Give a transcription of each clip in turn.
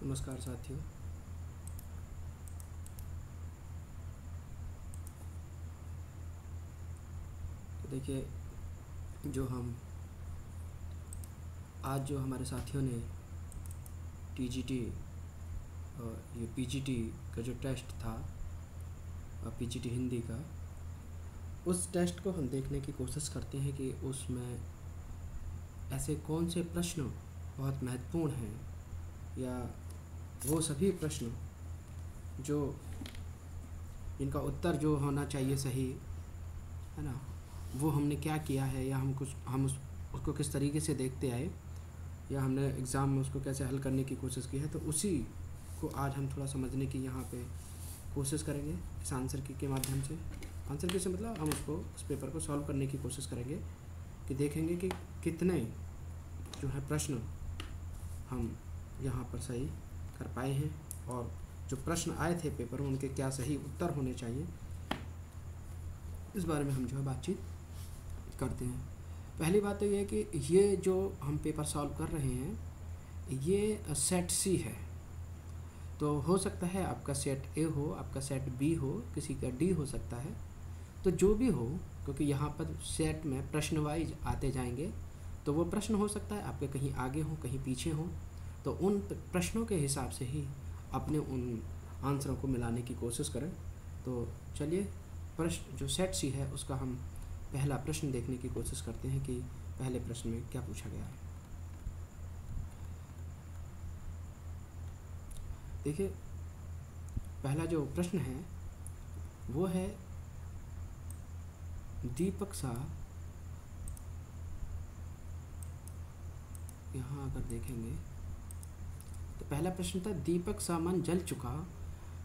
नमस्कार साथियों। तो देखिए, जो हम आज जो हमारे साथियों ने टीजीटी और ये पीजीटी का जो टेस्ट था, पीजीटी हिंदी का, उस टेस्ट को हम देखने की कोशिश करते हैं कि उसमें ऐसे कौन से प्रश्न बहुत महत्वपूर्ण हैं, या वो सभी प्रश्न जो इनका उत्तर जो होना चाहिए सही है ना, वो हमने क्या किया है, या हम उसको किस तरीके से देखते आए, या हमने एग्ज़ाम में उसको कैसे हल करने की कोशिश की है। तो उसी को आज हम थोड़ा समझने की यहाँ पे कोशिश करेंगे इस आंसर की के माध्यम से। आंसर की से मतलब हम उसको उस पेपर को सॉल्व करने की कोशिश करेंगे कि देखेंगे कि कितने जो है प्रश्न हम यहाँ पर सही कर पाए हैं, और जो प्रश्न आए थे पेपर में उनके क्या सही उत्तर होने चाहिए, इस बारे में हम जो है बातचीत करते हैं। पहली बात तो ये है कि ये जो हम पेपर सॉल्व कर रहे हैं ये सेट सी है। तो हो सकता है आपका सेट ए हो, आपका सेट बी हो, किसी का डी हो सकता है। तो जो भी हो, क्योंकि यहाँ पर सेट में प्रश्न वाइज आते जाएंगे, तो वो प्रश्न हो सकता है आपके कहीं आगे हो, कहीं पीछे हो। तो उन प्रश्नों के हिसाब से ही अपने उन आंसरों को मिलाने की कोशिश करें। तो चलिए, प्रश्न जो सेट सी है उसका हम पहला प्रश्न देखने की कोशिश करते हैं कि पहले प्रश्न में क्या पूछा गया है। देखिए, पहला जो प्रश्न है वो है दीपक सा, यहाँ अगर देखेंगे तो पहला प्रश्न था दीपक सा मन जल चुका,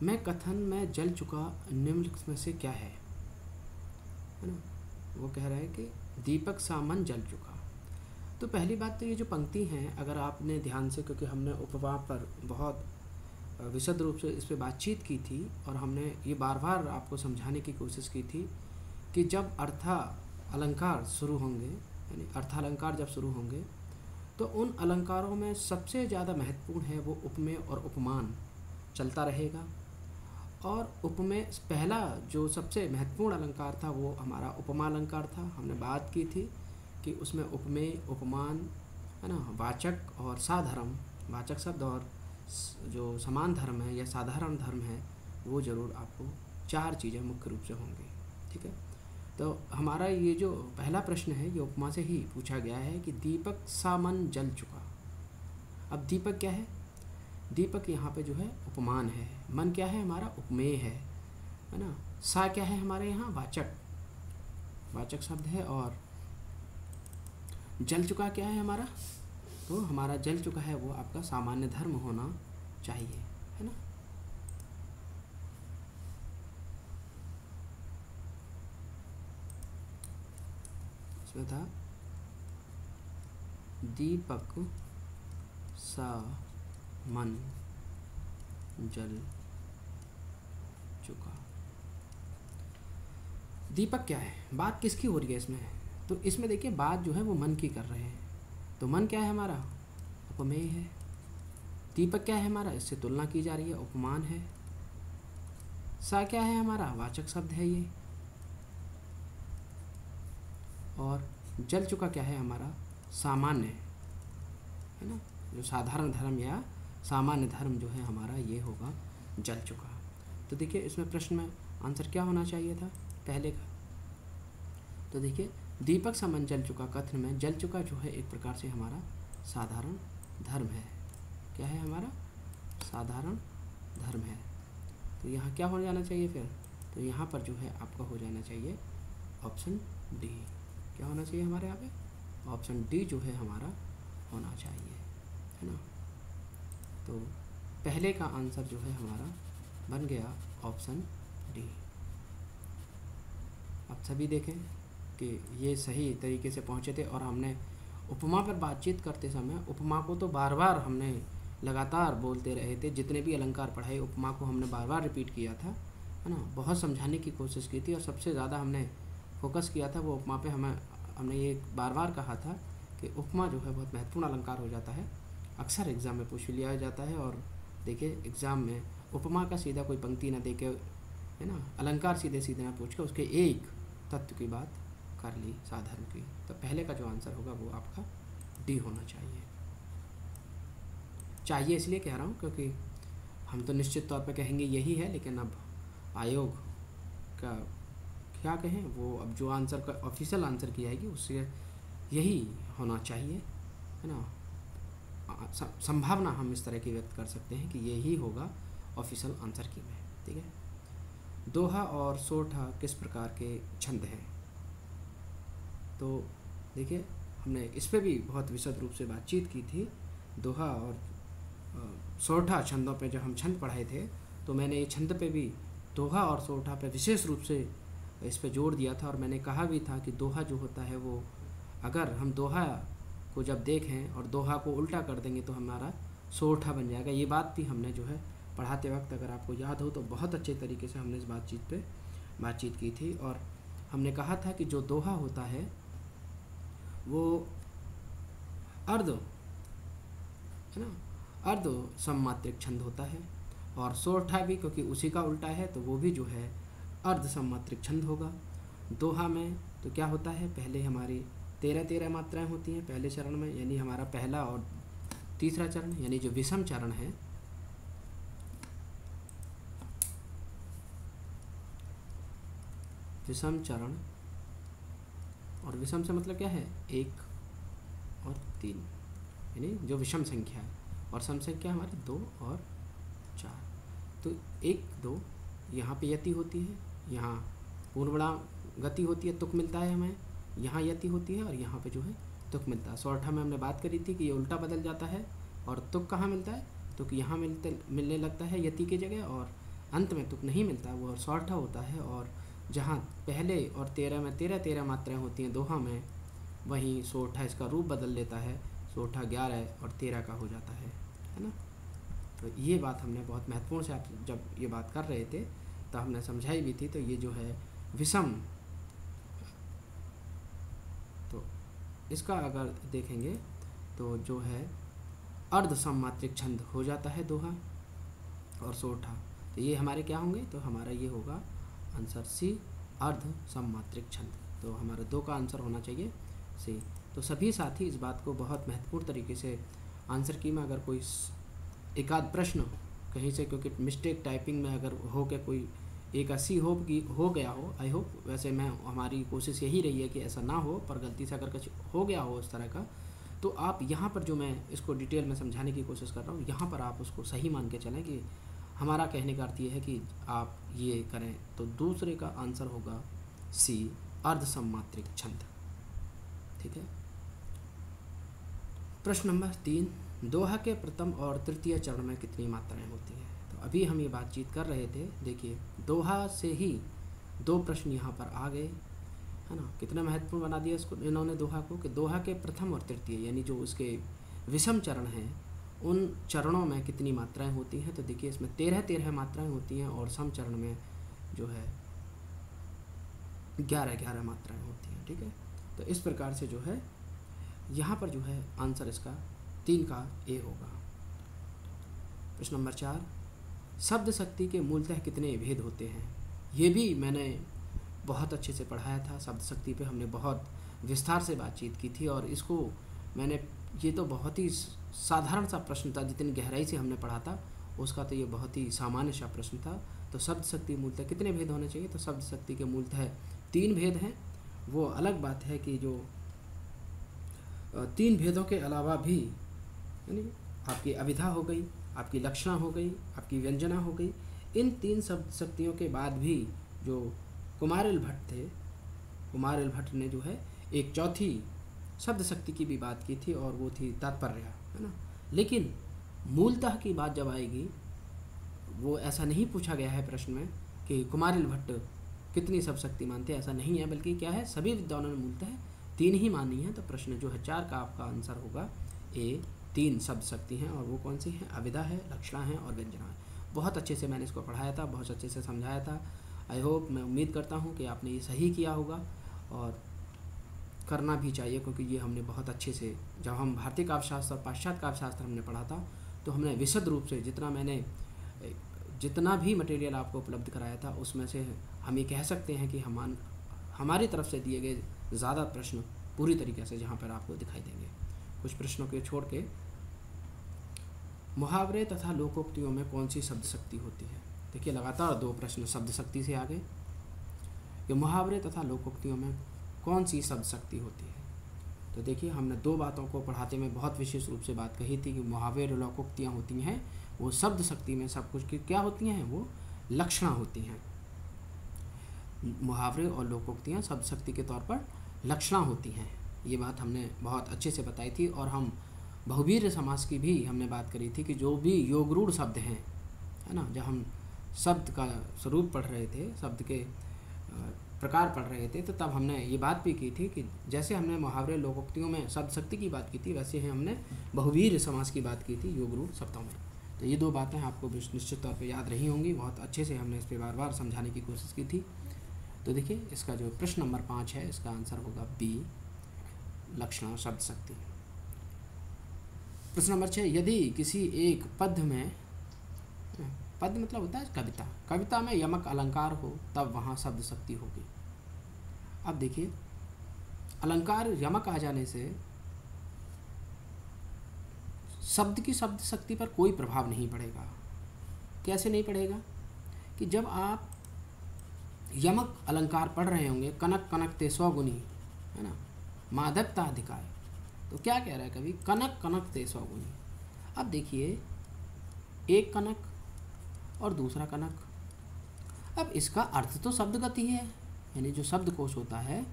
मैं कथन में जल चुका, निम्नलिखित में से क्या है ना। वो कह रहा है कि दीपक सा मन जल चुका। तो पहली बात तो ये जो पंक्ति हैं, अगर आपने ध्यान से, क्योंकि हमने उपमा पर बहुत विशद रूप से इस पर बातचीत की थी और हमने ये बार बार आपको समझाने की कोशिश की थी कि जब अलंकार शुरू होंगे, यानी अर्थालंकार जब शुरू होंगे, तो उन अलंकारों में सबसे ज़्यादा महत्वपूर्ण है वो उपमेय और उपमान चलता रहेगा। और उपमेय पहला जो सबसे महत्वपूर्ण अलंकार था वो हमारा उपमा अलंकार था। हमने बात की थी कि उसमें उपमेय, उपमान है ना, वाचक और साधर्म, वाचक शब्द और जो समान धर्म है या साधारण धर्म है, वो ज़रूर आपको चार चीज़ें मुख्य रूप से होंगी। ठीक है, तो हमारा ये जो पहला प्रश्न है ये उपमा से ही पूछा गया है कि दीपक सा मन जल चुका। अब दीपक क्या है? दीपक यहाँ पे जो है उपमान है, मन क्या है हमारा, उपमेय है ना। सा क्या है हमारे यहाँ, वाचक शब्द है। और जल चुका क्या है हमारा, तो हमारा जल चुका है वो आपका सामान्य धर्म होना चाहिए, है ना। इसमें था दीपक सा मन जल चुका। दीपक क्या है, बात किसकी हो रही है इसमें? तो इसमें देखिए बात जो है वो मन की कर रहे हैं। तो मन क्या है हमारा, उपमेय है। दीपक क्या है हमारा, इससे तुलना की जा रही है, उपमान है। सा क्या है हमारा, वाचक शब्द है ये। और जल चुका क्या है हमारा, सामान्य है ना, जो साधारण धर्म या सामान्य धर्म जो है हमारा ये होगा जल चुका। तो देखिए इसमें प्रश्न में आंसर क्या होना चाहिए था पहले का। तो देखिए दीपक सा मन जल चुका, कथन में जल चुका जो है एक प्रकार से हमारा साधारण धर्म है। क्या है हमारा, साधारण धर्म है। तो यहाँ क्या हो जाना चाहिए फिर, तो यहाँ पर जो है आपका हो जाना चाहिए ऑप्शन डी। क्या होना चाहिए हमारे यहाँ पे, ऑप्शन डी जो है हमारा होना चाहिए, है ना। तो पहले का आंसर जो है हमारा बन गया ऑप्शन डी। अब सभी देखें कि ये सही तरीके से पहुँचे थे। और हमने उपमा पर बातचीत करते समय उपमा को तो बार बार हमने लगातार बोलते रहे थे, जितने भी अलंकार पढ़ाए उपमा को हमने बार बार रिपीट किया था, है ना। बहुत समझाने की कोशिश की थी और सबसे ज़्यादा हमने फोकस किया था वो उपमा पे। हमने ये बार बार कहा था कि उपमा जो है बहुत महत्वपूर्ण अलंकार हो जाता है, अक्सर एग्ज़ाम में पूछ लिया जाता है और देखिए एग्ज़ाम में उपमा का सीधा कोई पंक्ति ना देके, है ना, अलंकार सीधे सीधे ना पूछ के उसके एक तत्व की बात कर ली साधारण की, तो पहले का जो आंसर होगा वो आपका डी होना चाहिए। चाहिए इसलिए कह रहा हूँ क्योंकि हम तो निश्चित तौर पे कहेंगे यही है, लेकिन अब आयोग का क्या कहें, वो अब जो आंसर का ऑफिशियल आंसर की जाएगी उससे यही होना चाहिए, है ना। संभावना हम इस तरह की व्यक्त कर सकते हैं कि यही होगा ऑफिशियल आंसर की में, ठीक है। दोहा और सोठा किस प्रकार के छंद हैं? तो देखिए हमने इस पे भी बहुत विशद रूप से बातचीत की थी। दोहा और सोठा छंदों पे जब हम छंद पढ़ाए थे तो मैंने ये छंद पे भी दोहा और सोठा पे विशेष रूप से इस पे जोर दिया था, और मैंने कहा भी था कि दोहा जो होता है वो अगर हम दोहा को जब देखें और दोहा को उल्टा कर देंगे तो हमारा सोठा बन जाएगा। ये बात भी हमने जो है पढ़ाते वक्त, अगर आपको याद हो तो, बहुत अच्छे तरीके से हमने इस बातचीत की थी। और हमने कहा था कि जो दोहा होता है वो अर्ध, है ना, अर्ध सममात्रिक छंद होता है, और सोठा भी क्योंकि उसी का उल्टा है तो वो भी जो है अर्ध सममात्रिक छंद होगा। दोहा में तो क्या होता है, पहले हमारी 13 मात्राएं होती हैं पहले चरण में, यानी हमारा पहला और तीसरा चरण, यानी जो विषम चरण है, विषम चरण, और विषम से मतलब क्या है 1 और 3, यानी जो विषम संख्या है, और सम संख्या हमारी 2 और 4। तो 1 2 यहाँ पे यति होती है, यहाँ पूर्णविराम गति होती है, तुक मिलता है हमें, यहाँ यति होती है और यहाँ पे जो है तुक मिलता है। सोठा में हमने बात करी थी कि ये उल्टा बदल जाता है, और तुक कहाँ मिलता है, तुक यहाँ मिलने लगता है यति की जगह, और अंत में तुक नहीं मिलता, वो सोठा होता है। और जहाँ पहले और 13 में 13 मात्राएं होती हैं दोहा में, वहीं सोठा इसका रूप बदल लेता है, सोठा 11 और 13 का हो जाता है ना। तो ये बात हमने बहुत महत्वपूर्ण से, आप जब ये बात कर रहे थे तो हमने समझाई भी थी। तो ये जो है विषम, तो इसका अगर देखेंगे तो जो है अर्ध सममात्रिक छंद हो जाता है दोहा और सोठा। तो ये हमारे क्या होंगे, तो हमारा ये होगा आंसर सी, अर्ध सममात्रिक छंद। तो हमारा 2 का आंसर होना चाहिए सी। तो सभी साथी इस बात को बहुत महत्वपूर्ण तरीके से आंसर की में, अगर कोई एक आध प्रश्न कहीं से, क्योंकि मिस्टेक टाइपिंग में अगर हो के कोई एक 80 हो गया हो, आई होप, वैसे मैं हमारी कोशिश यही रही है कि ऐसा ना हो, पर गलती से अगर कुछ हो गया हो उस तरह का, तो आप यहाँ पर जो मैं इसको डिटेल में समझाने की कोशिश कर रहा हूँ, यहाँ पर आप उसको सही मान के चलें कि हमारा कहने का अर्थ ये है कि आप ये करें। तो दूसरे का आंसर होगा सी, अर्ध सममात्रिक छंद, ठीक है। प्रश्न नंबर 3, दोहा के प्रथम और तृतीय चरण में कितनी मात्राएं होती हैं? तो अभी हम ये बातचीत कर रहे थे, देखिए दोहा से ही 2 प्रश्न यहाँ पर आ गए, है ना। कितना महत्वपूर्ण बना दिया इसको इन्होंने दोहा को, कि दोहा के प्रथम और तृतीय, यानी जो उसके विषम चरण हैं, उन चरणों में कितनी मात्राएं होती हैं। तो देखिए इसमें 13 मात्राएं होती हैं, और सम चरण में जो है 11 मात्राएं होती हैं, ठीक है। तो इस प्रकार से जो है यहाँ पर जो है आंसर इसका 3 का ए होगा। प्रश्न नंबर 4, शब्द शक्ति के मूलतः कितने भेद होते हैं? ये भी मैंने बहुत अच्छे से पढ़ाया था, शब्द शक्ति पे हमने बहुत विस्तार से बातचीत की थी, और इसको मैंने, ये तो बहुत ही साधारण सा प्रश्न था, जितनी गहराई से हमने पढ़ा था उसका तो ये बहुत ही सामान्य सा प्रश्न था। तो शब्द शक्ति मूलतः कितने भेद होने चाहिए? तो शब्द शक्ति के मूलतः 3 भेद हैं। वो अलग बात है कि जो 3 भेदों के अलावा भी, यानी आपकी अभिधा हो गई, आपकी लक्षणा हो गई, आपकी व्यंजना हो गई, इन 3 शब्द शक्तियों के बाद भी जो कुमारिल भट्ट थे, कुमारिल भट्ट ने जो है एक चौथी शब्द शक्ति की भी बात की थी, और वो थी तात्पर्य, है ना। लेकिन मूलतः की बात जब आएगी, वो ऐसा नहीं पूछा गया है प्रश्न में कि कुमारिल भट्ट कितनी शब्द शक्ति मानते हैं, ऐसा नहीं है, बल्कि क्या है, सभी विद्वानों ने मूलतः 3 ही मानी है। तो प्रश्न जो है 4 का आपका आंसर होगा ए, 3 शब्द शक्ति हैं, और वो कौन सी हैं? अविधा है, लक्षणा है और व्यंजना है। बहुत अच्छे से मैंने इसको पढ़ाया था, बहुत अच्छे से समझाया था। आई होप, मैं उम्मीद करता हूँ कि आपने ये सही किया होगा, और करना भी चाहिए, क्योंकि ये हमने बहुत अच्छे से, जब हम भारतीय काव्यशास्त्र और पाश्चात्य काव्यशास्त्र हमने पढ़ा था, तो हमने विशद रूप से जितना भी मटेरियल आपको उपलब्ध कराया था उसमें से हम ये कह सकते हैं कि हमारी तरफ से दिए गए ज़्यादा प्रश्न पूरी तरीके से जहाँ पर आपको दिखाई देंगे। कुछ प्रश्नों के छोड़ के, मुहावरे तथा लोकोक्तियों में कौन सी शब्द शक्ति होती है। देखिए लगातार 2 प्रश्न शब्द शक्ति से आ गए कि मुहावरे तथा लोकोक्तियों में कौन सी शब्द शक्ति होती है। तो देखिए हमने 2 बातों को पढ़ाते में बहुत विशेष रूप से बात कही थी कि मुहावरे और लोकोक्तियाँ होती हैं वो शब्द शक्ति में सब कुछ की क्या होती हैं, वो लक्षणा होती हैं। मुहावरे और लोकोक्तियाँ शब्द शक्ति के तौर पर लक्षणा होती हैं। ये बात हमने बहुत अच्छे से बताई थी। और हम बहुवीर्य समास की भी हमने बात करी थी कि जो भी योगरूढ़ शब्द हैं, है ना, जब हम शब्द का स्वरूप पढ़ रहे थे, शब्द के प्रकार पढ़ रहे थे, तो तब हमने ये बात भी की थी कि जैसे हमने मुहावरे लोकोक्तियों में शब्द शक्ति की बात की थी, वैसे ही हमने बहुवीर्य समास की बात की थी योगरूढ़ शब्दों में। तो ये 2 बातें आपको निश्चित तौर पे याद रही होंगी। बहुत अच्छे से हमने इस पर बार बार समझाने की कोशिश की थी। तो देखिए इसका जो प्रश्न नंबर 5 है, इसका आंसर होगा बी, लक्षणा शब्द शक्ति। प्रश्न नंबर 6, यदि किसी एक पद्य में, पद्य मतलब होता है कविता, कविता में यमक अलंकार हो तब वहाँ शब्द शक्ति होगी। अब देखिए अलंकार यमक आ जाने से शब्द की शब्द शक्ति पर कोई प्रभाव नहीं पड़ेगा। कैसे नहीं पड़ेगा कि जब आप यमक अलंकार पढ़ रहे होंगे, कनक कनक ते 100 गुनी, है ना, माधवता अधिकाय, तो क्या कह रहा है कवि, कनक कनक ते 100 गुनी। अब देखिए एक कनक और दूसरा कनक, अब इसका अर्थ तो शब्द गति है, यानी जो शब्दकोश होता है,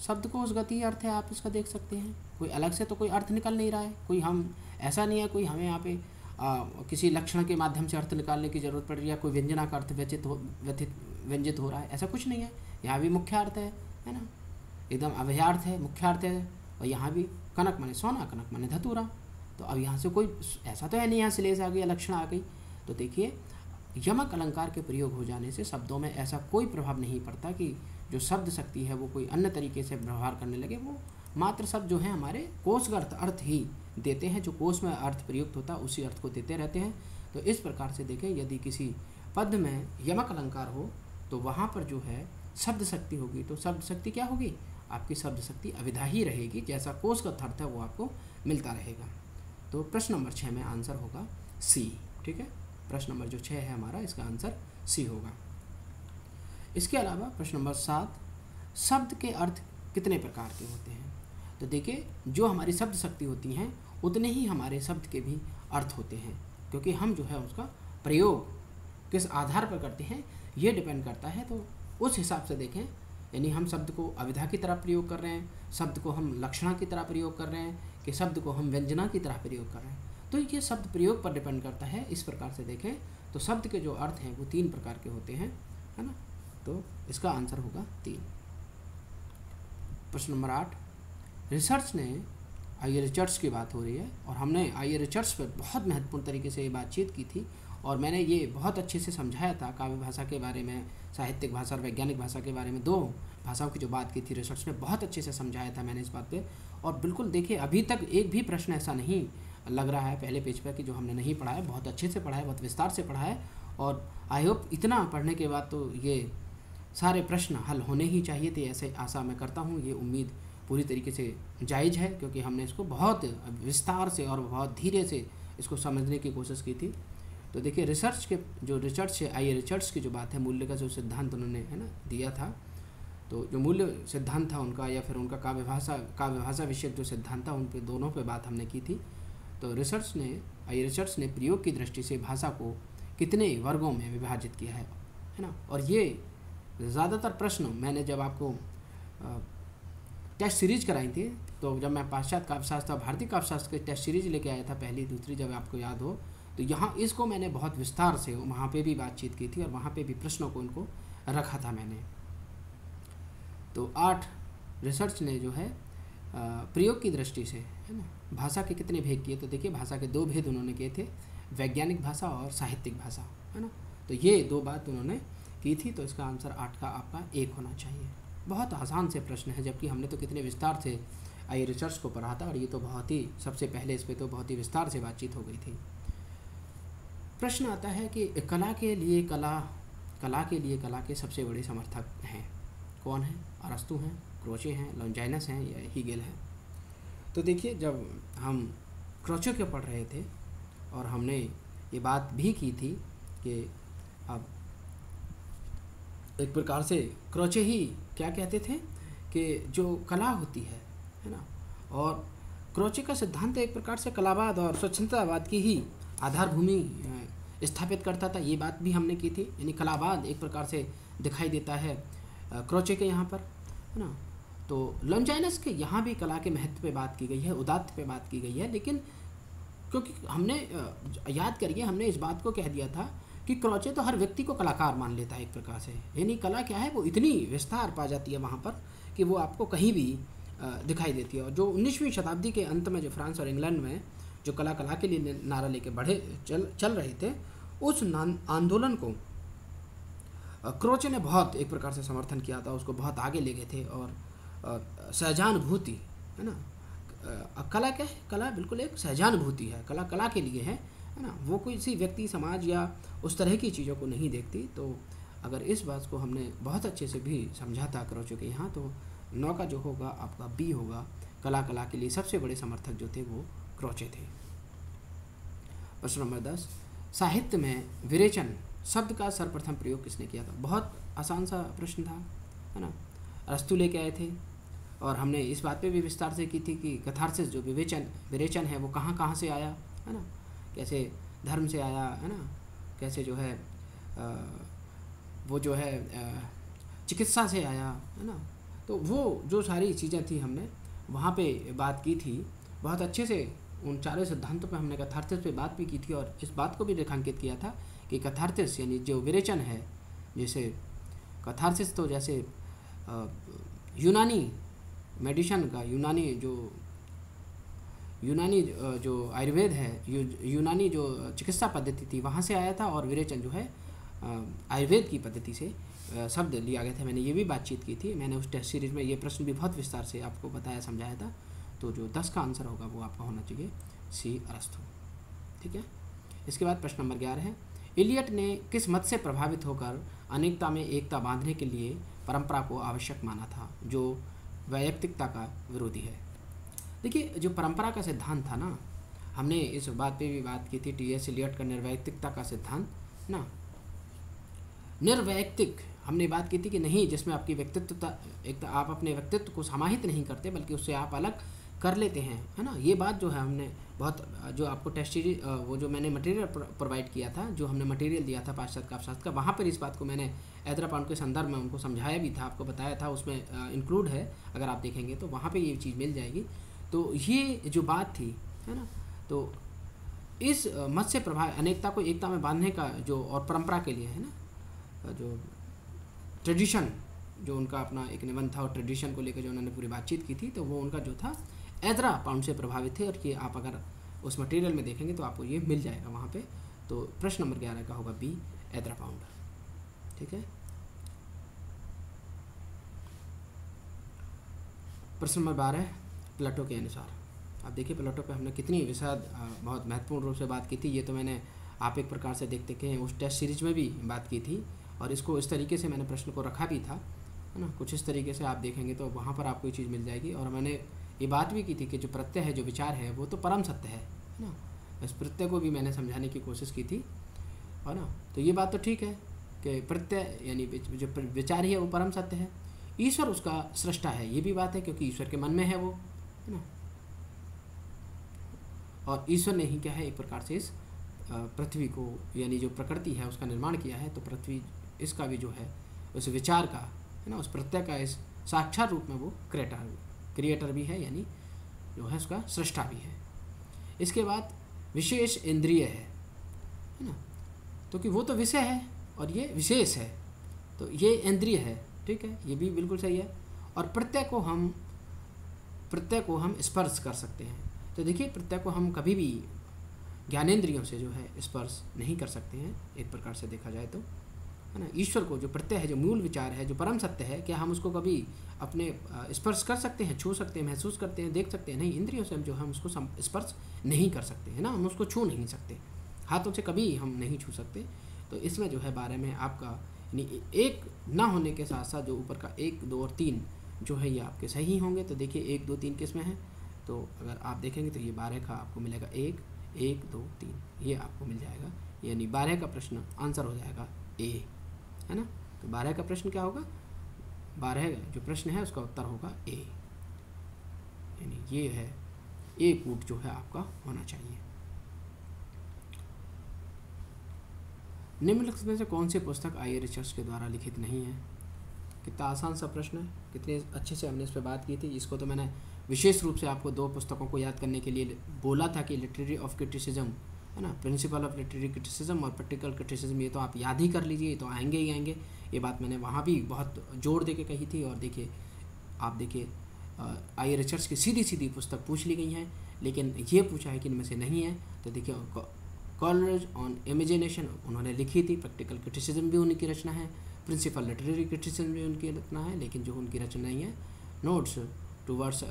शब्दकोश गति अर्थ है, आप इसका देख सकते हैं। कोई अलग से तो कोई अर्थ निकल नहीं रहा है, कोई हम ऐसा नहीं है कोई हमें यहाँ पे किसी लक्षण के माध्यम से अर्थ निकालने की जरूरत पड़ रही है, कोई व्यंजना का अर्थ व्यंजित हो रहा है, ऐसा कुछ नहीं है। यहाँ भी मुख्य अर्थ है ना, एकदम अव्ययार्थ है, मुख्य अर्थ है। और यहाँ भी कनक माने सोना, कनक माने धतूरा। तो अब यहाँ से कोई ऐसा तो है नहीं यहाँ श्लेष आ गई, लक्षण आ गई। तो देखिए यमक अलंकार के प्रयोग हो जाने से शब्दों में ऐसा कोई प्रभाव नहीं पड़ता कि जो शब्द शक्ति है वो कोई अन्य तरीके से व्यवहार करने लगे। वो मात्र शब्द जो है हमारे कोशगत अर्थ ही देते हैं, जो कोश में अर्थ प्रयुक्त होता है उसी अर्थ को देते रहते हैं। तो इस प्रकार से देखें, यदि किसी पद में यमक अलंकार हो तो वहाँ पर जो है शब्द शक्ति होगी। तो शब्द शक्ति क्या होगी, आपकी शब्द शक्ति अविधा ही रहेगी, जैसा कोशगत अर्थ है वो आपको मिलता रहेगा। तो प्रश्न नंबर 6 में आंसर होगा सी। ठीक है, प्रश्न नंबर जो 6 है हमारा, इसका आंसर सी होगा। इसके अलावा प्रश्न नंबर 7, शब्द के अर्थ कितने प्रकार के होते हैं। तो देखिए जो हमारी शब्द शक्ति होती हैं उतने ही हमारे शब्द के भी अर्थ होते हैं, क्योंकि हम जो है उसका प्रयोग किस आधार पर करते हैं ये डिपेंड करता है। तो उस हिसाब से देखें, यानी हम शब्द को अविधा की तरह प्रयोग कर रहे हैं, शब्द को हम लक्षणा की तरह प्रयोग कर रहे हैं, कि शब्द को हम व्यंजना की तरह प्रयोग कर रहे हैं। तो ये शब्द प्रयोग पर डिपेंड करता है। इस प्रकार से देखें तो शब्द के जो अर्थ हैं वो 3 प्रकार के होते हैं, है ना। तो इसका आंसर होगा 3। प्रश्न नंबर 8, रिसर्च ने, आइए रिचर्ड्स की बात हो रही है और हमने आइए रिचर्ड्स पर बहुत महत्वपूर्ण तरीके से ये बातचीत की थी और मैंने ये बहुत अच्छे से समझाया था काव्य भाषा के बारे में, साहित्यिक भाषा और वैज्ञानिक भाषा के बारे में, 2 भाषाओं की जो बात की थी रिसर्च ने बहुत अच्छे से समझाया था मैंने इस बात पे। और बिल्कुल देखिए अभी तक एक भी प्रश्न ऐसा नहीं लग रहा है पहले पेज पर कि जो हमने नहीं पढ़ा है, बहुत अच्छे से पढ़ा है, बहुत विस्तार से पढ़ा है। और आई होप इतना पढ़ने के बाद तो ये सारे प्रश्न हल होने ही चाहिए थे, ऐसे आशा मैं करता हूँ। ये उम्मीद पूरी तरीके से जायज़ है, क्योंकि हमने इसको बहुत विस्तार से और बहुत धीरे से इसको समझने की कोशिश की थी। तो देखिए रिसर्च के जो रिचर्ड्स है, आइए रिचर्ड्स की जो बात है, मूल्य का जो सिद्धांत उन्होंने है ना दिया था, तो जो मूल्य सिद्धांत था उनका या फिर उनका काव्य भाषा विषयक जो सिद्धांत था, उन पे दोनों पे बात हमने की थी। तो रिसर्च ने प्रयोग की दृष्टि से भाषा को कितने वर्गों में विभाजित किया है ना। और ये ज़्यादातर प्रश्न मैंने जब आपको टेस्ट सीरीज कराई थी, तो जब मैं पाश्चात्य काव्यशास्त्र और भारतीय काव्यशास्त्र के टेस्ट सीरीज लेके आया था, पहली दूसरी, जब आपको याद हो, तो यहाँ इसको मैंने बहुत विस्तार से वहाँ पे भी बातचीत की थी और वहाँ पे भी प्रश्नों को उनको रखा था मैंने। तो 8 रिसर्च ने जो है प्रयोग की दृष्टि से, है ना, भाषा के कितने भेद किए। तो देखिए भाषा के 2 भेद उन्होंने किए थे, वैज्ञानिक भाषा और साहित्यिक भाषा, है ना। तो ये 2 बात उन्होंने की थी। तो इसका आंसर 8 का आपका 1 होना चाहिए। बहुत आसान से प्रश्न है, जबकि हमने तो कितने विस्तार से आई रिसर्च को पढ़ा था और ये तो बहुत ही सबसे पहले इस पे तो बहुत ही विस्तार से बातचीत हो गई थी। प्रश्न आता है कि कला के लिए कला के सबसे बड़े समर्थक हैं कौन हैं? अरस्तु हैं, क्रोचे हैं, लॉन्जाइनस हैं या हीगेल हैं? तो देखिए, जब हम क्रोचे के पढ़ रहे थे और हमने ये बात भी की थी कि अब एक प्रकार से क्रोचे ही क्या कहते थे कि जो कला होती है ना, और क्रोचे का सिद्धांत एक प्रकार से कलावाद और स्वच्छंदतावाद की ही आधार भूमि स्थापित करता था। ये बात भी हमने की थी, यानी कलावाद एक प्रकार से दिखाई देता है क्रोचे के यहाँ पर, है ना। तो लॉन्जाइनस के यहाँ भी कला के महत्व पे बात की गई है, उदात्त पे बात की गई है, लेकिन क्योंकि हमने याद करिए, हमने इस बात को कह दिया था कि क्रोचे तो हर व्यक्ति को कलाकार मान लेता है एक प्रकार से, यानी कला क्या है वो इतनी विस्तार पा जाती है वहाँ पर कि वो आपको कहीं भी दिखाई देती है। और जो 19वीं शताब्दी के अंत में जो फ्रांस और इंग्लैंड में जो कला के लिए नारा लेके चल रहे थे, उस आंदोलन को क्रोचे ने बहुत एक प्रकार से समर्थन किया था, उसको बहुत आगे ले गए थे। और सहजानुभूति, है ना, कला क्या है? कला बिल्कुल एक सहजानुभूति है, कला के लिए है ना। वो किसी व्यक्ति, समाज या उस तरह की चीज़ों को नहीं देखती। तो अगर इस बात को हमने बहुत अच्छे से भी समझा था क्रोचे के यहाँ, तो 9 का जो होगा आपका बी होगा। कला के लिए सबसे बड़े समर्थक जो थे वो क्रोचे थे। प्रश्न नंबर 10, साहित्य में विरेचन शब्द का सर्वप्रथम प्रयोग किसने किया था? बहुत आसान सा प्रश्न था, है ना। अरस्तु लेके आए थे और हमने इस बात पे भी विस्तार से की थी कि कैथारसिस जो विरेचन है वो कहाँ से आया, है ना, कैसे धर्म से आया, है ना, कैसे जो है वो जो है चिकित्सा से आया, है ना। तो वो जो सारी चीज़ें थी हमने वहाँ पे बात की थी बहुत अच्छे से। उन चारों सिद्धांतों पे हमने कैथारसिस पे बात भी की थी और इस बात को भी रेखांकित किया था कि कैथारसिस यानी जो विरेचन है, जैसे कैथारसिस तो जैसे यूनानी मेडिसिन का, यूनानी जो आयुर्वेद है, यूनानी जो चिकित्सा पद्धति थी वहाँ से आया था, और विरेचन जो है आयुर्वेद की पद्धति से शब्द लिया गया था। मैंने ये भी बातचीत की थी, मैंने उस टेस्ट सीरीज में ये प्रश्न भी बहुत विस्तार से आपको बताया, समझाया था। तो जो 10 का आंसर होगा वो आपका होना चाहिए सी, अरस्तु। ठीक है। इसके बाद प्रश्न नंबर 11 है, इलियट ने किस मत से प्रभावित होकर अनेकता में एकता बांधने के लिए परंपरा को आवश्यक माना था, जो वैयक्तिकता का विरोधी है? देखिए, जो परंपरा का सिद्धांत था ना, हमने इस बात पे भी बात की थी, टी.एस. इलियट का निर्वैयक्तिकता का सिद्धांत ना। निर्वैयक्तिक हमने बात की थी कि नहीं, जिसमें आपकी आप अपने व्यक्तित्व को समाहित नहीं करते बल्कि उससे आप अलग कर लेते हैं, है ना। ये बात जो है हमने बहुत, जो आपको टेस्ट सीरीज वो जो मैंने मटेरियल प्रोवाइड किया था, जो हमने मटेरियल दिया था पाश्चात्य काव्यशास्त्र का, वहाँ पर इस बात को मैंने एज़रा पाउंड के संदर्भ में उनको समझाया भी था, आपको बताया था, उसमें इंक्लूड है, अगर आप देखेंगे तो वहाँ पे ये चीज़ मिल जाएगी। तो ये जो बात थी, है ना, तो इस मत से प्रभाव अनेकता को एकता में बांधने का जो, और परंपरा के लिए, है ना, जो ट्रेडिशन जो उनका अपना एक निबंध था और ट्रेडिशन को लेकर जो उन्होंने पूरी बातचीत की थी, तो वो उनका जो था एज़रा पाउंड से प्रभावित थे। और ये आप अगर उस मटेरियल में देखेंगे तो आपको ये मिल जाएगा वहाँ पे। तो प्रश्न नंबर 11 का होगा बी, एज़रा पाउंड। ठीक है। प्रश्न नंबर 12, प्लेटो के अनुसार। अब देखिए, प्लेटो पे हमने कितनी विशद बहुत महत्वपूर्ण रूप से बात की थी। ये तो मैंने आप एक प्रकार से देखते कि उस टेस्ट सीरीज में भी बात की थी, और इसको इस तरीके से मैंने प्रश्न को रखा भी था, है ना। कुछ इस तरीके से आप देखेंगे तो वहाँ पर आपको ये चीज़ मिल जाएगी। और मैंने ये बात भी की थी कि जो प्रत्यय है, जो विचार है, वो तो परम सत्य है ना। इस प्रत्यय को भी मैंने समझाने की कोशिश की थी, है ना। तो ये बात तो ठीक है कि प्रत्यय यानी जो विचार ही है वो परम सत्य है, ईश्वर उसका सृष्टा है, ये भी बात है, क्योंकि ईश्वर के मन में है वो, है ना। और ईश्वर ने ही क्या है, एक प्रकार से इस पृथ्वी को, यानी जो प्रकृति है उसका निर्माण किया है। तो पृथ्वी इसका भी जो है उस विचार का, है ना, उस प्रत्यय का इस साक्षात रूप में वो क्रिएटर भी है, यानी जो है उसका सृष्टा भी है। इसके बाद विशेष इंद्रिय है ना, तो कि वो तो विषय है और ये विशेष है, तो ये इंद्रिय है। ठीक है, ये भी बिल्कुल सही है। और प्रत्यय को हम स्पर्श कर सकते हैं। तो देखिए, प्रत्यय को हम कभी भी ज्ञानेंद्रियों से जो है स्पर्श नहीं कर सकते हैं, एक प्रकार से देखा जाए तो, है ना। ईश्वर को जो प्रत्यय है, जो मूल विचार है, जो परम सत्य है, क्या हम उसको कभी अपने स्पर्श कर सकते हैं, छू सकते हैं, महसूस करते हैं, देख सकते हैं? नहीं, इंद्रियों से हम जो हम उसको स्पर्श नहीं कर सकते, है ना। हम उसको छू नहीं सकते, हाथों से कभी हम नहीं छू सकते। तो इसमें जो है 12 में आपका यानी एक ना होने के साथ साथ जो ऊपर का 1, 2 और 3 जो है ये आपके सही होंगे। तो देखिए 1, 2, 3 किस में है, तो अगर आप देखेंगे तो ये 12 का आपको मिलेगा 1, 1, 2, 3, ये आपको मिल जाएगा। यानी 12 का प्रश्न आंसर हो जाएगा ए, है ना। तो 12 का प्रश्न क्या होगा, 12 जो प्रश्न है उसका उत्तर होगा ए, यानी ये है ए कूट जो है आपका होना चाहिए। निम्नलिखित में से कौन सी पुस्तक आई रिचर्ड्स के द्वारा लिखित नहीं है? कितना आसान सा प्रश्न है, कितने अच्छे से हमने इस पर बात की थी। इसको तो मैंने विशेष रूप से आपको 2 पुस्तकों को याद करने के लिए बोला था कि लिटरेरी ऑफ क्रिटिसिज्म, है ना, प्रिंसिपल ऑफ लिटरेरी क्रिटिसिज्म और प्रैक्टिकल क्रिटिसिज्म, ये तो आप याद ही कर लीजिए, ये तो आएंगे ही आएंगे। ये बात मैंने वहाँ भी बहुत जोर दे के कही थी। और देखिए आप देखिए आई रिचर्ड्स की सीधी सीधी पुस्तक पूछ ली गई हैं, लेकिन ये पूछा है कि इनमें से नहीं है। तो देखिए कॉलरेज ऑन इमेजिनेशन उन्होंने लिखी थी, प्रैक्टिकल क्रिटिसिज्म भी उनकी रचना है, प्रिंसिपल लिटरेरी क्रिटिसिज्म भी उनकी रचना है, लेकिन जो उनकी रचना नहीं है notes towards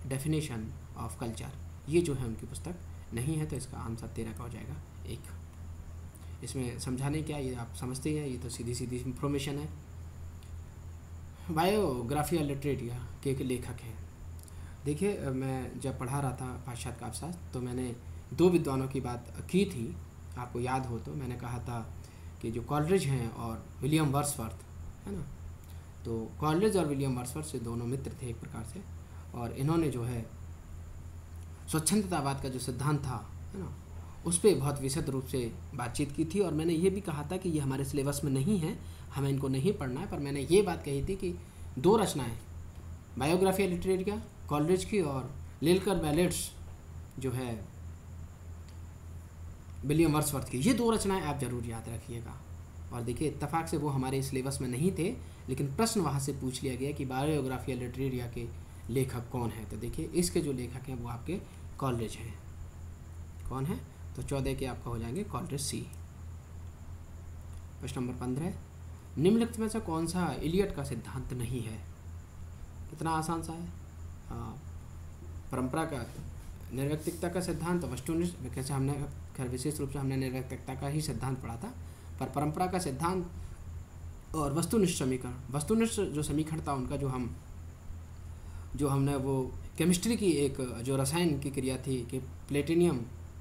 definition of culture, ये जो है उनकी पुस्तक नहीं है। तो इसका आंसर 13 का हो जाएगा 1। इसमें समझाने क्या, ये आप समझते ही हैं, ये तो सीधी सीधी इंफॉर्मेशन है। बायोग्राफी लिटरेरिया के लेखक हैं। देखिए मैं जब पढ़ा रहा था पाश्चात्य काव्यशास्त्र तो मैंने 2 विद्वानों की बात की थी, आपको याद हो तो मैंने कहा था कि जो कॉलरिज हैं और विलियम वर्ड्सवर्थ, है ना। तो कॉलरिज और विलियम वर्ड्सवर्थ से दोनों मित्र थे एक प्रकार से, और इन्होंने जो है स्वच्छंदतावाद का जो सिद्धांत था, है ना, उस पर बहुत विशद रूप से बातचीत की थी। और मैंने ये भी कहा था कि ये हमारे सिलेबस में नहीं है, हमें इनको नहीं पढ़ना है, पर मैंने ये बात कही थी कि 2 रचनाएँ, बायोग्राफी लिटरेरिया कॉलरिज की और लिलकर बैलेट्स जो है विलियम वर्ड्सवर्थ की, ये 2 रचनाएं आप जरूर याद रखिएगा। और देखिए इत्तेफाक से वो हमारे सिलेबस में नहीं थे, लेकिन प्रश्न वहाँ से पूछ लिया गया कि बायोग्राफी लिटरेरिया के लेखक कौन है। तो देखिए इसके जो लेखक हैं वो आपके कॉलरिज हैं। कौन है, तो 14 के आपका हो जाएंगे कॉलरिज सी। प्रश्न नंबर 15, निम्नलिखित में से कौन सा इलियट का सिद्धांत नहीं है? कितना आसान सा है। परंपरा का निर्व्यक्तिकता का सिद्धांत, वस्तुनिष्ठ, कैसे हमने खैर विशेष रूप से हमने निर्व्यक्तिकता का ही सिद्धांत पढ़ा था, पर परंपरा का सिद्धांत और वस्तुनिष्ठ समीकरण, वस्तुनिष्ठ जो समीकरण था उनका जो हमने वो केमिस्ट्री की एक जो रसायन की क्रिया थी कि प्लेटिनियम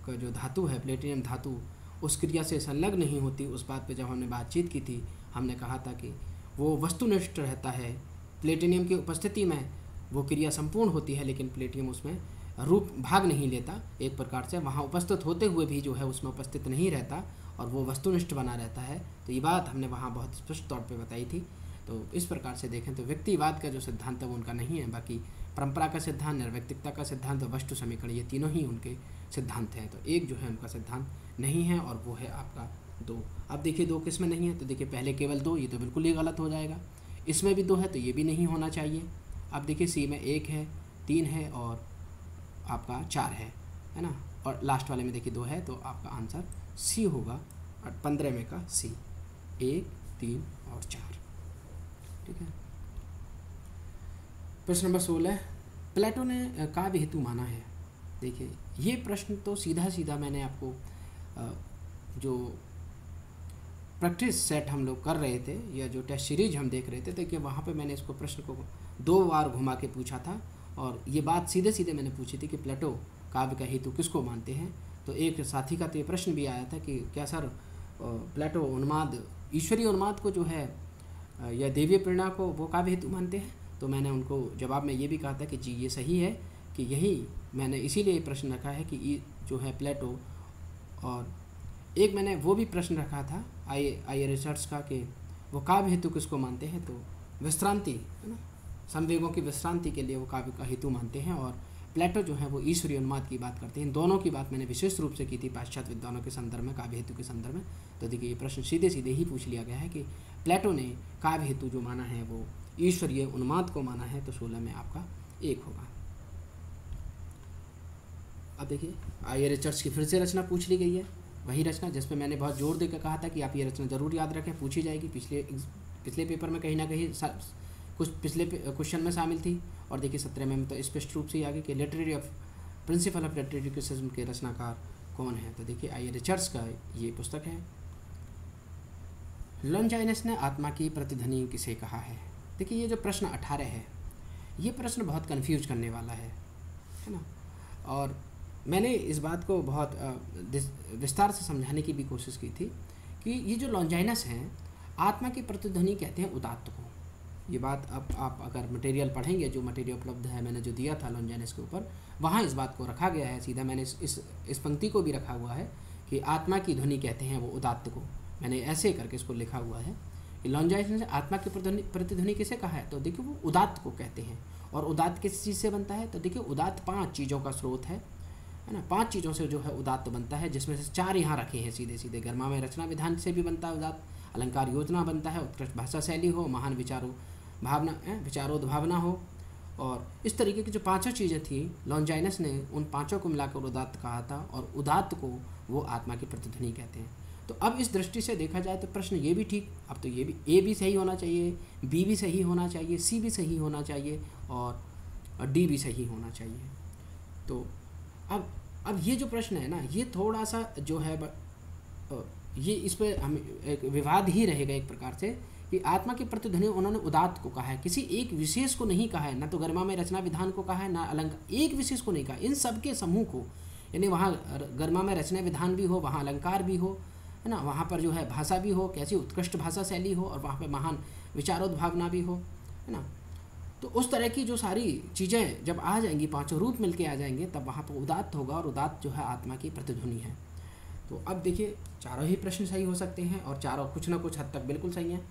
का जो धातु है, प्लेटिनियम धातु उस क्रिया से संलग्न नहीं होती, उस बात पे जब हमने बातचीत की थी हमने कहा था कि वो वस्तुनिष्ठ रहता है, प्लेटिनियम की उपस्थिति में वो क्रिया संपूर्ण होती है, लेकिन प्लेटिनियम उसमें रूप भाग नहीं लेता, एक प्रकार से वहाँ उपस्थित होते हुए भी जो है उसमें उपस्थित नहीं रहता और वो वस्तुनिष्ठ बना रहता है। तो ये बात हमने वहाँ बहुत स्पष्ट तौर पे बताई थी। तो इस प्रकार से देखें तो व्यक्तिवाद का जो सिद्धांत है वो उनका नहीं है, बाकी परंपरा का सिद्धांत, निर्व्यक्तिकता का सिद्धांत और वस्तु समीकरण, ये तीनों ही उनके सिद्धांत हैं। तो एक जो है उनका सिद्धांत नहीं है और वो है आपका 2। अब देखिए 2 किस में नहीं है, तो देखिए पहले केवल 2, ये तो बिल्कुल ही गलत हो जाएगा। इसमें भी 2 है तो ये भी नहीं होना चाहिए। अब देखिए सी में 1 है, 3 है और आपका 4 है ना, और लास्ट वाले में देखिए 2 है, तो आपका आंसर सी होगा। और 15 में का सी, 1, 3 और 4, ठीक है। प्रश्न नंबर 16, प्लेटो ने काव्य हेतु माना है। देखिए ये प्रश्न तो सीधा सीधा मैंने आपको जो प्रैक्टिस सेट हम लोग कर रहे थे या जो टेस्ट सीरीज हम देख रहे थे, देखिए वहाँ पे मैंने इसको प्रश्न को 2 बार घुमा के पूछा था और ये बात सीधे सीधे मैंने पूछी थी कि प्लेटो काव्य का हेतु किसको मानते हैं। तो एक साथी का तो ये प्रश्न भी आया था कि क्या सर प्लेटो उन्माद, ईश्वरीय उन्माद को जो है या देवीय प्रेरणा को वो काव्य हेतु मानते हैं? तो मैंने उनको जवाब में ये भी कहा था कि जी ये सही है, कि यही मैंने इसीलिए प्रश्न रखा है कि जो है प्लेटो, और एक मैंने वो भी प्रश्न रखा था आई रिसर्च का कि वो काव्य हेतु किसको मानते हैं, तो विश्रांति, है ना, संवेगों की विश्रांति के लिए वो काव्य का हेतु मानते हैं। और प्लेटो जो है वो ईश्वरीय उन्माद की बात करते हैं। इन दोनों की बात मैंने विशेष रूप से की थी पाश्चात्य विद्वानों के संदर्भ में, काव्य हेतु के संदर्भ में। तो देखिए ये प्रश्न सीधे सीधे ही पूछ लिया गया है कि प्लेटो ने काव्य हेतु जो माना है वो ईश्वरीय उन्माद को माना है। तो 16 में आपका 1 होगा। अब देखिए आई रिचर्ड्स की फिर से रचना पूछ ली गई है। वही रचना जिस पे मैंने बहुत जोर देकर कहा था कि आप ये रचना ज़रूर याद रखें, पूछी जाएगी। पिछले पेपर में कहीं ना कहीं कुछ पिछले क्वेश्चन में शामिल थी। और देखिए 17 में तो स्पष्ट रूप से ही आगे कि literary of principle of literary criticism के रचनाकार कौन है। तो देखिए आइए, रिचर्ड्स का ये पुस्तक है। लॉन्जाइनस ने आत्मा की प्रतिध्वनि किसे कहा है। देखिए ये जो प्रश्न 18 है, ये प्रश्न बहुत कन्फ्यूज करने वाला है ना। और मैंने इस बात को बहुत विस्तार से समझाने की भी कोशिश की थी कि ये जो लॉन्जाइनस हैं, आत्मा की प्रतिध्वनि कहते हैं उदात्त को। ये बात अब आप अगर मटेरियल पढ़ेंगे, जो मटेरियल उपलब्ध है मैंने जो दिया था लॉन्जाइनस के ऊपर, वहाँ इस बात को रखा गया है। सीधा मैंने इस पंक्ति को भी रखा हुआ है कि आत्मा की ध्वनि कहते हैं वो उदात्त को। मैंने ऐसे करके इसको लिखा हुआ है कि लॉन्जाइनस ने आत्मा की प्रतिध्वनि किसे कहा है। तो देखिए वो उदात्त को कहते हैं। और उदात्त किस चीज़ से बनता है। तो देखिए उदात्त 5 चीज़ों का स्रोत है ना। 5 चीज़ों से जो है उदात्त बनता है, जिसमें से 4 यहाँ रखे हैं सीधे सीधे। गर्मामय रचना विधान से भी बनता है उदात्त, अलंकार योजना बनता है, उत्कृष्ट भाषा शैली हो, महान विचारोद्भावना हो। और इस तरीके की जो 5 चीज़ें थी, लॉन्जाइनस ने उन 5 को मिलाकर उदात्त कहा था। और उदात्त को वो आत्मा की प्रतिध्वनि कहते हैं। तो अब इस दृष्टि से देखा जाए तो प्रश्न ये भी ठीक, अब तो ये भी ए भी सही होना चाहिए, बी भी सही होना चाहिए, सी भी सही होना चाहिए और डी भी सही होना चाहिए। तो अब ये जो प्रश्न है ना, ये थोड़ा सा जो है ये इस पर हम एक विवाद ही रहेगा एक प्रकार से कि आत्मा की प्रतिध्वनि उन्होंने उदात्त को कहा है, किसी एक विशेष को नहीं कहा है। ना तो गरिमा में रचना विधान को कहा है, ना अलंकार, एक विशेष को नहीं कहा, इन सब के समूह को। यानी वहाँ गरिमा में रचना विधान भी हो, वहाँ अलंकार भी हो, है ना, वहाँ पर जो है भाषा भी हो, कैसी उत्कृष्ट भाषा शैली हो, और वहाँ पर महान विचारोद्भावना भी हो, है ना। तो उस तरह की जो सारी चीज़ें जब आ जाएंगी, 5 रूप मिलके आ जाएंगे, तब वहाँ पर उदात्त होगा। और उदात्त जो है आत्मा की प्रतिध्वनि है। तो अब देखिए चारों ही प्रश्न सही हो सकते हैं और चारों कुछ ना कुछ हद तक बिल्कुल सही हैं।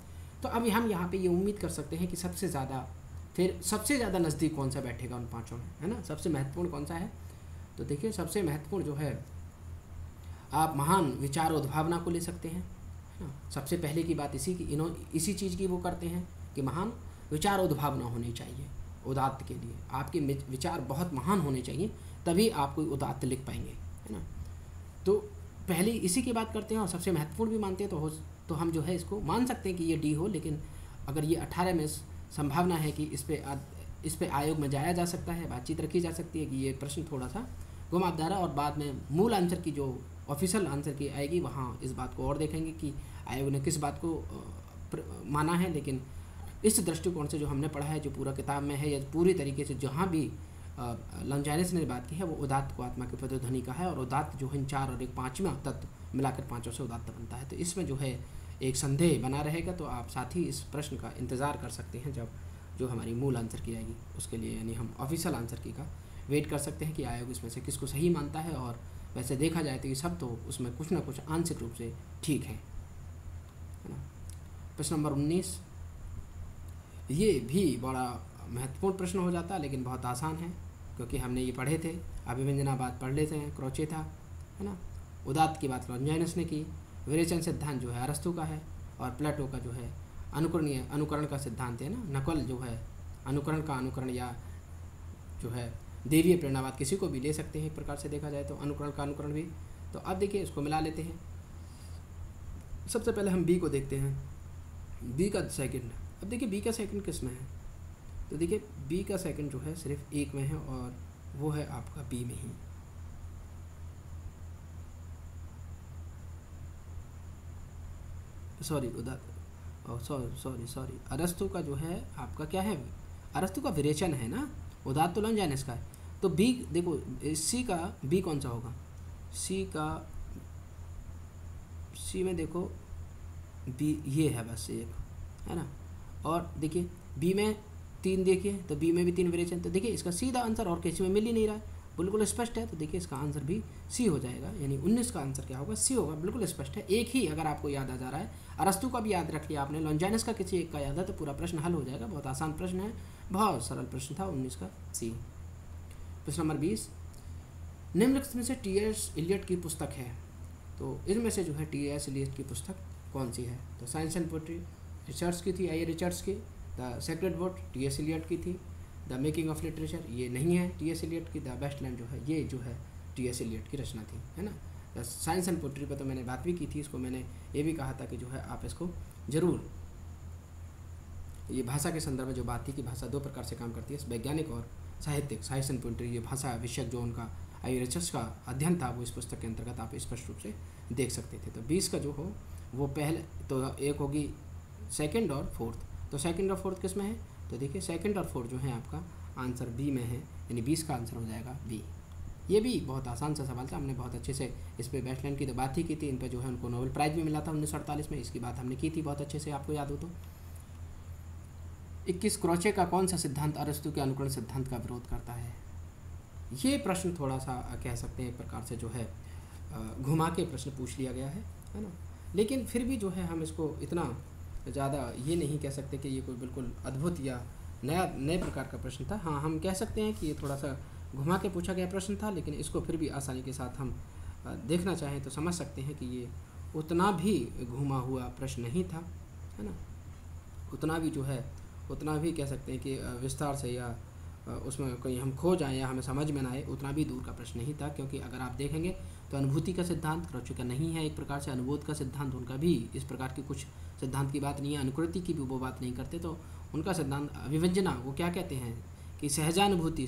तो अब हम यहाँ पे ये उम्मीद कर सकते हैं कि सबसे ज़्यादा नज़दीक कौन सा बैठेगा उन 5 में, है ना। सबसे महत्वपूर्ण कौन सा है। तो देखिए सबसे महत्वपूर्ण जो है, आप महान विचारोद्भावना को ले सकते हैं, है ना। सबसे पहले की बात इसी चीज़ की वो करते हैं कि महान विचारोद्भावना होनी चाहिए उदात्त के लिए। आपके विचार बहुत महान होने चाहिए, तभी आप कोई उदात्त लिख पाएंगे, है ना। तो पहले इसी की बात करते हैं और सबसे महत्वपूर्ण भी मानते हैं। तो हम जो है इसको मान सकते हैं कि ये डी हो। लेकिन अगर ये 18 में संभावना है कि इस पे आयोग में जाया जा सकता है, बातचीत रखी जा सकती है कि ये प्रश्न थोड़ा सा घुमावदार है, और बाद में मूल आंसर की जो ऑफिशियल आंसर की आएगी, वहाँ इस बात को और देखेंगे कि आयोग ने किस बात को माना है। लेकिन इस दृष्टिकोण से जो हमने पढ़ा है, जो पूरा किताब में है, या पूरी तरीके से जहाँ भी लॉन्जाइनस ने बात की है, वो उदात्त को आत्मा की प्रतिध्वनि का है। और उदात्त जो है 4 और एक 5वां तत्व मिलाकर 5 से उदात्त बनता है। तो इसमें जो है एक संदेह बना रहेगा। तो आप साथ ही इस प्रश्न का इंतज़ार कर सकते हैं जब जो हमारी मूल आंसर की आएगी उसके लिए, यानी हम ऑफिशियल आंसर की का वेट कर सकते हैं कि आयोग इसमें से किसको सही मानता है। और वैसे देखा जाए तो ये सब तो उसमें कुछ ना कुछ आंशिक रूप से ठीक है ना। प्रश्न नंबर 19, ये भी बड़ा महत्वपूर्ण प्रश्न हो जाता है, लेकिन बहुत आसान है क्योंकि हमने ये पढ़े थे। अभिव्यंजनावाद पढ़ लेते हैं, क्रोचे था, है ना। उदात्त की बात लॉन्जाइनस ने की। विरेचन सिद्धांत जो है अरस्तु का है। और प्लेटो का जो है अनुकरण का सिद्धांत है ना, नकल जो है अनुकरण का अनुकरण, या जो है देवीय प्रेरणावाद, किसी को भी ले सकते हैं एक प्रकार से देखा जाए तो, अनुकरण का अनुकरण भी। तो अब देखिए इसको मिला लेते हैं। सबसे पहले हम बी को देखते हैं, बी का सेकंड। अब देखिए बी का सेकंड किस में है। तो देखिए बी का सेकंड जो है सिर्फ एक में है, और वो है आपका बी में ही। सॉरी अरस्तु का जो है आपका क्या है, अरस्तु का विरेचन है ना, उदात्त तो लॉन्जाइनस का है। तो बी देखो, सी का बी कौन सा होगा, सी में देखो बी ये है बस एक, है ना। और देखिए बी में 3 देखिए, तो बी में भी 3 विरेचन। तो देखिए इसका सीधा आंसर और किसी में मिल ही नहीं रहा है, बिल्कुल स्पष्ट है। तो देखिए इसका आंसर भी सी हो जाएगा, यानी 19 का आंसर क्या होगा, सी होगा, बिल्कुल स्पष्ट है। एक ही अगर आपको याद आ जा रहा है, अरस्तु का भी याद रख लिया आपने, लॉन्जाइनस का किसी एक का याद है, तो पूरा प्रश्न हल हो जाएगा। बहुत आसान प्रश्न है, बहुत सरल प्रश्न था, 19 का सी। प्रश्न नंबर 20, निम्नलिखित में से टी.एस. इलियट की पुस्तक है। तो इनमें से जो है टी.एस. इलियट की पुस्तक कौन सी है। तो साइंस एंड पोएट्री रिचर्ड्स की थी, आई रिचर्ड्स की। The sacred wood T S. Eliot की थी। द मेकिंग ऑफ लिटरेचर ये नहीं है टी.एस. इलियट की। द वेस्टलैंड जो है ये जो है टी.एस. इलियट की रचना थी, है ना। साइंस एंड पोइट्री पर तो मैंने बात भी की थी। इसको मैंने ये भी कहा था कि जो है आप इसको ज़रूर, ये भाषा के संदर्भ में जो बात थी कि भाषा दो प्रकार से काम करती है, वैज्ञानिक और साहित्यिक। साइंस एंड पोइट्री ये भाषा विषयक जो उनका IELTS का अध्ययन था वो इस पुस्तक के अंतर्गत आप स्पष्ट रूप से देख सकते थे। तो 20 का जो हो वो पहले तो एक होगी सेकंड और फोर्थ। तो सेकंड और फोर्थ किस में है? तो देखिए सेकंड और फोर्थ जो है आपका आंसर बी में है, यानी 20 का आंसर हो जाएगा बी। ये भी बहुत आसान सा सवाल था, हमने बहुत अच्छे से इस पर बैचलैंड की तो बात ही की थी। इन पर जो है उनको नोबेल प्राइज़ भी मिला था 1948 में, इसकी बात हमने की थी बहुत अच्छे से, आपको याद हो तो। 21 क्रोचे का कौन सा सिद्धांत अरस्तु के अनुकरण सिद्धांत का विरोध करता है? ये प्रश्न थोड़ा सा कह सकते हैं एक प्रकार से जो है घुमा के प्रश्न पूछ लिया गया है ना, लेकिन फिर भी जो है हम इसको इतना ज़्यादा ये नहीं कह सकते कि ये कोई बिल्कुल अद्भुत या नए प्रकार का प्रश्न था। हाँ, हम कह सकते हैं कि ये थोड़ा सा घुमा के पूछा गया प्रश्न था, लेकिन इसको फिर भी आसानी के साथ हम देखना चाहें तो समझ सकते हैं कि ये उतना भी घुमा हुआ प्रश्न नहीं था, है ना। उतना भी कह सकते हैं कि विस्तार से या उसमें कहीं हम खो जाएं या हमें समझ में ना आए, उतना भी दूर का प्रश्न नहीं था। क्योंकि अगर आप देखेंगे तो अनुभूति का सिद्धांत क्रोचे का नहीं है, एक प्रकार से अनुबोध का सिद्धांत उनका भी इस प्रकार की कुछ सिद्धांत की बात नहीं है, अनुकृति की भी वो बात नहीं करते। तो उनका सिद्धांत अभिव्यंजना, वो क्या कहते हैं कि सहजानुभूति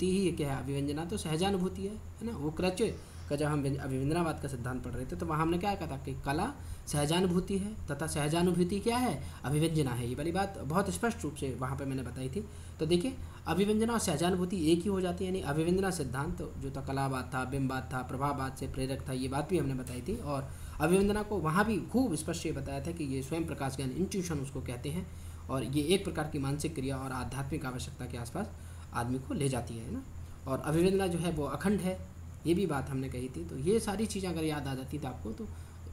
ही क्या है, अभिव्यंजना तो सहजानुभूति है ना। वो क्रोचे का जब हम अभिव्यंजनावाद का सिद्धांत पढ़ रहे थे तो वहाँ हमने क्या कहा था कि कला सहजानुभूति है तथा सहजानुभूति क्या है, अभिव्यंजना है। ये वाली बात बहुत स्पष्ट रूप से वहाँ पे मैंने बताई थी। तो देखिए अभिव्यंजना और सहजानुभूति एक ही हो जाती है, यानी अभिव्यंजना सिद्धांत जो था कलावाद था, बिंबाद था, प्रभाववाद से प्रेरक था, ये बात भी हमने बताई थी। और अभिव्यंजना को वहाँ भी खूब स्पष्ट ये बताया था कि ये स्वयं प्रकाश ज्ञान, इंट्यूशन उसको कहते हैं, और ये एक प्रकार की मानसिक क्रिया और आध्यात्मिक आवश्यकता के आसपास आदमी को ले जाती है ना। और अभिव्यंजना जो है वो अखंड है, ये भी बात हमने कही थी। तो ये सारी चीज़ें अगर याद आ जाती थी आपको तो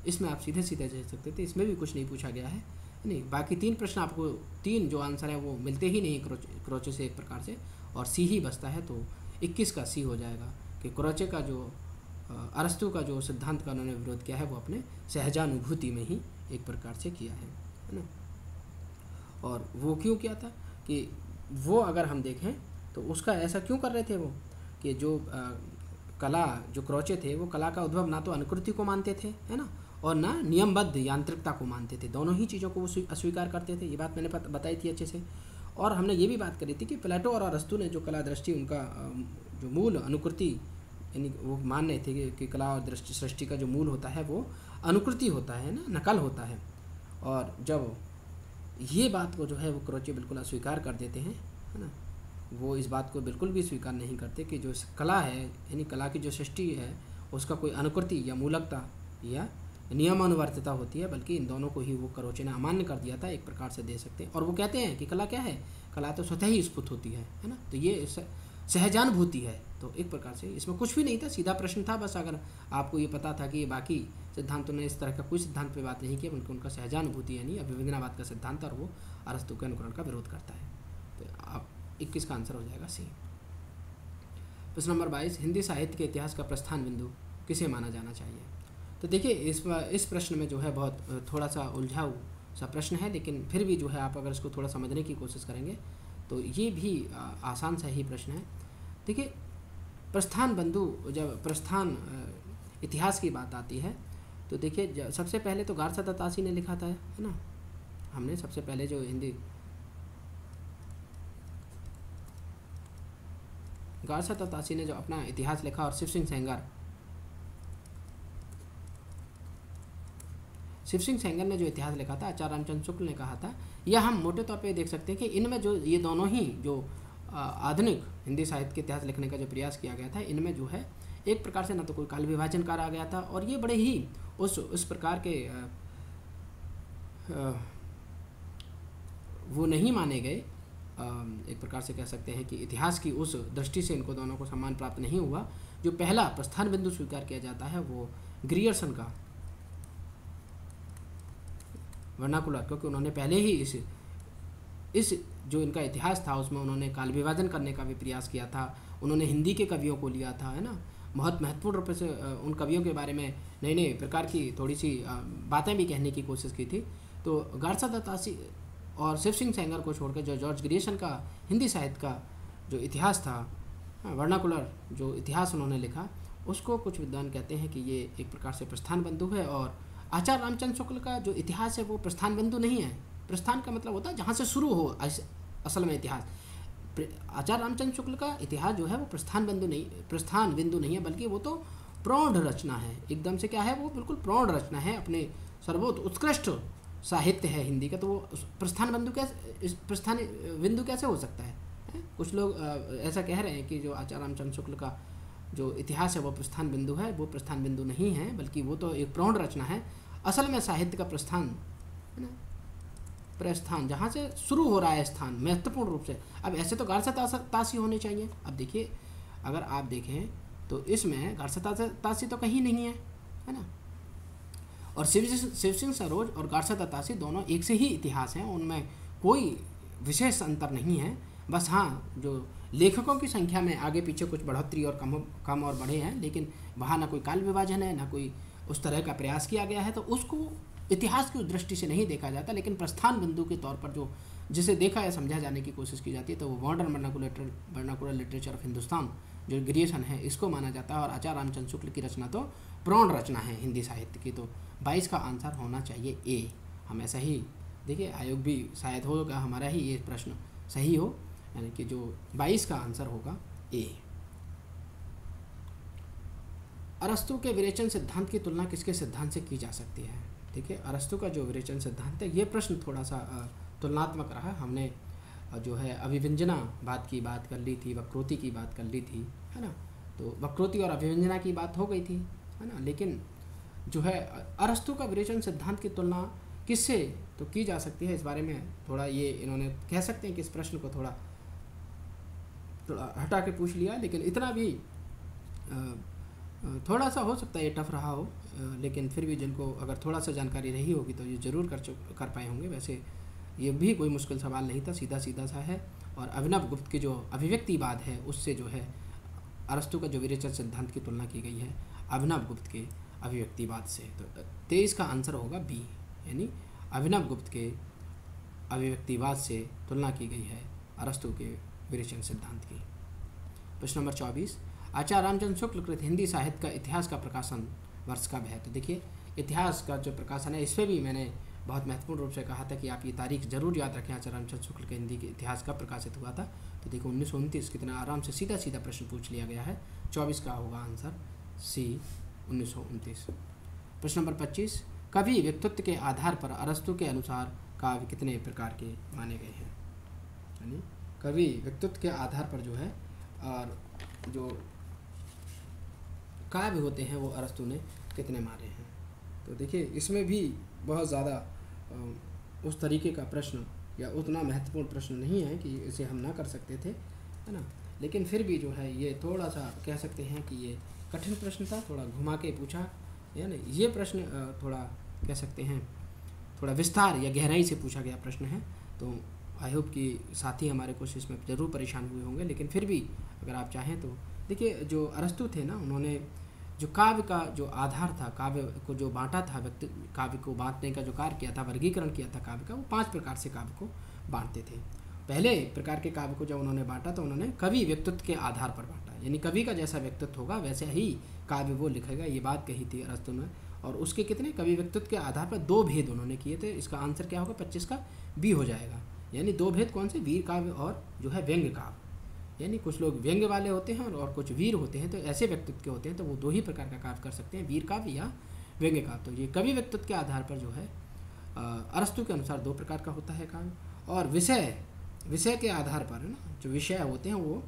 इसमें आप सीधे सीधे जा सकते थे, इसमें भी कुछ नहीं पूछा गया है नहीं। बाकी 3 प्रश्न आपको 3 जो आंसर है वो मिलते ही नहीं क्रोचे से एक प्रकार से, और सी ही बचता है। तो 21 का सी हो जाएगा कि क्रोचे का जो अरस्तु का जो सिद्धांत का उन्होंने विरोध किया है वो अपने सहजानुभूति में ही एक प्रकार से किया है ना। और वो क्यों किया था कि वो अगर हम देखें तो उसका ऐसा क्यों कर रहे थे वो कि जो कला जो क्रोचे थे वो कला का उद्भव ना तो अनुकृति को मानते थे, है ना, और ना नियमबद्ध यांत्रिकता को मानते थे। दोनों ही चीज़ों को वो अस्वीकार करते थे। ये बात मैंने बताई थी अच्छे से। और हमने ये भी बात करी थी कि प्लेटो और अरस्तु ने जो कला दृष्टि, उनका जो मूल अनुकृति, यानी वो मान रहे थे कि कला और दृष्टि सृष्टि का जो मूल होता है वो अनुकृति होता है ना, नकल होता है। और जब ये बात को जो है वो क्रोचे बिल्कुल अस्वीकार कर देते हैं, है ना, वो इस बात को बिल्कुल भी स्वीकार नहीं करते कि जो कला है, यानी कला की जो सृष्टि है उसका कोई अनुकृति या मूलकता या नियमानुवर्तिता होती है, बल्कि इन दोनों को ही वो क्रोचे ने अमान्य कर दिया था एक प्रकार से दे सकते हैं। और वो कहते हैं कि कला क्या है, कला तो स्वतः ही स्फुट होती है ना, तो ये सहजानुभूति है। तो एक प्रकार से इसमें कुछ भी नहीं था, सीधा प्रश्न था। बस अगर आपको ये पता था कि बाकी सिद्धांतों ने इस तरह का कोई सिद्धांत पे बात नहीं की, बल्कि उनका सहजानुभूति यानी अभिव्यंजनावाद का सिद्धांत, और वो अरस्तु के अनुकरण का विरोध करता है। तो आप 21 का आंसर हो जाएगा सी। प्रश्न नंबर 22, हिंदी साहित्य के इतिहास का प्रस्थान बिंदु किसे माना जाना चाहिए? तो देखिए इस प्रश्न में जो है बहुत थोड़ा सा उलझाऊ सा प्रश्न है, लेकिन फिर भी जो है आप अगर इसको थोड़ा समझने की कोशिश करेंगे तो ये भी आसान सा ही प्रश्न है। देखिए प्रस्थान बिंदु, जब प्रस्थान इतिहास की बात आती है तो देखिए सबसे पहले तो गारसा दत्तासी ने लिखा था, है ना। हमने सबसे पहले जो हिंदी गारसा दत्तासी ने जो अपना इतिहास लिखा, और शिव सिंह सेंगर ने जो इतिहास लिखा था, आचार्य रामचंद्र शुक्ल ने कहा था। यह हम मोटे तौर पे देख सकते हैं कि इनमें जो ये दोनों ही जो आधुनिक हिंदी साहित्य के इतिहास लिखने का जो प्रयास किया गया था, इनमें जो है एक प्रकार से ना तो कोई काल विभाजनकार आ गया था, और ये बड़े ही उस प्रकार के वो नहीं माने गए। एक प्रकार से कह सकते हैं कि इतिहास की उस दृष्टि से इनको दोनों को सम्मान प्राप्त नहीं हुआ। जो पहला प्रस्थान बिंदु स्वीकार किया जाता है वो ग्रियर्सन का वर्नाकुलर, क्योंकि उन्होंने पहले ही इस जो इनका इतिहास था उसमें उन्होंने काल विभाजन करने का भी प्रयास किया था। उन्होंने हिंदी के कवियों को लिया था, है ना, बहुत महत्वपूर्ण रूप से उन कवियों के बारे में नए नए प्रकार की थोड़ी सी बातें भी कहने की कोशिश की थी। तो गारसा दत्तासी और शिव सिंह सेंगर को छोड़कर जो जॉर्ज ग्रियर्सन का हिंदी साहित्य का जो इतिहास था, वर्नाकुलर जो इतिहास उन्होंने लिखा, उसको कुछ विद्वान कहते हैं कि ये एक प्रकार से प्रस्थान बंधु है। और आचार्य रामचंद्र शुक्ल का जो इतिहास है वो प्रस्थान बंधु नहीं है। प्रस्थान का मतलब होता है जहाँ से शुरू हो असल में इतिहास। आचार्य रामचंद्र शुक्ल का इतिहास जो है वो प्रस्थान बिंदु नहीं है, बल्कि वो तो प्रौढ़ रचना है। एकदम से क्या है, वो बिल्कुल प्रौढ़ रचना है, अपने सर्वोत्त उत्कृष्ट साहित्य है हिंदी का। तो वो प्रस्थान बिंदु कैसे हो सकता है? कुछ लोग ऐसा कह रहे हैं कि जो आचार्य रामचंद्र शुक्ल का जो इतिहास है वो प्रस्थान बिंदु है। वो प्रस्थान बिंदु नहीं है, बल्कि वो तो एक प्रौढ़ रचना है। असल में साहित्य का प्रस्थान है ना, प्रस्थान जहाँ से शुरू हो रहा है स्थान महत्वपूर्ण रूप से। अब ऐसे तो गार्हस्थ्य तासी होनी चाहिए। अब देखिए, अगर आप देखें तो इसमें गार्हस्थ्य तासी तो कहीं नहीं है ना। और शिव सिंह सरोज और गार्हस्थ्य तासी दोनों एक से ही इतिहास हैं, उनमें कोई विशेष अंतर नहीं है। बस हाँ, जो लेखकों की संख्या में आगे पीछे कुछ बढ़ोतरी और कम और बढ़े हैं, लेकिन वहाँ ना कोई काल विभाजन है, ना कोई उस तरह का प्रयास किया गया है। तो उसको इतिहास की दृष्टि से नहीं देखा जाता, लेकिन प्रस्थान बिंदु के तौर पर जो जिसे देखा या समझा जाने की कोशिश की जाती है, तो वो modern vernacular literature of Hindustan जो ग्रेजुएशन है इसको माना जाता है। और आचार्य रामचंद्र शुक्ल की रचना तो प्रौढ़ रचना है हिंदी साहित्य की। तो 22 का आंसर होना चाहिए ए। हम ऐसा ही देखिए, आयोग भी शायद होगा हमारा ही ये प्रश्न सही हो, यानी कि जो 22 का आंसर होगा ए। अरस्तु के विरेचन सिद्धांत की तुलना किसके सिद्धांत से की जा सकती है? देखिए, अरस्तु का जो विरेचन सिद्धांत है, ये प्रश्न थोड़ा सा तुलनात्मक रहा। हमने जो है अभिव्यंजनावाद की बात कर ली थी, वक्रोक्ति की बात कर ली थी, है ना। तो वक्रोक्ति और अभिव्यंजना की बात हो गई थी, है ना। लेकिन जो है अरस्तु का विरेचन सिद्धांत की तुलना किससे तो की जा सकती है, इस बारे में थोड़ा ये इन्होंने कह सकते हैं कि इस प्रश्न को थोड़ा हटा के पूछ लिया। लेकिन इतना भी थोड़ा सा हो सकता है ये टफ रहा हो, लेकिन फिर भी जिनको अगर थोड़ा सा जानकारी रही होगी तो ये ज़रूर कर पाए होंगे। वैसे ये भी कोई मुश्किल सवाल नहीं था, सीधा सा है। और अभिनव गुप्त की जो अभिव्यक्तिवाद है उससे जो है अरस्तु का जो विरेचन सिद्धांत की तुलना की गई है अभिनव गुप्त के अभिव्यक्तिवाद से। तो 23 का आंसर होगा बी, यानी अभिनव गुप्त के अभिव्यक्तिवाद से तुलना की गई है अरस्तु के विरेचन सिद्धांत की। प्रश्न नंबर 24, आचार्य रामचंद्र शुक्ल कृत हिंदी साहित्य का इतिहास का प्रकाशन वर्ष कब है? तो देखिए, इतिहास का जो प्रकाशन है इस पर भी मैंने बहुत महत्वपूर्ण रूप से कहा था कि आप ये तारीख जरूर याद रखें। आचार्य रामचंद्र शुक्ल के हिंदी के इतिहास कब प्रकाशित हुआ था? तो देखो 1929। कितना आराम से सीधा प्रश्न पूछ लिया गया है। 24 का होगा आंसर सी, 1929। प्रश्न नंबर 25, कवि व्यक्तित्व के आधार पर अरस्तु के अनुसार काव्य कितने प्रकार के माने गए हैं? यानी कवि व्यक्तित्व के आधार पर जो है और जो काव्य होते हैं वो अरस्तु ने कितने माने हैं? तो देखिए, इसमें भी बहुत ज़्यादा उस तरीके का प्रश्न या उतना महत्वपूर्ण प्रश्न नहीं है कि इसे हम ना कर सकते थे, है ना। लेकिन फिर भी जो है ये थोड़ा सा कह सकते हैं कि ये कठिन प्रश्न था, थोड़ा घुमा के पूछा, है ना। ये प्रश्न थोड़ा कह सकते हैं थोड़ा विस्तार या गहराई से पूछा गया प्रश्न है। तो आई होप कि साथी हमारे कुछ इसमें ज़रूर परेशान हुए होंगे। लेकिन फिर भी अगर आप चाहें तो देखिए, जो अरस्तु थे ना, उन्होंने जो काव्य का जो आधार था, काव्य को जो बांटा था, काव्य को बांटने का जो कार्य किया था, वर्गीकरण किया था काव्य का, वो 5 प्रकार से काव्य को बांटते थे। पहले प्रकार के काव्य को जब उन्होंने बांटा तो उन्होंने कवि व्यक्तित्व के आधार पर बांटा, यानी कवि का जैसा व्यक्तित्व होगा वैसे ही काव्य वो लिखेगा, ये बात कही थी अरस्तु ने। और उसके कितने कवि व्यक्तित्व के आधार पर 2 भेद उन्होंने किए थे। इसका आंसर क्या होगा? 25 का बी हो जाएगा। यानी 2 भेद कौन से? वीर काव्य और जो है व्यंग्य काव्य। यानी कुछ लोग व्यंग्य वाले होते हैं और कुछ वीर होते हैं, तो ऐसे व्यक्तित्व के होते हैं तो वो 2 ही प्रकार का काव्य कर सकते हैं, वीर काव्य या व्यंग्य काव्य। तो ये कवि व्यक्तित्व के आधार पर जो है अरस्तु के अनुसार 2 प्रकार का होता है काव्य। और विषय के आधार पर, है ना, जो विषय होते हैं वो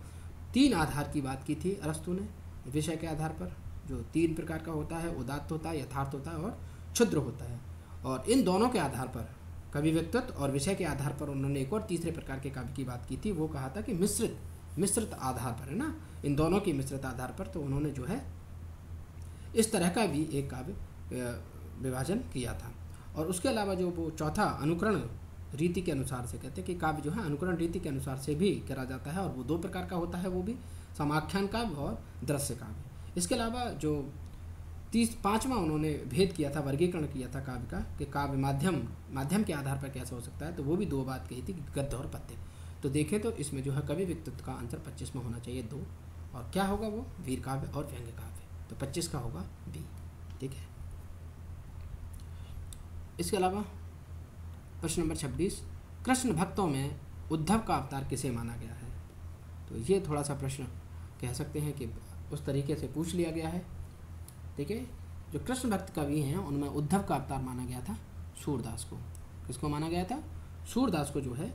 3 आधार की बात की थी अरस्तु ने। विषय के आधार पर जो 3 प्रकार का होता है, उदात्त होता है, यथार्थ होता है और क्षुद्र होता है। और इन दोनों के आधार पर, कवि व्यक्तित्व और विषय के आधार पर, उन्होंने एक और तीसरे प्रकार के काव्य की बात की थी। वो कहा था कि मिश्रित आधार पर, है ना, इन दोनों की मिश्रित आधार पर। तो उन्होंने जो है इस तरह का भी एक काव्य विभाजन किया था। और उसके अलावा जो वो चौथा अनुकरण रीति के अनुसार से कहते हैं कि काव्य जो है अनुकरण रीति के अनुसार से भी करा जाता है, और वो 2 प्रकार का होता है, वो भी समाख्यान काव्य और दृश्य काव्य। इसके अलावा जो 5वां उन्होंने भेद किया था, वर्गीकरण किया था काव्य का, कि काव्य माध्यम के आधार पर कैसे हो सकता है, तो वो भी 2 बात कही थी, गद्य और पद्य। तो देखें तो इसमें जो है कवि व्यक्तित्व का आंसर 25 में होना चाहिए 2, और क्या होगा वो? वीर काव्य और व्यंग्य काव्य। तो 25 का होगा बी। ठीक है। इसके अलावा प्रश्न नंबर 26, कृष्ण भक्तों में उद्धव का अवतार किसे माना गया है? तो ये थोड़ा सा प्रश्न कह सकते हैं कि उस तरीके से पूछ लिया गया है। ठीक है। जो कृष्ण भक्त कवि हैं उनमें उद्धव का अवतार माना गया था सूरदास को। किसको माना गया था? सूरदास को जो है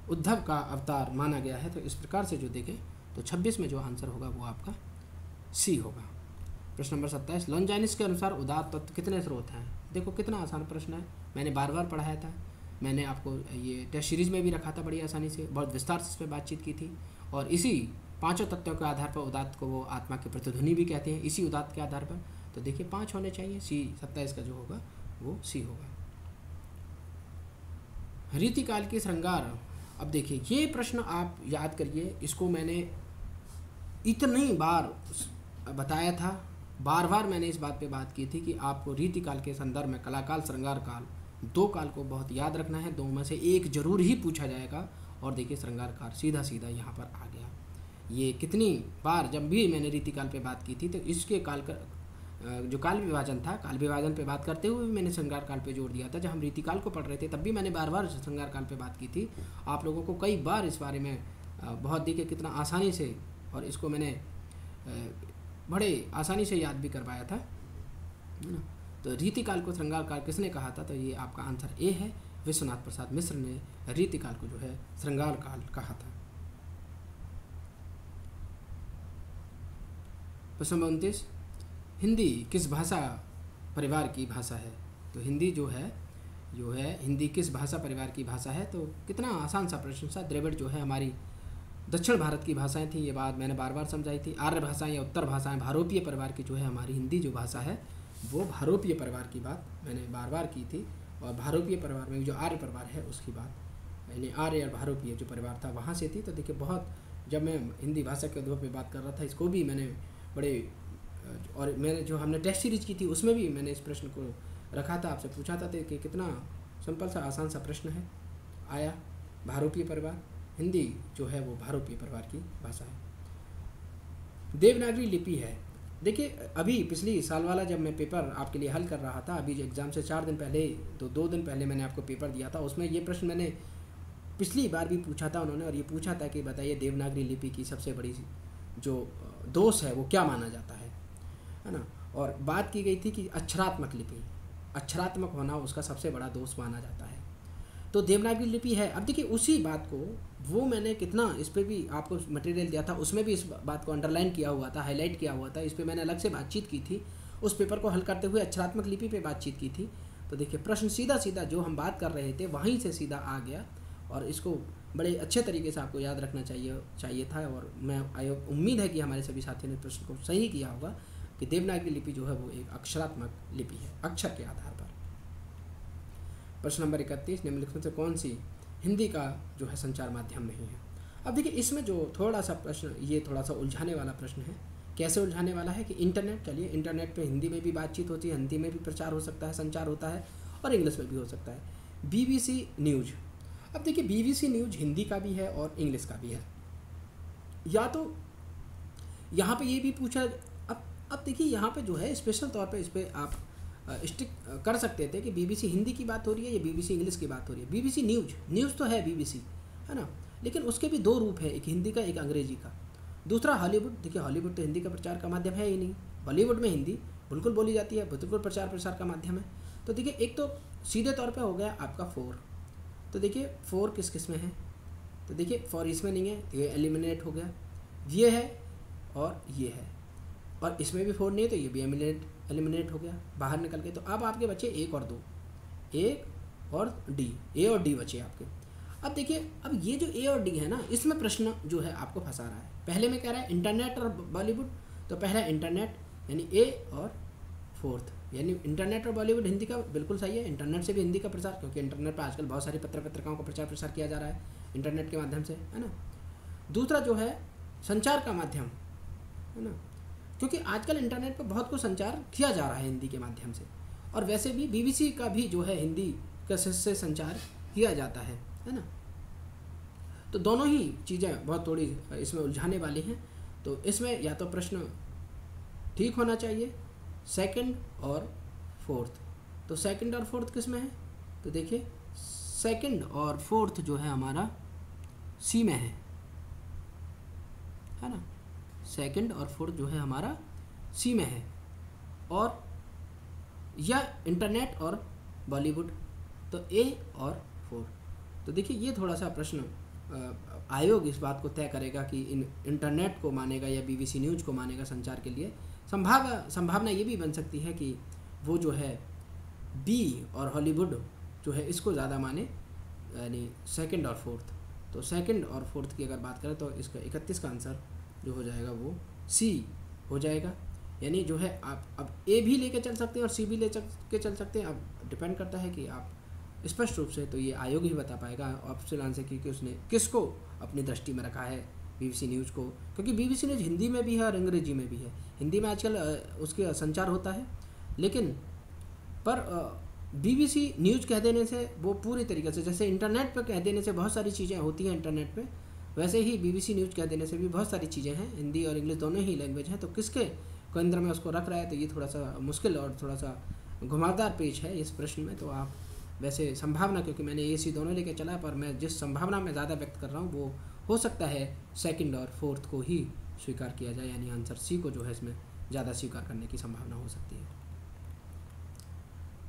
उद्धव का अवतार माना गया है। तो इस प्रकार से जो देखें तो 26 में जो आंसर होगा वो आपका सी होगा। प्रश्न नंबर 27, लॉन्जाइनिस के अनुसार उदात्त तत्व कितने स्रोत हैं? देखो कितना आसान प्रश्न है, मैंने बार बार पढ़ाया था, मैंने आपको ये टेस्ट सीरीज में भी रखा था, बड़ी आसानी से बहुत विस्तार से इस पर बातचीत की थी। और इसी 5 तत्वों के आधार पर उदात्त को वो आत्मा की प्रतिध्वनि भी कहते हैं, इसी उदात्त के आधार पर। तो देखिए 5 होने चाहिए, सी 27 का जो होगा वो सी होगा। रीतिकाल की श्रृंगार, अब देखिए ये प्रश्न आप याद करिए, इसको मैंने इतनी बार बताया था, बार बार मैंने इस बात पे बात की थी कि आपको रीतिकाल के संदर्भ में कलाकाल, श्रृंगार काल, 2 काल को बहुत याद रखना है, 2 में से एक जरूर ही पूछा जाएगा। और देखिए श्रृंगार काल सीधा सीधा यहाँ पर आ गया। ये कितनी बार जब भी मैंने रीतिकाल पे बात की थी तो इसके काल का जो काल विभाजन था, काल विभाजन पे बात करते हुए भी मैंने श्रृंगार काल पे जोर दिया था। जब हम रीतिकाल को पढ़ रहे थे तब भी मैंने बार बार श्रृंगार काल पे बात की थी। आप लोगों को कई बार इस बारे में बहुत देखिए कितना आसानी से, और इसको मैंने बड़े आसानी से याद भी करवाया था, है ना। तो रीतिकाल को श्रृंगार काल किसने कहा था? तो ये आपका आंसर ए है, विश्वनाथ प्रसाद मिश्र ने रीतिकाल को जो है श्रृंगार काल कहा था। प्रश्न नंबर 29, हिंदी किस भाषा परिवार की भाषा है? तो हिंदी जो है हिंदी किस भाषा परिवार की भाषा है? तो कितना आसान सा प्रश्न सा। द्रविड़ जो है हमारी दक्षिण भारत की भाषाएं थी, ये बात मैंने बार बार समझाई थी। आर्य भाषाएं या उत्तर भाषाएं, भारोपीय परिवार की जो है हमारी हिंदी जो भाषा है वो भारोपीय परिवार की बात मैंने बार बार की थी। और भारोपीय परिवार में जो आर्य परिवार है उसकी बात, यानी आर्य और भारोपीय जो परिवार था वहाँ से थी। तो देखिए बहुत, जब मैं हिंदी भाषा के उद्भव पे बात कर रहा था, इसको भी मैंने बड़े, और मैंने जो हमने टेस्ट सीरीज की थी उसमें भी मैंने इस प्रश्न को रखा था, आपसे पूछा था कि कितना सिंपल सा आसान सा प्रश्न है। आया भारोपीय परिवार, हिंदी जो है वो भारोपीय परिवार की भाषा है। देवनागरी लिपि है। देखिए अभी पिछली साल वाला जब मैं पेपर आपके लिए हल कर रहा था, अभी जो एग्ज़ाम से 4 दिन पहले, तो 2 दिन पहले मैंने आपको पेपर दिया था, उसमें ये प्रश्न मैंने पिछली बार भी पूछा था उन्होंने, और ये पूछा था कि बताइए देवनागरी लिपि की सबसे बड़ी जो दोष है वो क्या माना जाता है ना। और बात की गई थी कि अक्षरात्मक लिपि, अक्षरात्मक होना उसका सबसे बड़ा दोष माना जाता है। तो देवनागरी लिपि है। अब देखिए उसी बात को वो मैंने कितना, इस पर भी आपको मटेरियल दिया था, उसमें भी इस बात को अंडरलाइन किया हुआ था, हाईलाइट किया हुआ था, इस पर मैंने अलग से बातचीत की थी। उस पेपर को हल करते हुए अक्षरात्मक लिपि पे बातचीत की थी। तो देखिए प्रश्न सीधा सीधा जो हम बात कर रहे थे वहीं से सीधा आ गया, और इसको बड़े अच्छे तरीके से आपको याद रखना चाहिए था। और मैं उम्मीद है कि हमारे सभी साथियों ने प्रश्न को सही किया होगा कि देवनागरी लिपि जो है वो एक अक्षरात्मक लिपि है, अक्षर के आधार पर। प्रश्न नंबर 31, निम्नलिखित से कौन सी हिंदी का जो है संचार माध्यम नहीं है? अब देखिए इसमें जो थोड़ा सा प्रश्न, ये थोड़ा सा उलझाने वाला प्रश्न है। कैसे उलझाने वाला है कि इंटरनेट, चलिए इंटरनेट पे हिंदी में भी बातचीत होती है, हिंदी में भी प्रचार हो सकता है, संचार होता है, और इंग्लिश में भी हो सकता है। BBC न्यूज़, अब देखिए BBC न्यूज़ हिंदी का भी है और इंग्लिश का भी है। या तो यहाँ पे ये भी पूछा, अब देखिए यहाँ पे जो है स्पेशल तौर पे इस पर आप स्टिक कर सकते थे कि BBC हिंदी की बात हो रही है या BBC इंग्लिश की बात हो रही है। BBC न्यूज़ तो है BBC, है ना, लेकिन उसके भी 2 रूप है, एक हिंदी का एक अंग्रेजी का। दूसरा हॉलीवुड, देखिए हॉलीवुड तो हिंदी का प्रचार का माध्यम है ही नहीं, बॉलीवुड में हिंदी बिल्कुल बोली जाती है, बिल्कुल प्रसार का माध्यम है। तो देखिए एक तो सीधे तौर पर हो गया आपका 4, तो देखिए 4 किस में है? तो देखिए 4 इसमें नहीं है, ये एलिमिनेट हो गया, ये है और ये है, और इसमें भी 4 नहीं है तो ये भी एलिमिनेट हो गया, बाहर निकल के। तो अब आपके बचे 1 और 2, 1 और D, A और D बचे आपके। अब देखिए अब ये जो A और D है ना, इसमें प्रश्न जो है आपको फंसा रहा है। पहले में कह रहा है इंटरनेट और बॉलीवुड, तो पहला इंटरनेट यानी A, और 4th यानी इंटरनेट और बॉलीवुड हिंदी का बिल्कुल सही है। इंटरनेट से भी हिंदी का प्रचार, क्योंकि इंटरनेट पर आजकल बहुत सारी पत्रिकाओं का प्रचार किया जा रहा है इंटरनेट के माध्यम से, है ना। दूसरा जो है संचार का माध्यम, है ना, क्योंकि आजकल इंटरनेट पर बहुत कुछ संचार किया जा रहा है हिंदी के माध्यम से, और वैसे भी BBC का भी जो है हिंदी से संचार किया जाता है ना। तो दोनों ही चीज़ें बहुत थोड़ी इसमें उलझाने वाली हैं। तो इसमें या तो प्रश्न ठीक होना चाहिए सेकंड और फोर्थ। तो सेकंड और फोर्थ किस में है? तो देखिए सेकंड और फोर्थ जो है हमारा सी में है ना। सेकंड और फोर्थ जो है हमारा सी में है, और या इंटरनेट और बॉलीवुड, तो ए और फोर। तो देखिए ये थोड़ा सा प्रश्न आयोग इस बात को तय करेगा कि इन इंटरनेट को मानेगा या बीबीसी न्यूज़ को मानेगा संचार के लिए। संभावना ये भी बन सकती है कि वो जो है बी और हॉलीवुड जो है इसको ज़्यादा माने, यानी सेकंड और फोर्थ। तो सेकंड और फोर्थ की अगर बात करें तो इसका 31 का आंसर जो हो जाएगा वो सी हो जाएगा। यानी जो है आप अब ए भी लेके चल सकते हैं और सी भी ले के चल सकते हैं। अब डिपेंड करता है कि आप स्पष्ट रूप से, तो ये आयोग ही बता पाएगा ऑप्शन आंसर कि उसने किसको अपनी दृष्टि में रखा है बीबीसी न्यूज़ को, क्योंकि बीबीसी न्यूज़ हिंदी में भी है और अंग्रेजी में भी है। हिंदी में आजकल उसके संचार होता है, लेकिन पर बीबीसी न्यूज़ कह देने से वो पूरी तरीके से, जैसे इंटरनेट पर कह देने से बहुत सारी चीज़ें होती हैं इंटरनेट पे, वैसे ही बीबीसी न्यूज़ कह देने से भी बहुत सारी चीज़ें हैं। हिंदी और इंग्लिश दोनों ही लैंग्वेज हैं, तो किसके केंद्र में उसको रख रहा है, तो ये थोड़ा सा मुश्किल और थोड़ा सा घुमावदार पेज है इस प्रश्न में। तो आप वैसे संभावना, क्योंकि मैंने ए सी दोनों लेके चला, पर मैं जिस संभावना में ज़्यादा व्यक्त कर रहा हूँ वो हो सकता है सेकंड और फोर्थ को ही स्वीकार किया जाए, यानी आंसर सी को जो है इसमें ज़्यादा स्वीकार करने की संभावना हो सकती है।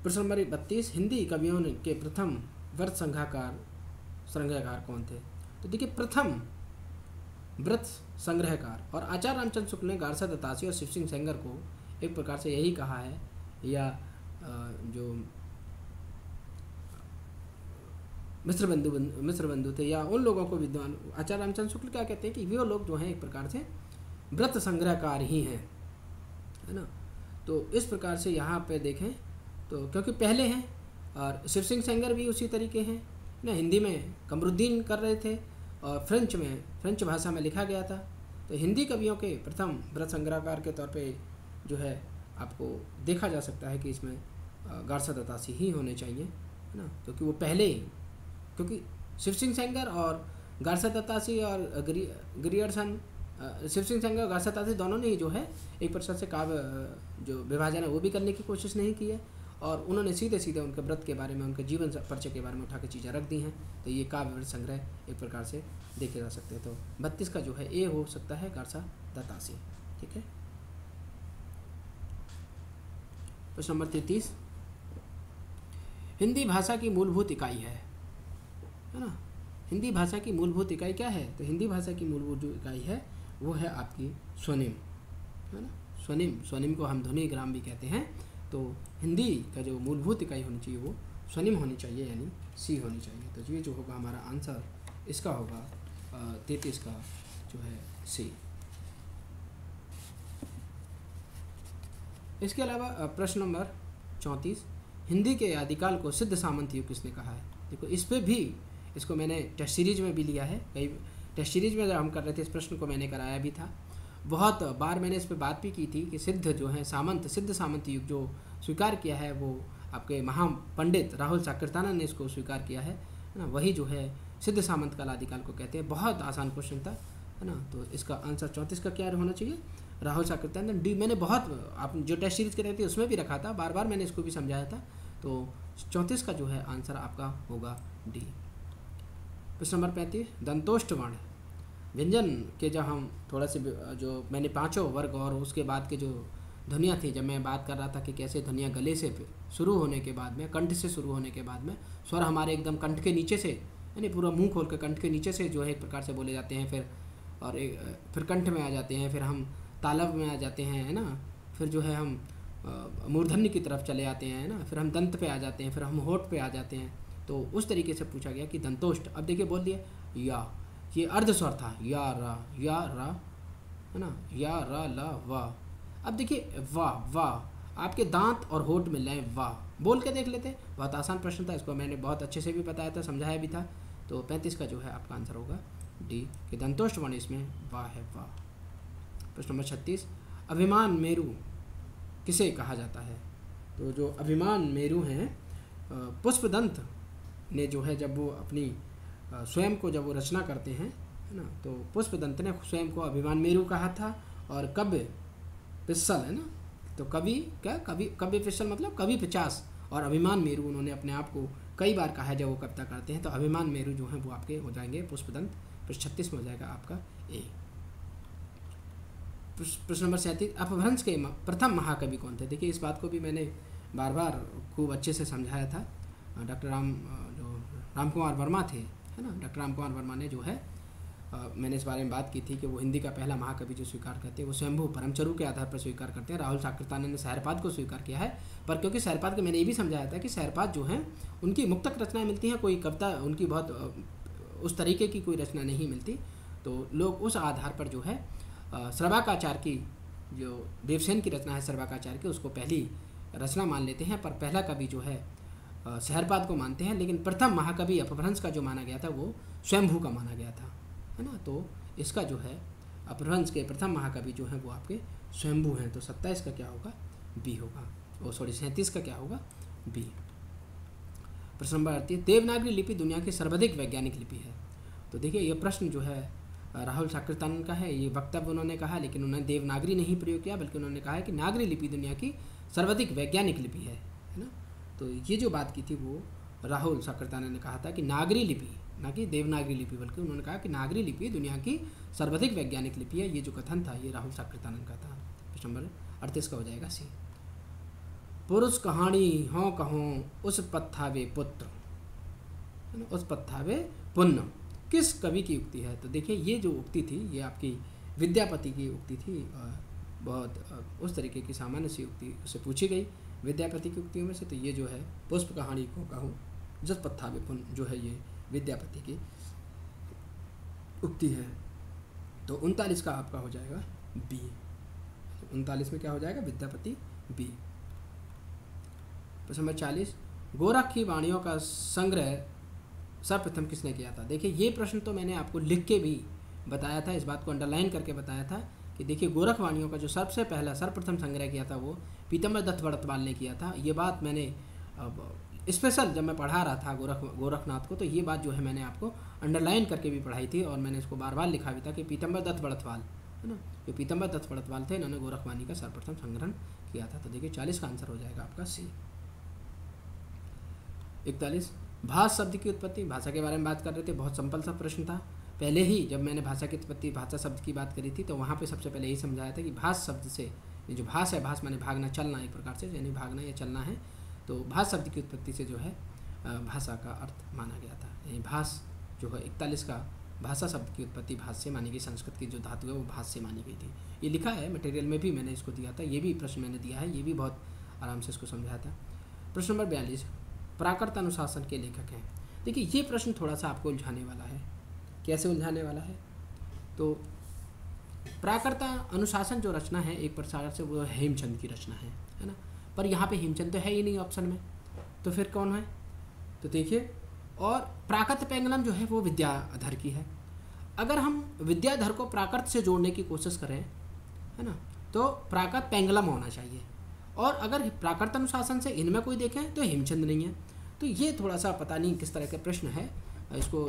प्रश्न नंबर 32, हिंदी कवियों के प्रथम व्रत संग्रहकार कौन थे? तो देखिए प्रथम व्रत संग्रहकार और आचार्य रामचंद्र शुक्ल ने गारसा दत्तासी और शिव सिंह सेंगर को एक प्रकार से यही कहा है, या जो मिश्र बंधु थे, या उन लोगों को विद्वान आचार्य रामचंद्र शुक्ल क्या कहते हैं कि वो लोग जो हैं एक प्रकार से व्रत संग्रहकार ही हैं, है ना। तो इस प्रकार से यहाँ पे देखें तो क्योंकि पहले हैं, और शिव सिंह सेंगर भी उसी तरीके हैं ना, हिंदी में कमरुद्दीन कर रहे थे और फ्रेंच भाषा में लिखा गया था। तो हिंदी कवियों के प्रथम व्रत संग्रहकार के तौर पे जो है आपको देखा जा सकता है कि इसमें गारसा दत्तासी ही होने चाहिए, है ना, क्योंकि वो पहले, क्योंकि शिव सिंह सेंगर और गारसा दत्तासी और ग्रियर्सन, शिव सिंह सेंगर और गारसा दत्तासी दोनों ने जो है एक प्रकार से काव्य जो विभाजन है वो भी करने की कोशिश नहीं की है, और उन्होंने सीधे सीधे उनके व्रत के बारे में, उनके जीवन परिचय के बारे में उठा के चीज़ें रख दी हैं। तो ये काव्य व्रत संग्रह एक प्रकार से देखे जा सकते हैं। तो 32 का जो है ए हो सकता है गारसा दत्तासी। ठीक है। प्रश्न नंबर 33, हिंदी भाषा की मूलभूत इकाई है ना। हिंदी भाषा की मूलभूत इकाई क्या है? तो हिंदी भाषा की मूलभूत जो इकाई है वो है आपकी स्वनिम, है ना। स्वनिम को हम ध्वनि ग्राम भी कहते हैं। तो हिंदी का जो मूलभूत इकाई होनी चाहिए वो स्वनिम होनी चाहिए, यानी सी होनी चाहिए। तो ये जो होगा हमारा आंसर इसका होगा 33 का जो है सी। इसके अलावा प्रश्न नंबर 34, हिंदी के आदिकाल को सिद्ध सामंत युग किसने कहा है? देखो इस पर भी, इसको मैंने टेस्ट सीरीज में भी लिया है, कई टेस्ट सीरीज में जब हम कर रहे थे इस प्रश्न को मैंने कराया भी था, बहुत बार मैंने इस पर बात भी की थी कि सिद्ध जो है सिद्ध सामंत युग जो स्वीकार किया है वो आपके महापंडित राहुल साकृतानंद ने इसको स्वीकार किया है ना, वही जो है सिद्ध सामंत काल आदिकाल को कहते हैं। बहुत आसान क्वेश्चन था, है ना। तो इसका आंसर 34 का क्या होना चाहिए? राहुल साकृतानंद। डी मैंने बहुत, आप जो टेस्ट सीरीज के रहती है उसमें भी रखा था, बार बार मैंने इसको भी समझाया था। तो 34 का जो है आंसर आपका होगा डी। प्रश्न नंबर 35, दंतोष्ट वर्ण व्यंजन के जब हम थोड़ा से जो मैंने पांचों वर्ग और उसके बाद के जो ध्वनियाँ थी, जब मैं बात कर रहा था कि कैसे ध्वनियाँ गले से शुरू होने के बाद में, कंठ से शुरू होने के बाद में स्वर हमारे एकदम कंठ के नीचे से, यानी पूरा मुंह खोल कर कंठ के नीचे से जो है एक प्रकार से बोले जाते हैं, फिर कंठ में आ जाते हैं, फिर हम तालव में आ जाते हैं, है ना, फिर जो है हम मूर्धन्य की तरफ चले आते हैं, है ना, फिर हम दंत पे आ जाते हैं, फिर हम होठ पे आ जाते हैं। तो उस तरीके से पूछा गया कि दंतोष्ट। अब देखिए बोल दिया या, ये अर्ध स्वर था, या रा, है ना, या रा ला वाह। अब देखिए वाह आपके दांत और होठ में लें, वाह बोल के देख लेते। बहुत आसान प्रश्न था, इसको मैंने बहुत अच्छे से भी बताया था, समझाया भी था। तो 35 का जो है आपका आंसर होगा डी, कि दंतोष्ट वर्ण इसमें वाह है, वाह। प्रश्न नंबर 36, अभिमान मेरु किसे कहा जाता है? तो जो अभिमान मेरु हैं, पुष्पदंत ने जो है जब वो अपनी स्वयं को जब वो रचना करते हैं, है ना, तो पुष्पदंत ने स्वयं को अभिमान मेरु कहा था। और कव्य पिस्सल है ना, तो कवि क्या, कवि कवि पिस्सल मतलब कवि 50, और अभिमान मेरू उन्होंने अपने आप को कई बार कहा है जब वो कविता करते हैं। तो अभिमान मेरू जो है वो आपके हो जाएंगे पुष्पदंत, पृष्ठ 36 में हो जाएगा आपका ए। प्रश्न नंबर 37, अपभ्रंश के प्रथम महाकवि कौन थे? देखिए इस बात को भी मैंने बार बार खूब अच्छे से समझाया था। डॉक्टर राम कुमार वर्मा थे, है ना, डॉक्टर राम कुमार वर्मा ने जो है मैंने इस बारे में बात की थी कि वो हिंदी का पहला महाकवि जो स्वीकार करते हैं वो स्वयंभू परमचरु के आधार पर स्वीकार करते हैं। राहुल साकृतानंद ने शहरपाद को स्वीकार किया है, पर क्योंकि शहरपाद को मैंने ये भी समझाया था कि शहरपाद जो हैं उनकी मुक्तक रचनाएं मिलती हैं, कोई कविता उनकी बहुत उस तरीके की कोई रचना नहीं मिलती, तो लोग उस आधार पर जो है श्रवाकाचार्य की जो देवसेन की रचना है श्रवाकाचार्य की, उसको पहली रचना मान लेते हैं, पर पहला कवि जो है शहरपाद को मानते हैं। लेकिन प्रथम महाकवि अपभ्रंश का जो माना गया था वो स्वयंभू का माना गया था, है ना। तो इसका जो है अपभ्रंश के प्रथम महाकवि जो है वो आपके स्वयंभू हैं। तो 27 का क्या होगा? बी होगा। 37 का क्या होगा? बी। प्रश्न नंबर 38, देवनागरी लिपि दुनिया की सर्वाधिक वैज्ञानिक लिपि है। तो देखिए ये प्रश्न जो है राहुल साकृतानंद का है, ये वक्तव्य उन्होंने कहा, लेकिन उन्होंने देवनागरी नहीं प्रयोग किया, बल्कि उन्होंने कहा है कि नागरी लिपि दुनिया की सर्वाधिक वैज्ञानिक लिपि है ना। तो ये जो बात की थी वो राहुल साकृतानंद ने कहा था कि नागरी लिपि, ना कि देवनागरी लिपि, बल्कि उन्होंने कहा कि नागरी लिपि दुनिया की सर्वाधिक वैज्ञानिक लिपि है। ये जो कथन था ये राहुल साकृतानंद का था। प्रश्न नंबर 38 का हो जाएगा सी। पुरुष कहानी हों कहों उस पत्थावे पुत्र, है ना, उस पत्थावे पुण्य, किस कवि की उक्ति है? तो देखिए ये जो उक्ति थी ये आपकी विद्यापति की उक्ति थी, बहुत उस तरीके की सामान्य सी उक्ति उससे पूछी गई विद्यापति की उक्तियों में से। तो ये जो है पुष्प कहानी को कहूँ जस पत्थावे पुण्य जो है ये विद्यापति की उक्ति है। तो 39 का आपका हो जाएगा बी। 39 में क्या हो जाएगा? विद्यापति, बी। प्रश्न नंबर 40, गोरख की वाणियों का संग्रह सर्वप्रथम किसने किया था? देखिए ये प्रश्न तो मैंने आपको लिख के भी बताया था, इस बात को अंडरलाइन करके बताया था कि देखिए गोरख वाणियों का जो सबसे पहला सर्वप्रथम संग्रह किया था वो पीतम्बर दत्त बड़तवाल ने किया था। ये बात मैंने स्पेशल जब मैं पढ़ा रहा था गोरखनाथ को, तो ये बात जो है मैंने आपको अंडरलाइन करके भी पढ़ाई थी, और मैंने इसको बार बार लिखा भी था कि पीतम्बर दत्त बड़तवाल, है ना, जो पीतम्बर दत्त बड़तवाल थे इन्होंने गोरखवाणी का सर्वप्रथम संग्रहण किया था। तो देखिए 40 का आंसर हो जाएगा आपका सी। 41, भाष शब्द की उत्पत्ति, भाषा के बारे में बात कर रहे थे, बहुत सिंपल सा प्रश्न था। पहले ही जब मैंने भाषा की उत्पत्ति भाषा शब्द की बात करी थी तो वहाँ पे सबसे पहले यही समझाया था कि भाष शब्द से जो भाष है, भाष माने भागना चलना, एक प्रकार से यानी भागना या चलना है, तो भाष शब्द की उत्पत्ति से जो है भाषा का अर्थ माना गया था। यानी भाष जो है 41 का भाषा शब्द की उत्पत्ति भाष से मानी गई, संस्कृत की जो धातु है वो भाष से मानी गई थी। ये लिखा है मटेरियल में भी, मैंने इसको दिया था, ये भी प्रश्न मैंने दिया है, ये भी बहुत आराम से इसको समझाया था। प्रश्न नंबर 42, प्राकृत अनुशासन के लेखक हैं। देखिए ये प्रश्न थोड़ा सा आपको उलझाने वाला है। कैसे उलझाने वाला है? तो प्राकृत अनुशासन जो रचना है एक प्रकार से वो हेमचंद की रचना है ना, पर यहाँ पे हेमचंद तो है ही नहीं ऑप्शन में, तो फिर कौन है? तो देखिए, और प्राकृत पेंगलम जो है वो विद्याधर की है। अगर हम विद्याधर को प्राकृत से जोड़ने की कोशिश करें, है ना, तो प्राकृत पेंगलम होना चाहिए, और अगर प्राकृत अनुशासन से इनमें कोई देखें तो हेमचंद नहीं है। तो ये थोड़ा सा पता नहीं किस तरह का प्रश्न है, इसको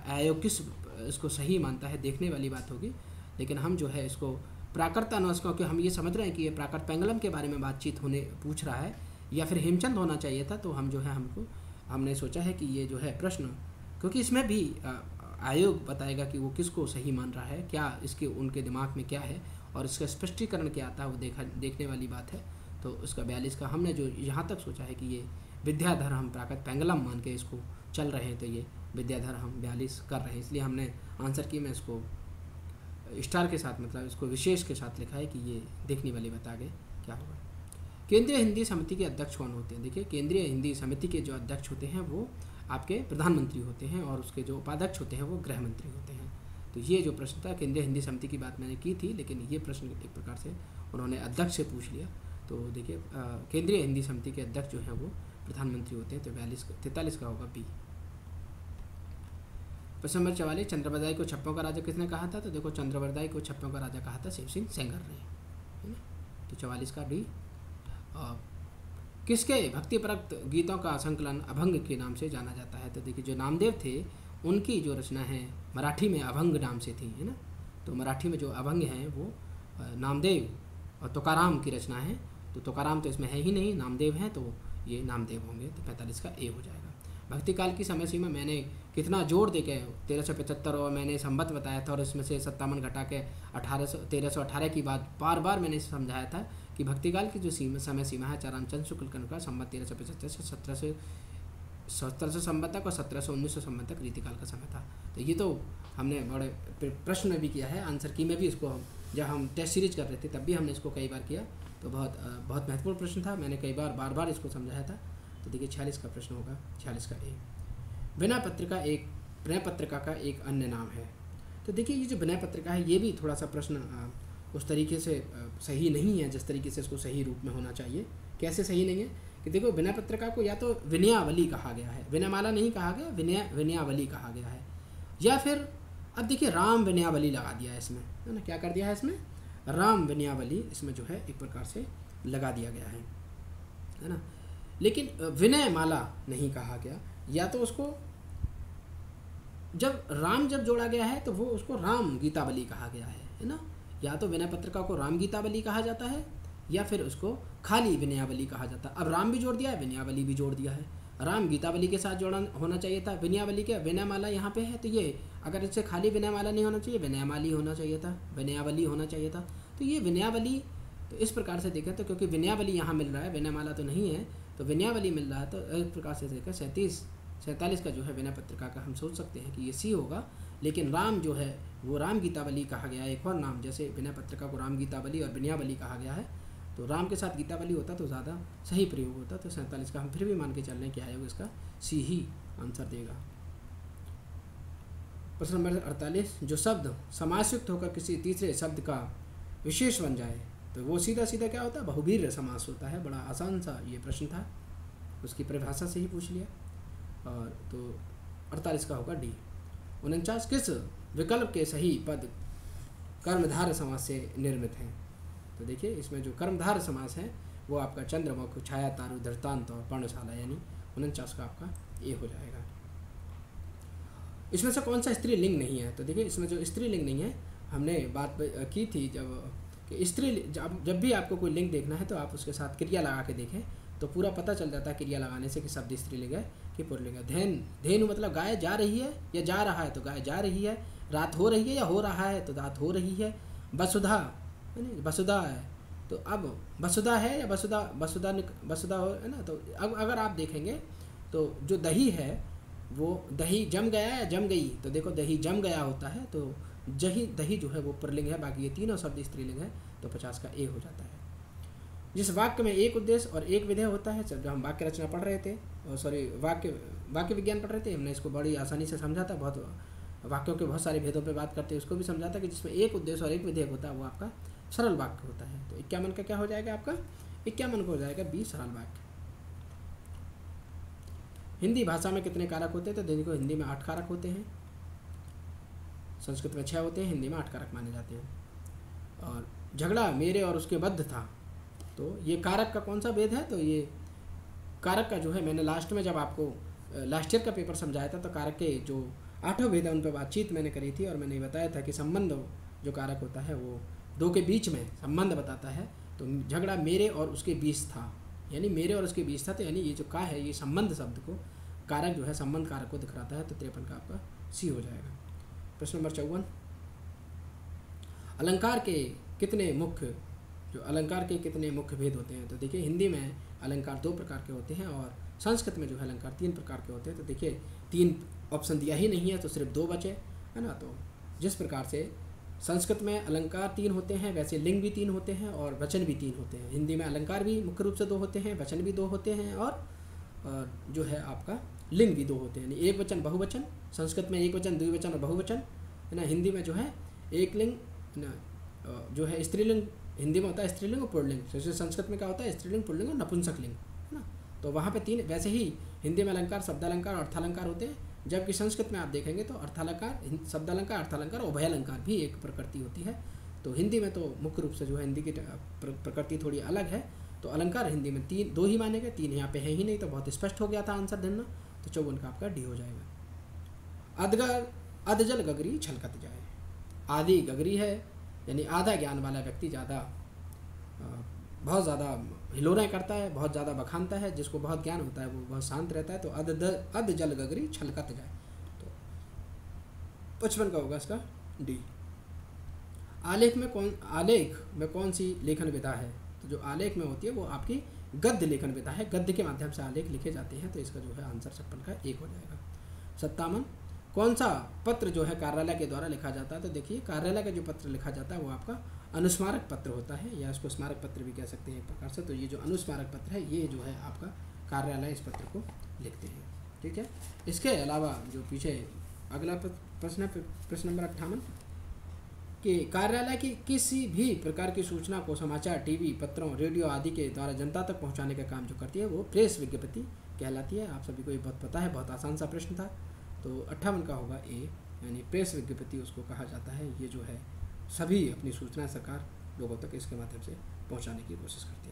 आयोग किस इसको सही मानता है, देखने वाली बात होगी। लेकिन हम जो है इसको प्राकृत अनुशासन, क्योंकि हम ये समझ रहे हैं कि ये प्राकृत पेंगलम के बारे में बातचीत पूछ रहा है या फिर हेमचंद होना चाहिए था, तो हम जो है हमने सोचा है कि ये जो है प्रश्न, क्योंकि इसमें भी आयोग बताएगा कि वो किसको सही मान रहा है, क्या इसके उनके दिमाग में क्या है और इसका स्पष्टीकरण क्या आता है, वो देखने वाली बात है। तो उसका 42 का हमने जो यहाँ तक सोचा है कि ये विद्याधर हम प्राकृत पेंगलम मान के इसको चल रहे हैं, तो ये विद्याधर हम 42 कर रहे हैं, इसलिए हमने आंसर की में इसको स्टार के साथ, मतलब इसको विशेष के साथ लिखा है कि ये देखने वाली बात आगे क्या होगा। केंद्रीय हिंदी समिति के अध्यक्ष कौन होते हैं? देखिए केंद्रीय हिंदी समिति के जो अध्यक्ष होते हैं वो आपके प्रधानमंत्री होते हैं, और उसके जो उपाध्यक्ष होते हैं वो गृह मंत्री होते हैं। तो ये जो प्रश्न था केंद्रीय हिंदी समिति की बात मैंने की थी, लेकिन ये प्रश्न एक प्रकार से उन्होंने अध्यक्ष से पूछ लिया। तो देखिए केंद्रीय हिंदी समिति के अध्यक्ष जो हैं वो प्रधानमंत्री होते हैं। तो 43 का होगा बी। प्रश्न नंबर 44, चंद्रबरदाई को छप्पों का राजा किसने कहा था? तो देखो चंद्रबरदाई को छप्पों का राजा कहा था शिव सिंह सेंगर ने, है ना। तो 44 का डी। किसके भक्तिपरक गीतों का संकलन अभंग के नाम से जाना जाता है? तो देखिए जो नामदेव थे उनकी जो रचना है मराठी में अभंग नाम से थी, है ना। तो मराठी में जो अभंग हैं वो नामदेव और तुकाराम की रचना है, तो तुकाराम तो इसमें है ही नहीं, नामदेव हैं, तो ये नामदेव होंगे, तो 45 का ए हो जाएगा। भक्ति काल की समय सीमा मैंने कितना जोड़ दे के 1375 और मैंने संवत बताया था, और इसमें से 57 घटा के 1318 की बात बार बार मैंने समझाया था कि भक्ति काल की जो समय सीमा है चारणचंद शुक्ल का संवत 1375 से 1700 संवत तक और 1700-1900 संवत तक रीतिकाल का समय था। तो ये तो हमने बड़े प्रश्न में भी किया है, आंसर की में भी इसको जब हम टेस्ट सीरीज कर रहे थे तब भी हमने इसको कई बार किया, तो बहुत महत्वपूर्ण प्रश्न था, मैंने कई बार बार इसको समझाया था। तो देखिए 46 का प्रश्न होगा, 46 का ए। विनय पत्रिका का एक अन्य नाम है। तो देखिए ये जो विनय पत्रिका है ये भी थोड़ा सा प्रश्न उस तरीके से सही नहीं है जिस तरीके से इसको सही रूप में होना चाहिए। कैसे सही नहीं है कि देखो विनय पत्रिका को या तो विनयावली कहा गया है, विनयमाला नहीं कहा गया, विनयावली कहा गया है, या फिर अब देखिए राम विनयावली लगा दिया है इसमें, है ना, क्या कर दिया है इसमें, राम विनयावली इसमें जो है एक प्रकार से लगा दिया गया है ना। लेकिन विनयमाला नहीं कहा गया, या तो उसको जब जोड़ा गया है तो वो उसको राम गीतावली कहा गया है ना। या तो विनय पत्रिका को राम गीतावली कहा जाता है या फिर उसको खाली विनयावली कहा जाता है। अब राम भी जोड़ दिया है, विनयावली भी जोड़ दिया है, राम गीतावली के साथ जोड़ा होना चाहिए था, विनयावली के विनयमाला यहाँ पे है, तो ये अगर इससे खाली विनयमाला नहीं होना चाहिए, विनयमाली होना चाहिए था, विनयावली होना चाहिए था। तो ये विनयावली, तो इस प्रकार से देखें तो क्योंकि विनयावली यहाँ मिल रहा है, विनयमाला तो नहीं है, तो विनयावली मिल रहा है, तो इस प्रकार से देखें 47 का जो है विनय पत्रिका का हम सोच सकते हैं कि ये सी होगा। लेकिन राम जो है वो राम गीतावली कहा गया है, एक और नाम, जैसे विनय पत्रिका को राम गीतावली और विनयावली कहा गया है, तो राम के साथ गीतावली होता तो ज़्यादा सही प्रयोग होता। तो 47 का हम फिर भी मान के चल रहे हैं कि आएगा इसका सी ही आंसर देगा। प्रश्न नंबर 48, जो शब्द समासयुक्त होकर किसी तीसरे शब्द का विशेष बन जाए तो वो सीधा सीधा क्या होता है, बहुवीर्य समास होता है। बड़ा आसान सा ये प्रश्न था, उसकी परिभाषा से ही पूछ लिया। और तो 48 का होगा डी। 49, किस विकल्प के सही पद कर्मधारय समास से निर्मित हैं। तो देखिए इसमें जो कर्मधारय समास है वो आपका चंद्रमुख, छाया, तारु, धृतांत और पर्णशाला, यानी 49 का आपका ए हो जाएगा। इसमें से कौन सा स्त्रीलिंग नहीं है। तो देखिए इसमें जो स्त्रीलिंग नहीं है, हमने बात की थी जब कि स्त्री जब भी आपको कोई लिंग देखना है तो आप उसके साथ क्रिया लगा के देखें तो पूरा पता चल जाता है क्रिया लगाने से कि शब्द स्त्रीलिंग है कि पुल्लिंग है। धेनु मतलब गाय जा रही है या जा रहा है, तो गाय जा रही है। रात हो रही है या हो रहा है, तो रात हो रही है। वसुधा है, तो अब वसुधा है या वसुधा हो, है ना। तो अब अगर आप देखेंगे तो जो दही है वो दही जम गया या जम गई, तो देखो दही जम गया होता है, तो दही जो है वो पुल्लिंग है, बाकी ये तीनों शब्द स्त्रीलिंग है, तो 50 का ए हो जाता है। जिस वाक्य में एक उद्देश्य और एक विधेय होता है, जब हम वाक्य रचना पढ़ रहे थे, वाक्य विज्ञान पढ़ रहे थे, हमने इसको बड़ी आसानी से समझा था। बहुत वाक्यों के बहुत सारे भेदों पे बात करते हैं, उसको भी समझा था कि जिसमें एक उद्देश्य और एक विधेयक होता है वो आपका सरल वाक्य होता है। तो 51 का क्या हो जाएगा आपका, 51 को हो जाएगा बी, सरल वाक्य। हिंदी भाषा में कितने कारक होते हैं। तो देखो हिंदी में 8 कारक होते हैं, संस्कृत में 6 होते हैं, हिंदी में 8 कारक माने जाते हैं। और झगड़ा मेरे और उसके बद्ध था, तो ये कारक का कौन सा भेद है। तो ये कारक का जो है, मैंने लास्ट में जब आपको लास्ट ईयर का पेपर समझाया था तो कारक के जो 8 भेद है उन पर बातचीत मैंने करी थी, और मैंने बताया था कि संबंध जो कारक होता है वो दो के बीच में संबंध बताता है। तो झगड़ा मेरे और उसके बीच था, यानी मेरे और उसके बीच था, तो यानी ये जो का है ये संबंध शब्द को कारक जो है संबंध कारक को दिखलाता है। तो 53 का आपका सी हो जाएगा। प्रश्न नंबर 54, अलंकार के कितने मुख्य भेद होते हैं। तो देखिए हिंदी में अलंकार 2 प्रकार के होते हैं और संस्कृत में जो है अलंकार 3 प्रकार के होते हैं। तो देखिए 3 ऑप्शन दिया ही नहीं है, तो सिर्फ 2 बचे, है ना। तो जिस प्रकार से संस्कृत में अलंकार 3 होते हैं, वैसे लिंग भी 3 होते हैं और वचन भी 3 होते हैं। हिंदी में अलंकार भी मुख्य रूप से 2 होते हैं, वचन भी 2 होते हैं, और जो है आपका लिंग भी 2 होते हैं, यानी एक वचन बहुवचन। संस्कृत में एक वचन, द्विवचन और बहुवचन, है ना। हिंदी में जो है एक लिंग ना, जो है स्त्रीलिंग हिंदी में होता है, स्त्रीलिंग और पुल्लिंग। जैसे संस्कृत में क्या होता है, स्त्रीलिंग, पुल्लिंग और नपुंसक लिंग, है ना। तो वहाँ पे 3, वैसे ही हिंदी में अलंकार, शब्दालंकार और अर्थालंकार होते हैं, जबकि संस्कृत में आप देखेंगे तो अर्थालंकार, शब्दालंकार, अर्थालंकार और उभयालंकार भी एक प्रकृति होती है। तो हिंदी में तो मुख्य रूप से जो है हिंदी की प्रकृति थोड़ी अलग है, तो अलंकार हिंदी में 2 ही माने गए, 3 यहाँ पे है ही नहीं, तो बहुत स्पष्ट हो गया था आंसर देना। तो 54 का आपका डी हो जाएगा। अधजल गगरी छलकत जाए, आदि गगरी है, यानी आधा ज्ञान वाला व्यक्ति ज़्यादा बहुत ज़्यादा हिलोरें करता है, बहुत ज़्यादा बखानता है, जिसको बहुत ज्ञान होता है वो बहुत शांत रहता है। तो अध जल गगरी छलकत जाए, तो 55 का होगा इसका डी। आलेख में कौन सी लेखन विधा है? तो जो आलेख में होती है वो आपकी गद्य लेखन विधा है, गद्य के माध्यम से आलेख लिखे जाते हैं। तो इसका जो है आंसर 56 का 1 हो जाएगा। 57, कौन सा पत्र जो है कार्यालय के द्वारा लिखा जाता है? तो देखिए कार्यालय का जो पत्र लिखा जाता है वो आपका अनुस्मारक पत्र होता है, या इसको स्मारक पत्र भी कह सकते हैं एक प्रकार से। तो ये जो अनुस्मारक पत्र है ये जो है आपका कार्यालय इस पत्र को लिखते हैं, ठीक है। इसके अलावा जो पीछे अगला प्रश्न है, प्रश्न नंबर 58, कि कार्यालय की किसी भी प्रकार की सूचना को समाचार, टीवी, पत्रों, रेडियो आदि के द्वारा जनता तक पहुंचाने का काम जो करती है वो प्रेस विज्ञप्ति कहलाती है। आप सभी को ये बहुत पता है, बहुत आसान सा प्रश्न था। तो 58 का होगा ए, यानी प्रेस विज्ञप्ति उसको कहा जाता है। ये जो है सभी अपनी सूचना सरकार लोगों तक इसके माध्यम से पहुंचाने की कोशिश करती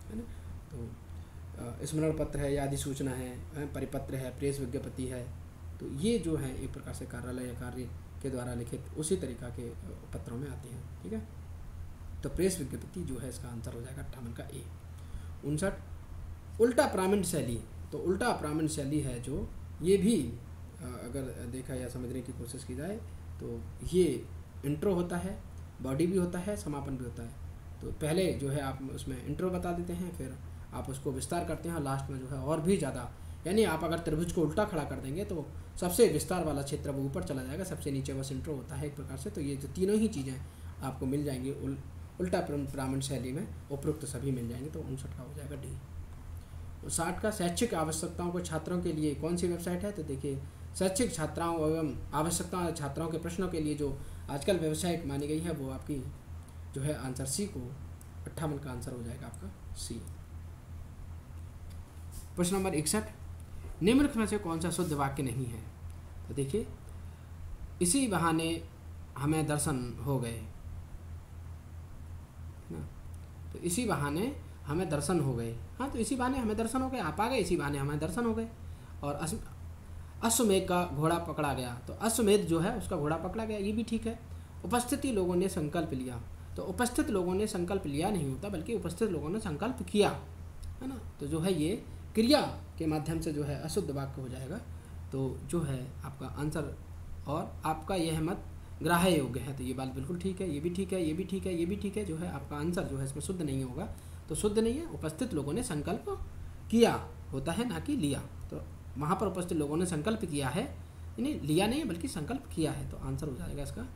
है ना। तो स्मरण पत्र है या अधिसूचना है, परिपत्र है, प्रेस विज्ञप्ति है, तो ये जो है एक प्रकार से कार्यालय या कार्य के द्वारा लिखित उसी तरीक़ा के पत्रों में आते हैं, ठीक है। तो प्रेस विज्ञप्ति जो है इसका आंसर हो जाएगा 58 का ए। 59, उल्टा प्रामीण शैली। तो उल्टा प्रामीण शैली है जो, ये भी अगर देखा या समझने की कोशिश की जाए तो ये इंट्रो होता है, बॉडी भी होता है, समापन भी होता है। तो पहले जो है आप उसमें इंट्रो बता देते हैं, फिर आप उसको विस्तार करते हैं, और लास्ट में जो है और भी ज़्यादा, यानी आप अगर त्रिभुज को उल्टा खड़ा कर देंगे तो सबसे विस्तार वाला क्षेत्र वो ऊपर चला जाएगा, सबसे नीचे बस इंट्रो होता है एक प्रकार से। तो ये जो तीनों ही चीज़ें आपको मिल जाएंगी उल्टा प्रामीण शैली में, उपरोक्त सभी मिल जाएंगे। तो 59 का हो जाएगा डी। 60 का शैक्षिक आवश्यकताओं को छात्रों के लिए कौन सी वेबसाइट है? तो देखिए शैक्षिक छात्राओं एवं आवश्यकताओं छात्राओं के प्रश्नों के लिए जो आजकल वेबसाइट मानी गई है वो आपकी जो है आंसर सी को 58 का आंसर हो जाएगा आपका सी। प्रश्न नंबर 61, निम्नलिखित में से कौन सा शुद्ध वाक्य नहीं है? तो देखिए इसी बहाने हमें दर्शन हो गए ना, तो इसी बहाने हमें दर्शन हो गए। हाँ, तो इसी बहाने हमें दर्शन हो गए, आप आ गए, इसी बहाने हमें दर्शन हो गए। और अश्वमेध का घोड़ा पकड़ा गया, तो अश्वमेध जो है उसका घोड़ा पकड़ा गया, ये भी ठीक है। उपस्थिति लोगों ने संकल्प लिया, तो उपस्थित लोगों ने संकल्प लिया नहीं होता, बल्कि उपस्थित लोगों ने संकल्प किया, है ना। तो जो है ये क्रिया के माध्यम से जो है अशुद्ध वाक्य हो जाएगा। तो जो है आपका आंसर, और आपका यह मत ग्राह्य योग्य है, तो ये बात बिल्कुल ठीक है, ये भी ठीक है, ये भी ठीक है, ये भी ठीक है। जो है आपका आंसर जो है इसमें शुद्ध नहीं होगा, तो शुद्ध नहीं है। उपस्थित लोगों ने संकल्प किया होता है, ना कि लिया। तो वहाँ पर उपस्थित लोगों ने संकल्प किया है, यानी लिया नहीं है बल्कि संकल्प किया है, तो आंसर हो जाएगा इसका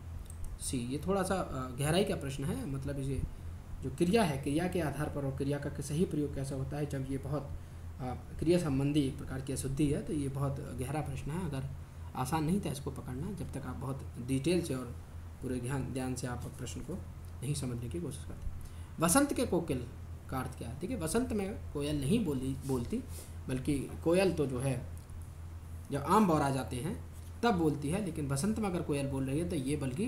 सी। ये थोड़ा सा गहराई का प्रश्न है, मतलब इसे जो क्रिया है, क्रिया के आधार पर और क्रिया का सही प्रयोग कैसा होता है जब ये बहुत क्रिया संबंधी एक प्रकार की अशुद्धि है, तो ये बहुत गहरा प्रश्न है। अगर आसान नहीं था इसको पकड़ना, जब तक आप बहुत डिटेल से और पूरे ध्यान से आप प्रश्न को नहीं समझने की कोशिश करते। वसंत के कोकिल का अर्थ क्या है? देखिए वसंत में कोयल नहीं बोलती, बल्कि कोयल तो जो है जब आम बौर आ जाते हैं तब बोलती है, लेकिन बसंत में अगर कोयल बोल रही है तो ये बल्कि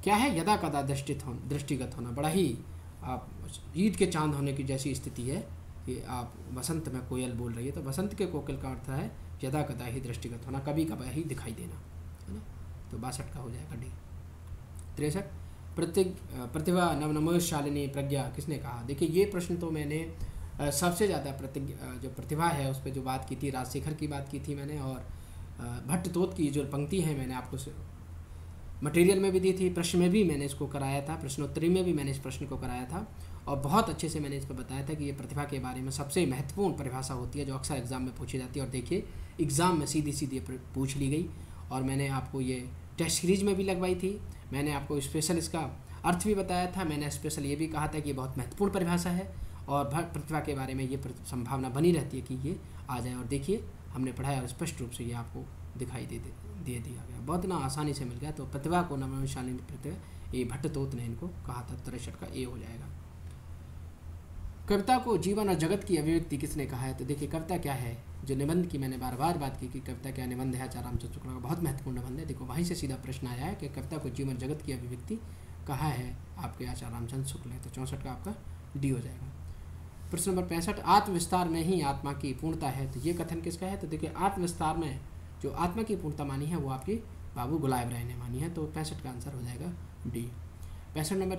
क्या है, यदा कदा दृष्टिगत होना, बड़ा ही आप ईद के चांद होने की जैसी स्थिति है कि आप वसंत में कोयल बोल रही है। तो वसंत के कोकिल का अर्थ है यदा कदा ही दृष्टिगत होना, कभी कभी ही दिखाई देना, है ना। तो 62 का हो जाएगा डी। 63, प्रतिभा नवनमोशालिनी प्रज्ञा किसने कहा? देखिए ये प्रश्न तो मैंने सबसे ज़्यादा जो प्रतिभा है उस पर जो बात की थी, राजशेखर की बात की थी मैंने, और भट्टतोत की जो पंक्ति है मैंने आपको मटेरियल में भी दी थी, प्रश्न में भी मैंने इसको कराया था, प्रश्नोत्तरी में भी मैंने इस प्रश्न को कराया था, और बहुत अच्छे से मैंने इस पर बताया था कि ये प्रतिभा के बारे में सबसे महत्वपूर्ण परिभाषा होती है जो अक्सर एग्ज़ाम में पूछी जाती है। और देखिए एग्ज़ाम में सीधी पूछ ली गई, और मैंने आपको ये टेस्ट सीरीज में भी लगवाई थी, मैंने आपको स्पेशल इसका अर्थ भी बताया था, मैंने स्पेशल ये भी कहा था कि ये बहुत महत्वपूर्ण परिभाषा है और प्रतिभा के बारे में ये संभावना बनी रहती है कि ये आ जाए। और देखिए हमने पढ़ाया और स्पष्ट रूप से ये आपको दिखाई दे दिया गया, बहुत ना आसानी से मिल गया। तो प्रतिभा को नवनमोशालिनी प्रतिभा, ये भट्टतोत ने इनको कहा था। 63 का ए हो जाएगा। कविता को जीवन और जगत की अभिव्यक्ति किसने कहा है? तो देखिए कविता क्या है, जो निबंध की मैंने बार बार बात की कि कविता क्या निबंध है, आचार्य रामचंद्र शुक्ला का बहुत महत्वपूर्ण निबंध है। देखो वहीं से सीधा प्रश्न आया है कि कविता को जीवन जगत की अभिव्यक्ति कहा है आपके आचार्य रामचंद्र शुक्ल है। तो 64 का आपका डी हो जाएगा। प्रश्न नंबर 65, आत्मविस्तार में ही आत्मा की पूर्णता है, तो ये कथन किसका है? तो देखिए आत्मविस्तार में जो आत्मा की पूर्णता मानी है वो आपकी बाबू गुलाब राय ने मानी है। तो 65 का आंसर हो जाएगा डी। प्रश्न नंबर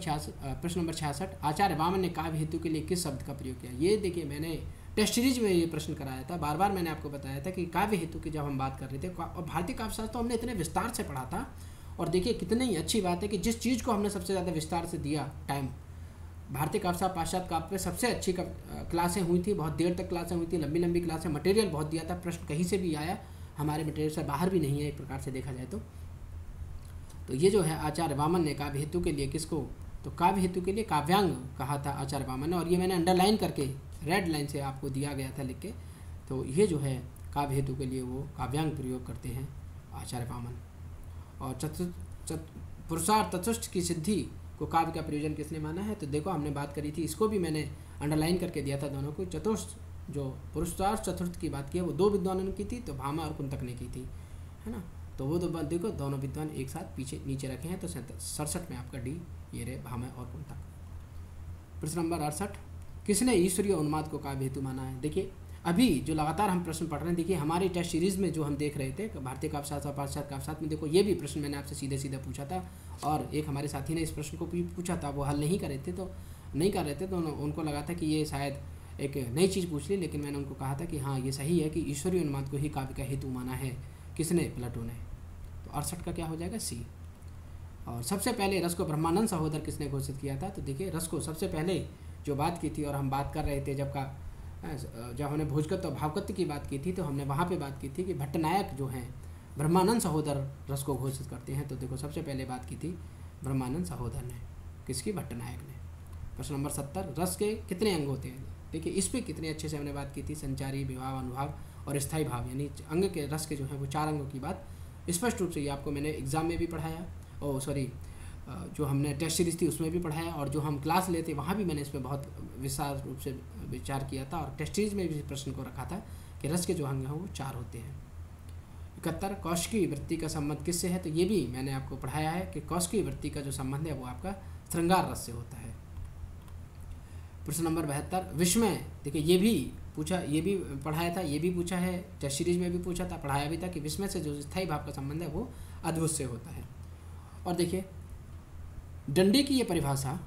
66, आचार्य वामन ने काव्य हेतु के लिए किस शब्द का प्रयोग किया। ये देखिए मैंने टेस्ट सीरीज में ये प्रश्न कराया था, बार बार मैंने आपको बताया था कि काव्य हेतु की जब हम बात कर रहे थे, और भारतीय काव्यशास्त्र तो हमने इतने विस्तार से पढ़ा था, और देखिए कितनी अच्छी बात है कि जिस चीज़ को हमने सबसे ज़्यादा विस्तार से दिया टाइम, भारतीय काव्यशास्त्र पाश्चात्य काव्य पे सबसे अच्छी क्लासें हुई थी, बहुत देर तक क्लासें हुई थी, लंबी लंबी क्लासें, मटेरियल बहुत दिया था, प्रश्न कहीं से भी आया, हमारे मटेरियल से बाहर भी नहीं है एक प्रकार से देखा जाए तो ये जो है आचार्य वामन ने काव्य हेतु के लिए किसको, तो काव्य हेतु के लिए काव्यांग कहा था आचार्य वामन ने, और ये मैंने अंडरलाइन करके रेड लाइन से आपको दिया गया था लिख के। तो ये जो है काव्य हेतु के लिए वो काव्यांग प्रयोग करते हैं आचार्य वामन। और पुरुषार्थ चतुष्ट की सिद्धि को काव्य का प्रयोजन किसने माना है, तो देखो हमने बात करी थी, इसको भी मैंने अंडरलाइन करके दिया था दोनों को। चतुष्ट जो पुरुषार्थ चतुर्थ की बात की है वो 2 विद्वानों ने की थी, तो भामा और कुंतक ने की थी, है ना। तो वो दो देखो दोनों विद्वान एक साथ पीछे नीचे रखे हैं, तो 67 में आपका डी ये रहे, भामा और कुंतक। प्रश्न नंबर 68, किसने ईश्वरीय उन्माद को काव्य हेतु माना है। देखिए अभी जो लगातार हम प्रश्न पढ़ रहे हैं, देखिए हमारी टेस्ट सीरीज़ में जो हम देख रहे थे भारतीय काव्यशास्त्र और पाश्चात्य काव्यशास्त्र में, देखो ये भी प्रश्न मैंने आपसे सीधे सीधे पूछा था, और एक हमारे साथी ने इस प्रश्न को भी पूछा था, वो हल नहीं कर रहे थे तो उनको लगा था कि ये शायद एक नई चीज़ पूछ ली, लेकिन मैंने उनको कहा था कि हाँ ये सही है कि ईश्वरीय उन्माद को ही काव्य का हेतु माना है। किसने, प्लेटो ने। तो 68 का क्या हो जाएगा, सी। और सबसे पहले रस को ब्रह्मानंद सहोदर किसने घोषित किया था, तो देखिए रस को सबसे पहले जो बात की थी, और हम बात कर रहे थे जब हमने भोजकत्व और भावकत्व की बात की थी, तो हमने वहाँ पे बात की थी कि भट्टनायक जो हैं ब्रह्मानंद सहोदर रस को घोषित करते हैं। तो देखो सबसे पहले बात की थी ब्रह्मानंद सहोदर ने, किसकी, भट्टनायक ने। प्रश्न नंबर 70, रस के कितने अंग होते हैं। देखिए इस पर कितने अच्छे से हमने बात की थी, संचारी, विभाव, अनुभाव और स्थायी भाव, यानी अंग के रस के जो है वो 4 अंगों की बात स्पष्ट रूप से ये आपको मैंने एग्जाम में भी पढ़ाया, जो हमने टेस्ट सीरीज थी उसमें भी पढ़ाया, और जो हम क्लास लेते वहाँ भी मैंने इस पर बहुत विस्तार रूप से विचार किया था, और टेस्ट सीरीज में भी प्रश्न को रखा था कि रस के जो अंग हैं वो 4 होते हैं। 71, कौशिकी वृत्ति का संबंध किससे है, तो ये भी मैंने आपको पढ़ाया है कि कौशिकी वृत्ति का जो संबंध है वो आपका श्रृंगार रस से होता है। प्रश्न नंबर 72, विस्मय, देखिए ये भी पढ़ाया था, ये भी पूछा है, टेस्ट सीरीज में भी पूछा था, पढ़ाया भी था कि विस्मय से जो स्थायी भाव का संबंध है वो अद्भुत से होता है। और देखिए डंडी की ये परिभाषा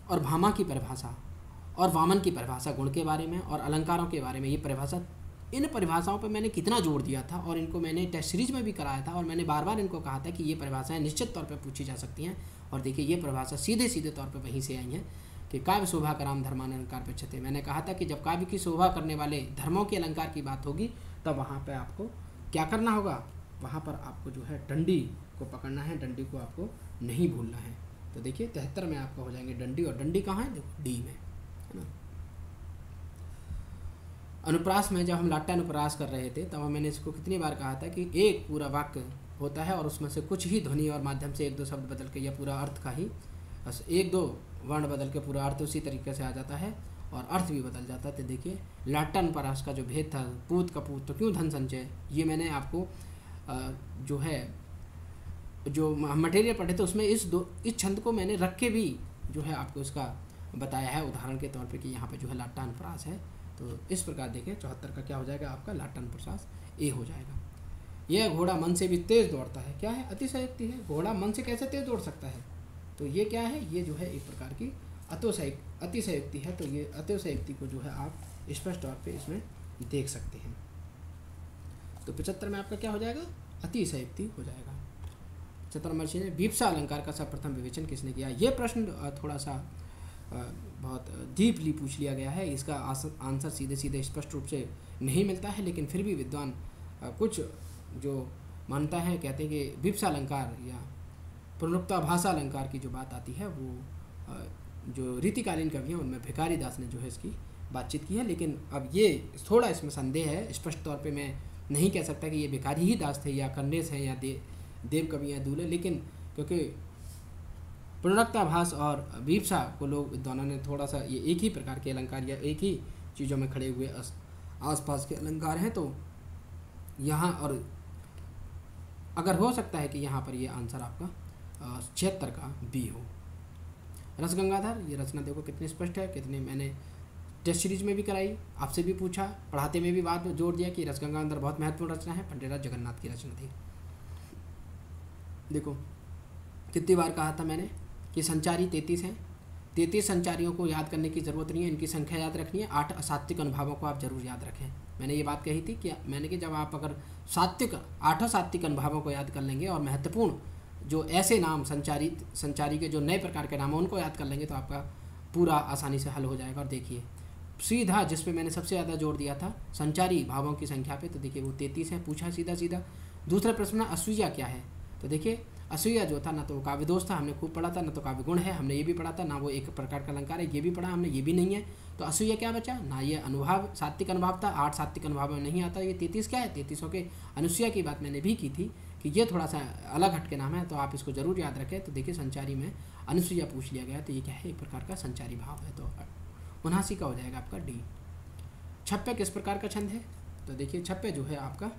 और भामा की परिभाषा और वामन की परिभाषा गुण के बारे में और अलंकारों के बारे में, ये परिभाषा, इन परिभाषाओं पर मैंने कितना जोर दिया था, और इनको मैंने टेस्ट सीरीज में भी कराया था, और मैंने बार बार इनको कहा था कि ये परिभाषाएं निश्चित तौर पर पूछी जा सकती हैं। और देखिए ये परिभाषा सीधे सीधे तौर पर वहीं से आई हैं कि काव्य शोभा कराम धर्मान अलंकार पृच्छते। मैंने कहा था कि जब काव्य की शोभा करने वाले धर्मों के अलंकार की बात होगी, तब वहाँ पर आपको क्या करना होगा, वहाँ पर आपको जो है डंडी को पकड़ना है, डंडी को आपको नहीं भूलना है। तो देखिए 73 में आपका हो जाएंगे डंडी, और डंडी कहाँ है, देखो डी में, है ना। अनुप्रास में जब हम लाट्या अनुप्रास कर रहे थे, तब मैंने इसको कितनी बार कहा था कि एक पूरा वाक्य होता है, और उसमें से कुछ ही ध्वनि और माध्यम से 1-2 शब्द बदल के, या पूरा अर्थ का ही 1-2 वर्ण बदल के पूरा अर्थ उसी तरीके से आ जाता है, और अर्थ भी बदल जाता है। तो देखिए लाट्या अनुप्रास का जो भेद था, पूत का पूत तो क्यों धन संचय, ये मैंने आपको जो है जो मटेरियल पढ़े थे उसमें इस छंद को मैंने रख के भी जो है आपको इसका बताया है उदाहरण के तौर पे कि यहाँ पे जो है लाट्या अनुप्रास है। तो इस प्रकार देखें 74 का क्या हो जाएगा, आपका लाट्या अनुप्रास ए हो जाएगा। यह घोड़ा मन से भी तेज़ दौड़ता है, क्या है, अतिशयोक्ति है। घोड़ा मन से कैसे तेज़ दौड़ सकता है, तो ये क्या है, ये जो है एक प्रकार की अतिशयोक्ति है। तो ये अतिशयोक्ति को जो है आप स्पष्ट तौर पर इसमें देख सकते हैं। तो 75 में आपका क्या हो जाएगा, अतिशयोक्ति हो जाएगा। 74 नंबर है वीप्सा अलंकार का सर्वप्रथम विवेचन किसने किया। ये प्रश्न थोड़ा सा बहुत डीपली पूछ लिया गया है, इसका आंसर सीधे सीधे स्पष्ट रूप से नहीं मिलता है, लेकिन फिर भी विद्वान कुछ जो मानता है कहते हैं कि वीप्सा अलंकार या पुनरुक्ता भाषा अलंकार की जो बात आती है वो जो रीतिकालीन कवि हैं उनमें भिखारी दास ने जो है इसकी बातचीत की है। लेकिन अब ये थोड़ा इसमें संदेह है, स्पष्ट तौर पे मैं नहीं कह सकता कि ये भिखारी ही दास थे या कर्नेश हैं या देव कवि या दूल्हे, लेकिन क्योंकि पुनरुक्ताभास और वीप्सा को लोग विद्वानों ने थोड़ा सा ये एक ही प्रकार के अलंकार या एक ही चीज़ों में खड़े हुए आसपास के अलंकार हैं, तो यहाँ और अगर हो सकता है कि यहाँ पर ये आंसर आपका 76 का बी हो। रसगंगाधर, ये रचना देखो कितनी स्पष्ट है, कितनी मैंने टेस्ट सीरीज में भी कराई, आपसे भी पूछा, पढ़ाते में भी बात में जोर दिया कि रसगंगाधर बहुत महत्वपूर्ण रचना है, पंडित जगन्नाथ की रचना थी। देखो कितनी बार कहा था मैंने कि संचारी 33 हैं। 33 संचारियों को याद करने की ज़रूरत नहीं है, इनकी संख्या याद रखनी है। 8 असात्विक अनुभावों को आप जरूर याद रखें। मैंने ये बात कही थी कि मैंने कि जब आप अगर आठों सात्विक अनुभावों को याद कर लेंगे और महत्वपूर्ण जो ऐसे नाम संचारी के जो नए प्रकार के नाम हैं उनको याद कर लेंगे तो आपका पूरा आसानी से हल हो जाएगा। और देखिए सीधा जिस पे मैंने सबसे ज़्यादा जोर दिया था संचारी भावों की संख्या पे, तो देखिए वो 33 है। पूछा सीधा। दूसरा प्रश्न असूया क्या है, तो देखिए असूया जो था ना तो वो काव्य दोष था, हमने खूब पढ़ा था, ना तो काव्य गुण है, हमने ये भी पढ़ा था, ना वो एक प्रकार का अलंकार है, ये भी पढ़ा हमने, ये भी नहीं है। तो असूया क्या बचा, ना ये अनुभाव सात्विक अनुभाव था, 8 सात्विक अनुभाव में नहीं आता। ये 33 क्या है, 33 के अनुसूया की बात मैंने भी की थी कि ये थोड़ा सा अलग हट के नाम है, तो आप इसको जरूर याद रखें। तो देखिए संचारी में अनुसूया पूछ लिया गया, तो ये क्या है, एक प्रकार का संचारी भाव है। तो 79 का हो जाएगा आपका डी। छप्पे किस प्रकार का छंद है, तो देखिए छप्पे जो है आपका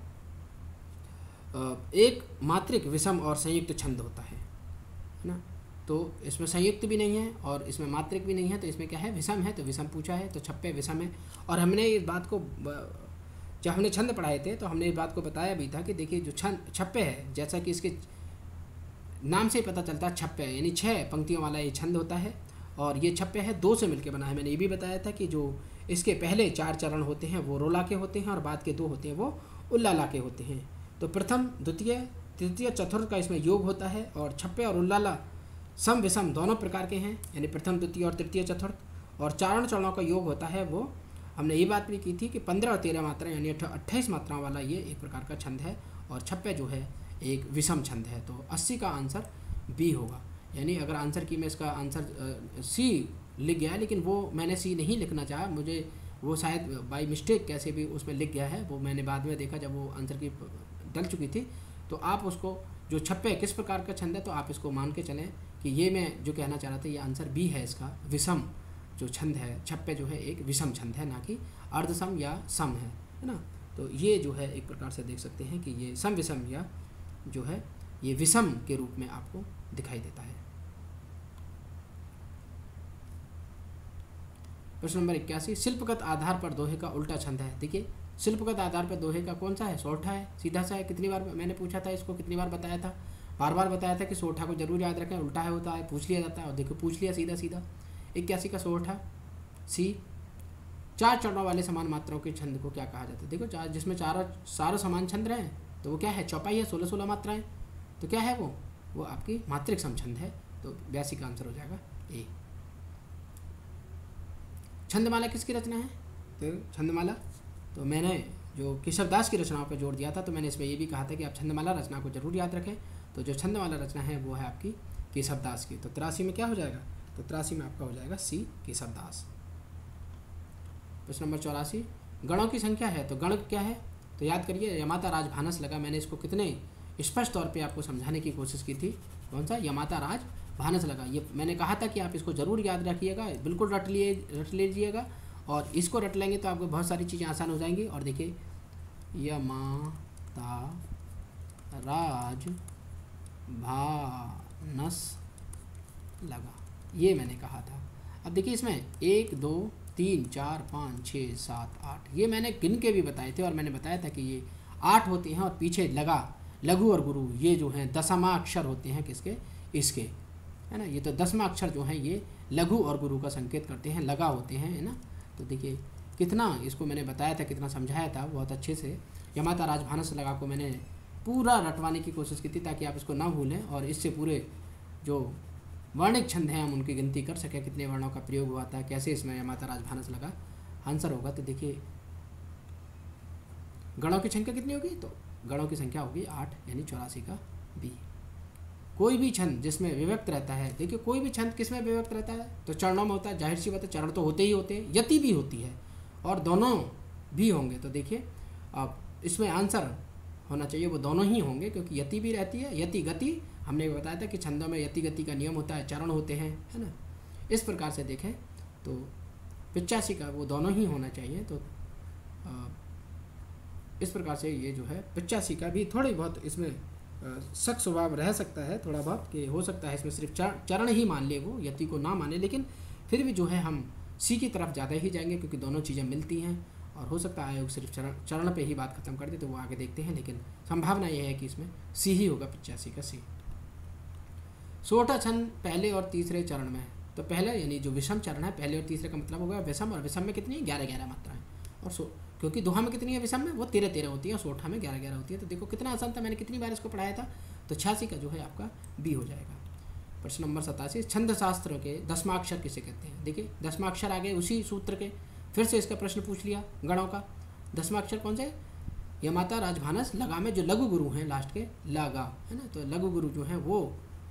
एक मात्रिक विषम और संयुक्त छंद होता है ना। तो इसमें संयुक्त भी नहीं है और इसमें मात्रिक भी नहीं है, तो इसमें क्या है, विषम है, तो विषम पूछा है, तो छप्पे विषम है। और हमने इस बात को जब हमने छंद पढ़ाए थे तो हमने इस बात को बताया भी था कि देखिए जो छप्पे है, जैसा कि इसके नाम से ही पता चलता है छप्पे यानी 6 पंक्तियों वाला ये छंद होता है। और ये छप्पे है 2 से मिलकर बना है। मैंने ये भी बताया था कि जो इसके पहले 4 चरण होते हैं वो रोला के होते हैं और बाद के 2 होते हैं वो उल्लाला के होते हैं। तो प्रथम द्वितीय तृतीय चतुर्थ का इसमें योग होता है। और छप्पे और उल्लाला सम विषम दोनों प्रकार के हैं, यानी प्रथम द्वितीय और तृतीय चतुर्थ। और चारण चरणों का योग होता है वो हमने ये बात भी की थी कि 15 और 13 मात्रा यानी 28 मात्राओं वाला ये एक प्रकार का छंद है। और छप्पे जो है एक विषम छंद है। तो 80 का आंसर बी होगा। यानी अगर आंसर की मैं इसका आंसर सी लिख गया, लेकिन वो मैंने सी नहीं लिखना चाहा, मुझे वो शायद बाय मिस्टेक कैसे भी उसमें लिख गया है, वो मैंने बाद में देखा जब वो आंसर की डल चुकी थी। तो आप उसको जो छप्पे किस प्रकार का छंद है, तो आप इसको मान के चलें कि ये मैं जो कहना चाह रहा था ये आंसर बी है इसका। विषम जो छंद है छप्पे जो है एक विषम छंद है, ना कि अर्धसम या सम है ना। तो ये जो है एक प्रकार से देख सकते हैं कि ये सम विषम या जो है ये विषम के रूप में आपको दिखाई देता है। प्रश्न नंबर 81, शिल्पगत आधार पर दोहे का उल्टा छंद है। देखिए शिल्पगत आधार पर दोहे का कौन सा है, सोरठा है, सीधा सा है। कितनी बार मैंने पूछा था इसको, कितनी बार बताया था, बार बताया था कि सोरठा को जरूर याद रखें, उल्टा है होता है, पूछ लिया जाता है। और देखो पूछ लिया सीधा। 81 का सोरठा सी। 4 चरणों वाले समान मात्राओं के छंद को क्या कहा जाता है, देखो जिसमें सारों समान छंद रहे तो वो क्या है, चौपाई है, 16 मात्राएं, तो क्या है वो आपकी मात्रिक समछंद है। तो 82 का आंसर हो जाएगा ए। छंदमाला किसकी रचना है, तो छंदमाला तो मैंने जो केशवदास की रचनाओं पर जोर दिया था, तो मैंने इसमें ये भी कहा था कि आप छंदमाला रचना को जरूर याद रखें। तो जो छंदमाला रचना है वो है आपकी केशवदास की। तो 83 में क्या हो जाएगा, तो 83 में आपका हो जाएगा सी केशवदास। प्रश्न नंबर 84, गणों की संख्या है, तो गण क्या है, तो याद करिए यमाता राज भानस लगा। मैंने इसको कितने स्पष्ट तौर पे आपको समझाने की कोशिश की थी, कौन सा, यमाता राज भानस लगा। ये मैंने कहा था कि आप इसको ज़रूर याद रखिएगा, बिल्कुल रट लीजिएगा। और इसको रट लेंगे तो आपको बहुत सारी चीज़ें आसान हो जाएंगी। और देखिए यमाता राज भानस लगा, ये मैंने कहा था। अब देखिए इसमें 1 2 3 4 5 6 7 8 ये मैंने गिन के भी बताए थे। और मैंने बताया था कि ये 8 होते हैं और पीछे लगा, लघु और गुरु ये जो हैं दशमा अक्षर होते हैं किसके, इसके, है ना। ये तो 10वां अक्षर जो है ये लघु और गुरु का संकेत करते हैं, लगा होते हैं, है ना। तो देखिए कितना इसको मैंने बताया था, कितना समझाया था बहुत अच्छे से। यमाता राज भानस लगा को मैंने पूरा रटवाने की कोशिश की थी ताकि आप इसको ना भूलें और इससे पूरे जो वर्णिक छंद हैं हम उनकी गिनती कर सकें, कितने वर्णों का प्रयोग हुआ था, कैसे इसमें यमाता राज भानस लगा आंसर होगा। तो देखिए गणों की संख्या कितनी होगी, तो गणों की संख्या होगी 8 यानी 84 का बी। कोई भी छंद जिसमें विभक्त रहता है, देखिए कोई भी छंद किसमें विभक्त रहता है, तो चरणों में होता है, जाहिर सी बात है चरण तो होते ही होते हैं, यति भी होती है और दोनों भी होंगे। तो देखिए अब इसमें आंसर होना चाहिए वो दोनों ही होंगे, क्योंकि यति भी रहती है, यति गति हमने बताया था कि छंदों में यति गति का नियम होता है, चरण होते हैं, है ना। इस प्रकार से देखें तो 85 का वो दोनों ही होना चाहिए। तो इस प्रकार से ये जो है 85 का भी थोड़ी बहुत इसमें शक स्वभाव रह सकता है, थोड़ा बहुत कि हो सकता है इसमें सिर्फ चरण ही मान ले, वो यति को ना माने, लेकिन फिर भी जो है हम सी की तरफ ज़्यादा ही जाएंगे क्योंकि दोनों चीज़ें मिलती हैं। और हो सकता है आयोग सिर्फ चरण पे ही बात खत्म कर दे, तो वो आगे देखते हैं, लेकिन संभावना यह है कि इसमें सी ही होगा, 85 का सी। सोठा छंद पहले और तीसरे चरण में है। तो पहले यानी जो विषम चरण है, पहले और तीसरे का मतलब हो गया विषम, और विषम में कितनी है 11-11 मात्राएं, और क्योंकि दोहा में कितनी है विषम में, वो 13-13 होती है, और सोठा में 11-11 होती है। तो देखो कितना आसान था, मैंने कितनी बार इसको पढ़ाया था। तो 86 का जो है आपका बी हो जाएगा। प्रश्न नंबर 87, छंद शास्त्र के 10वां किसे कहते हैं। देखिए 10वां आ गए उसी सूत्र के, फिर से इसका प्रश्न पूछ लिया गणों का। 10वां कौन से, यमाता राजभानस लगा में जो लघु गुरु हैं लास्ट के लगा है ना, तो लघु गुरु जो हैं वो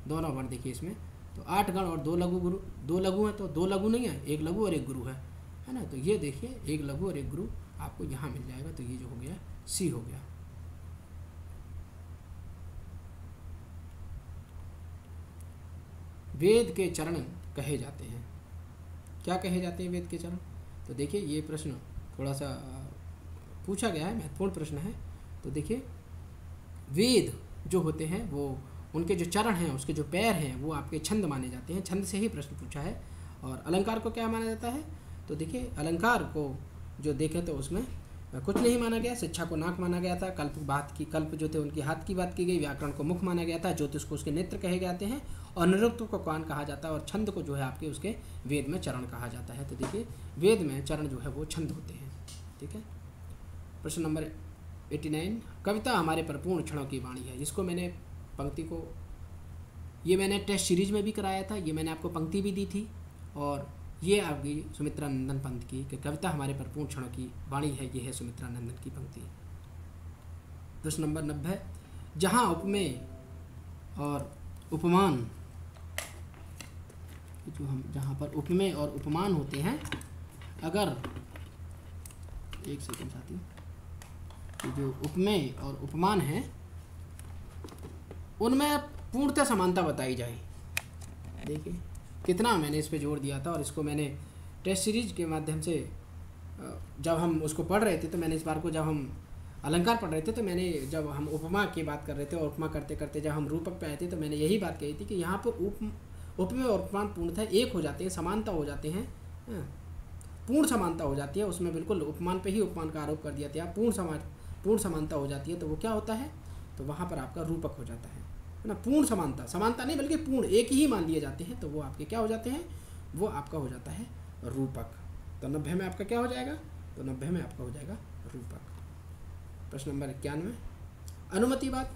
दोनों वर्ण देखिए इसमें, तो 8 गण और 2 लघु गुरु, 2 लघु हैं तो 2 लघु नहीं है, 1 लघु और 1 गुरु है ना। तो ये देखिए 1 लघु और 1 गुरु आपको यहाँ मिल जाएगा। तो ये जो हो गया सी हो गया। वेद के चरण कहे जाते हैं, क्या कहे जाते हैं वेद के चरण। तो देखिए ये प्रश्न थोड़ा सा पूछा गया है, महत्वपूर्ण प्रश्न है। तो देखिए वेद जो होते हैं वो उनके जो चरण हैं, उसके जो पैर हैं वो आपके छंद माने जाते हैं। छंद से ही प्रश्न पूछा है। और अलंकार को क्या माना जाता है। तो देखिए अलंकार को जो देखें तो उसमें कुछ नहीं माना गया। शिक्षा को नाक माना गया था, कल्प जो थे उनकी हाथ की बात की गई, व्याकरण को मुख माना गया था, ज्योतिष को उसके नेत्र कहे जाते हैं, और निरुक्त को कान कहा जाता है, और छंद को जो है आपके उसके वेद में चरण कहा जाता है। तो देखिए वेद में चरण जो है वो छंद होते हैं। ठीक है। प्रश्न नंबर 89, कविता हमारे परिपूर्ण क्षणों की वाणी है। इसको मैंने पंक्ति को, ये मैंने टेस्ट सीरीज में भी कराया था, ये मैंने आपको पंक्ति भी दी थी, और ये आपकी सुमित्रा नंदन पंत की कि कविता हमारे परिपूर्ण क्षणों की वाणी है, ये है सुमित्रा नंदन की पंक्ति। प्रश्न नंबर 90, जहाँ उपमेय और उपमान, जो हम जहाँ पर उपमेय और उपमान होते हैं, अगर एक सेकंड साथी, जो उपमेय और उपमान हैं उनमें पूर्णतः समानता बताई जाए। देखिए कितना मैंने इस पे जोर दिया था, और इसको मैंने टेस्ट सीरीज के माध्यम से जब हम उसको पढ़ रहे थे, तो मैंने इस बार को जब हम अलंकार पढ़ रहे थे, तो मैंने जब हम उपमा की बात कर रहे थे और उपमा करते करते जब हम रूपक पे आए थे, तो मैंने यही बात कही थी कि यहाँ पर उपमेय और उपमान पूर्णतः एक हो जाते हैं, समानता हो जाते हैं, पूर्ण समानता हो जाती है। उसमें बिल्कुल उपमान पे ही उपमान का आरोप कर दिया था, पूर्ण समानता हो जाती है। तो वो क्या होता है, तो वहाँ पर आपका रूपक हो जाता है ना। पूर्ण समानता नहीं बल्कि पूर्ण एक ही मान लिए जाते हैं, तो वो आपके क्या हो जाते हैं, वो आपका हो जाता है रूपक। तो 90 में आपका क्या हो जाएगा, तो 90 में आपका हो जाएगा रूपक। प्रश्न नंबर 91, अनुमतिवाद।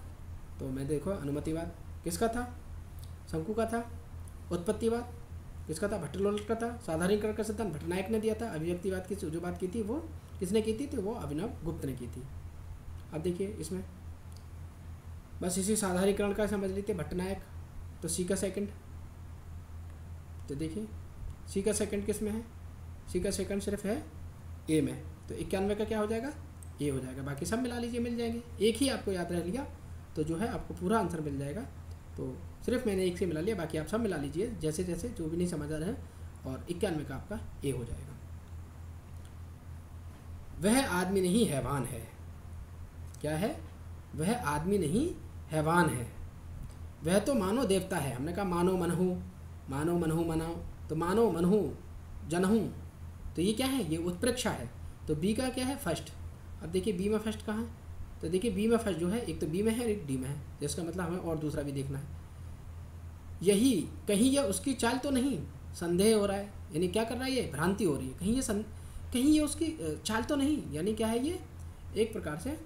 तो मैं देखो अनुमतिवाद किसका था, शंकु का था। उत्पत्तिवाद किसका था, भट्टलोल का था। साधारणीकरण का सिद्धांत भट्टनायक ने दिया था। अभिव्यक्तिवाद की जो बात की थी वो किसने की थी, तो वो अभिनव गुप्त ने की थी। अब देखिए इसमें बस इसी साधारणीकरण का समझ लीजिए भट्टनायक, तो सी का सेकंड। तो देखिए सी का सेकंड किस में है, सी का सेकंड सिर्फ है ए में, तो 91 का क्या हो जाएगा, ए हो जाएगा। बाकी सब मिला लीजिए, मिल जाएंगे। एक ही आपको याद रह लिया तो जो है आपको पूरा आंसर मिल जाएगा। तो सिर्फ मैंने एक से मिला लिया, बाकी आप सब मिला लीजिए जैसे जैसे जो भी नहीं समझ आ रहा है, और 91 का आपका ए हो जाएगा। वह आदमी नहीं हैवान है। क्या है, वह आदमी नहीं हैवान है। वह तो मानो देवता है। हमने कहा मानो मनहु, मानो मनहु मनाओ, तो मानो मनहु जनहु, तो ये क्या है, ये उत्प्रेक्षा है। तो बी का क्या है, फर्स्ट। अब देखिए बी में फर्स्ट कहाँ है, तो देखिए बी में फर्स्ट जो है एक तो बी में है और एक डी में है, जिसका मतलब हमें और दूसरा भी देखना है। यही कहीं यह उसकी चाल तो नहीं, संदेह हो रहा है, यानी क्या कर रहा है, ये भ्रांति हो रही है, कहीं ये उसकी चाल तो नहीं, यानी क्या है ये एक प्रकार से।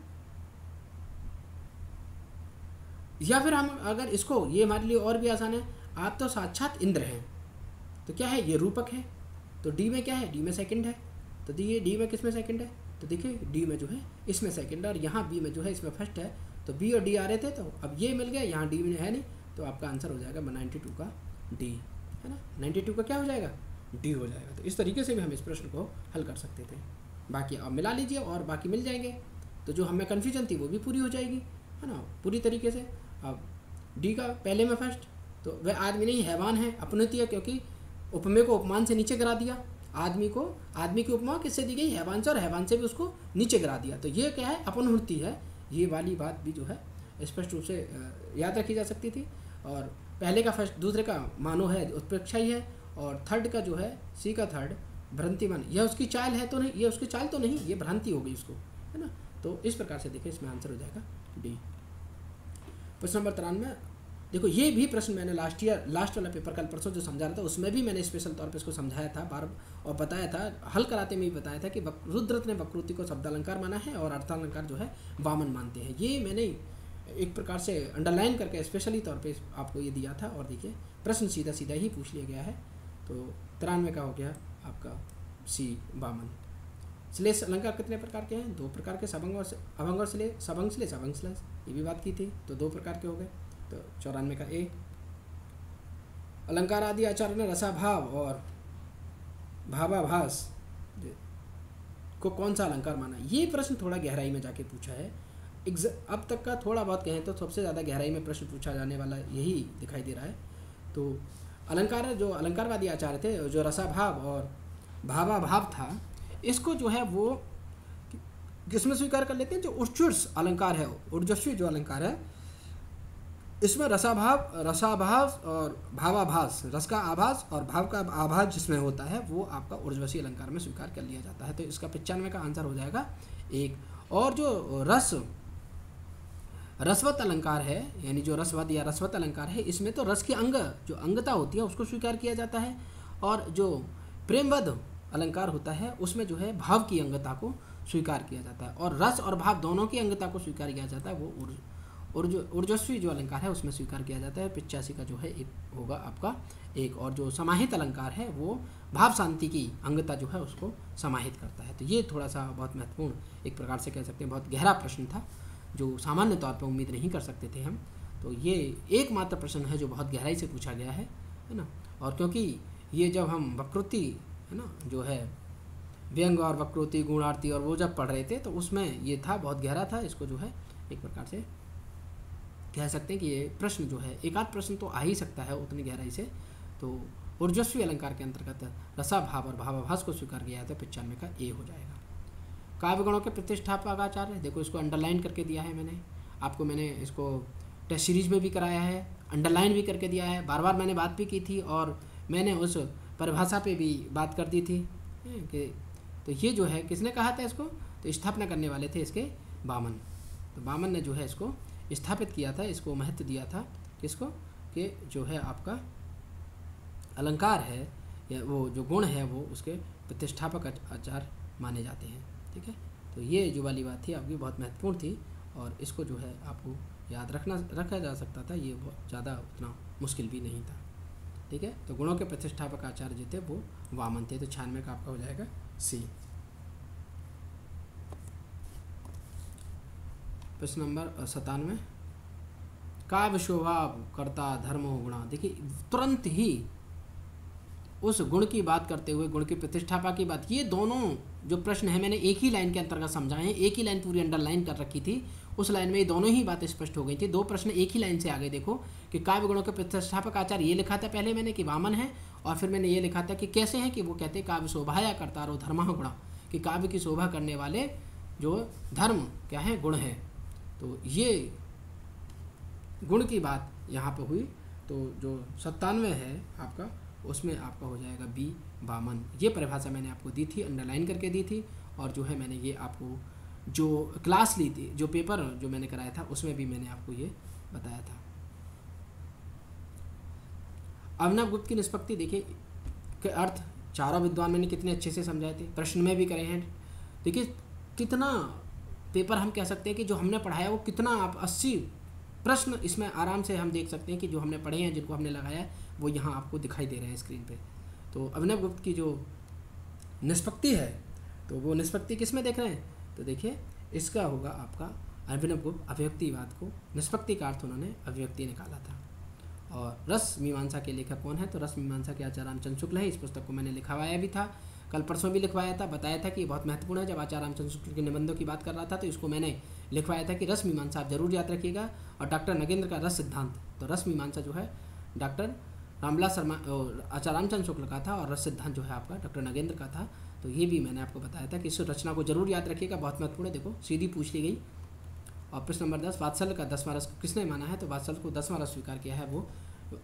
या फिर हम अगर इसको, ये हमारे लिए और भी आसान है, आप तो साक्षात इंद्र हैं। तो क्या है, ये रूपक है। तो डी में क्या है, डी में सेकंड है। तो देखिए डी में किस में सेकंड है, तो देखिए डी में जो है इसमें सेकंड है, और यहाँ बी में जो है इसमें फर्स्ट है। तो बी और डी आ रहे थे, तो अब ये मिल गया, यहाँ डी में है नहीं, तो आपका आंसर हो जाएगा 92 का डी, है ना। 92 का क्या हो जाएगा, डी हो जाएगा। तो इस तरीके से भी हम इस प्रश्न को हल कर सकते थे। बाकी अब मिला लीजिए और बाकी मिल जाएंगे, तो जो हमें कन्फ्यूजन थी वो भी पूरी हो जाएगी, है ना, पूरी तरीके से। अब डी का पहले में फर्स्ट, तो वह आदमी नहीं हैवान है, अपनुति है, क्योंकि उपमेय को उपमान से नीचे गिरा दिया। आदमी की उपमा किससे दी गई, हैवान से, और हैवान से भी उसको नीचे गिरा दिया। तो ये क्या है, अपनुति है। ये वाली बात भी जो है स्पष्ट रूप से याद रखी जा सकती थी। और पहले का फर्स्ट, दूसरे का मानो है, उत्प्रेक्षा ही है, और थर्ड का जो है सी का थर्ड भ्रांतिमान, यह उसकी चाल है तो नहीं, ये उसकी चाल तो नहीं, ये भ्रांति हो गई उसको, है ना। तो इस प्रकार से देखिए इसमें आंसर हो जाएगा डी। प्रश्न नंबर 93, देखो ये भी प्रश्न मैंने लास्ट वाला पेपर कल परसों जो समझा रहा था उसमें भी मैंने स्पेशल तौर पे इसको समझाया था बार, और बताया था, हल कराते में भी बताया था कि रुद्रत ने वक्रोक्ति को शब्दालंकार माना है और अर्थालंकार जो है वामन मानते हैं। ये मैंने एक प्रकार से अंडरलाइन करके स्पेशली तौर पे आपको ये दिया था। और देखिए प्रश्न सीधा सीधा ही पूछ लिया गया है। तो 93 का हो गया आपका सी वामन। श्लेष अलंकार कितने प्रकार के हैं? 2 प्रकार के, सबंग और अभंग और श्लेष, सबंग श्लेष अभंग श्लेष, ये भी बात की थी। तो 2 प्रकार के हो गए। तो 94 का ए। अलंकार आदि आचार्य ने रसाभाव और भावाभास को कौन सा अलंकार माना? ये प्रश्न थोड़ा गहराई में जाके पूछा है। अब तक का थोड़ा बहुत कहें तो सबसे ज़्यादा गहराई में प्रश्न पूछा जाने वाला यही दिखाई दे रहा है। तो अलंकार, जो अलंकारवादी आचार्य थे, जो रसाभाव और भावाभाव था, इसको जो है वो किसमें स्वीकार कर लेते हैं? जो ऊर्जस्वी अलंकार है, ऊर्जस्वी जो अलंकार है, इसमें रसाभाव और भावाभास, रस का आभास और भाव का आभास जिसमें होता है वो आपका ऊर्जवशी अलंकार में स्वीकार कर लिया जाता है। तो इसका 95 का आंसर हो जाएगा 1। और जो रसवत अलंकार है, यानी जो रसवत या रसवत अलंकार है, इसमें तो रस की जो अंगता होती है उसको स्वीकार किया जाता है। और जो प्रेमवद अलंकार होता है उसमें जो है भाव की अंगता को स्वीकार किया जाता है। और रस और भाव दोनों की अंगता को स्वीकार किया जाता है, वो ऊर्जस्वी जो अलंकार है उसमें स्वीकार किया जाता है। 85 का जो है एक होगा आपका 1। और जो समाहित अलंकार है वो भाव शांति की अंगता जो है उसको समाहित करता है। तो ये थोड़ा सा बहुत महत्वपूर्ण, एक प्रकार से कह सकते हैं बहुत गहरा प्रश्न था, जो सामान्य तौर पर उम्मीद नहीं कर सकते थे हम। तो ये एकमात्र प्रश्न है जो बहुत गहराई से पूछा गया है ना। और क्योंकि ये जब हम वक्रोक्ति है ना, जो है व्यंग और वक्रोक्ति, गुणार्थी और वो जब पढ़ रहे थे तो उसमें ये था, बहुत गहरा था। इसको जो है एक प्रकार से कह सकते हैं कि ये प्रश्न जो है, एक आध प्रश्न तो आ ही सकता है उतनी गहराई से। तो ऊर्जस्वी अलंकार के अंतर्गत रसाभाव और भावाभास को स्वीकार किया है। तो 95 का ए हो जाएगा। काव्य गुणों के प्रतिष्ठापक आचार्य, देखो इसको अंडरलाइन करके दिया है मैंने आपको, मैंने इसको टेस्ट सीरीज में भी कराया है, अंडरलाइन भी करके दिया है, बार बार मैंने बात भी की थी और मैंने उस परिभाषा पे भी बात कर दी थी कि तो ये जो है किसने कहा था इसको? तो स्थापना करने वाले थे इसके वामन। तो वामन ने जो है इसको स्थापित किया था, इसको महत्व दिया था किसको? कि जो है आपका अलंकार है या वो जो गुण है वो उसके प्रतिष्ठापक आचार माने जाते हैं। ठीक है, तो ये जो वाली बात थी आपकी बहुत महत्वपूर्ण थी और इसको जो है आपको याद रखा जा सकता था, ये बहुत ज़्यादा उतना मुश्किल भी नहीं था। ठीक है, तो गुणों के प्रतिष्ठापक आचार्य जो थे वो वामन थे। तो 96 का आपका हो जाएगा सी। प्रश्न नंबर 97, काव्य शोभा कर्ता धर्मो गुणा। देखिए तुरंत ही उस गुण की बात करते हुए गुण की प्रतिष्ठापा की बात, ये दोनों जो प्रश्न है मैंने एक ही लाइन के अंतर्गत समझाए हैं, एक ही लाइन पूरी अंडरलाइन कर रखी थी, उस लाइन में ये दोनों ही बातें स्पष्ट हो गई थी। 2 प्रश्न एक ही लाइन से आ गए। देखो कि काव्य गुणों के प्रतिष्ठापक आचार्य, ये लिखा था पहले मैंने कि वामन है, और फिर मैंने ये लिखा था कि कैसे हैं, कि वो कहते हैं काव्य शोभाया कर्तारो धर्मः गुणा, कि काव्य की शोभा करने वाले जो धर्म क्या है, गुण है। तो ये गुण की बात यहाँ पर हुई। तो जो 97 है आपका, उसमें आपका हो जाएगा बी वामन। ये परिभाषा मैंने आपको दी थी, अंडरलाइन करके दी थी, और जो है मैंने ये आपको जो क्लास ली थी, जो पेपर जो मैंने कराया था उसमें भी मैंने आपको ये बताया था। अभिनव गुप्त की निष्पत्ति देखिए के अर्थ चारों विद्वान मैंने कितने अच्छे से समझाए थे, प्रश्न में भी करे हैं। देखिए कितना पेपर हम कह सकते हैं कि जो हमने पढ़ाया वो कितना, आप 80 प्रश्न इसमें आराम से हम देख सकते हैं कि जो हमने पढ़े हैं, जिनको हमने लगाया है, वो यहाँ आपको दिखाई दे रहे हैं स्क्रीन पे। तो अभिनव गुप्त की जो निष्पत्ति है, तो वो निष्पत्ति किस में देख रहे हैं? तो देखिए इसका होगा आपका अभिनव गुप्त अभिव्यक्तिवाद को, निष्पत्ति का अर्थ उन्होंने अभिव्यक्ति निकाला था। और रस मीमांसा के लेखक कौन है? तो रस मीमांसा के आचार्य रामचंद्र शुक्ल है। इस पुस्तक को मैंने लिखवाया भी था, कल परसों भी लिखवाया था, बताया था कि ये बहुत महत्वपूर्ण है। जब आचार्य रामचंद्र शुक्ल के निबंधों की बात कर रहा था तो इसको मैंने लिखवाया था कि रस मीमांसा आप जरूर याद रखिएगा। और डॉक्टर नगेंद्र का रस सिद्धांत, तो रस मीमांसा जो है डॉक्टर रामविलास शर्मा आचार्य रामचंद्र शुक्ल का था, और रस सिद्धांत जो है आपका डॉक्टर नगेंद्र का था। तो ये भी मैंने आपको बताया था कि इस रचना को जरूर याद रखिएगा, बहुत महत्वपूर्ण है। देखो सीधी पूछ ली गई। और प्रश्न नंबर 10, वात्सल्य का 10वां रस किसने माना है? तो वात्सल्य को 10वां रस स्वीकार किया है वो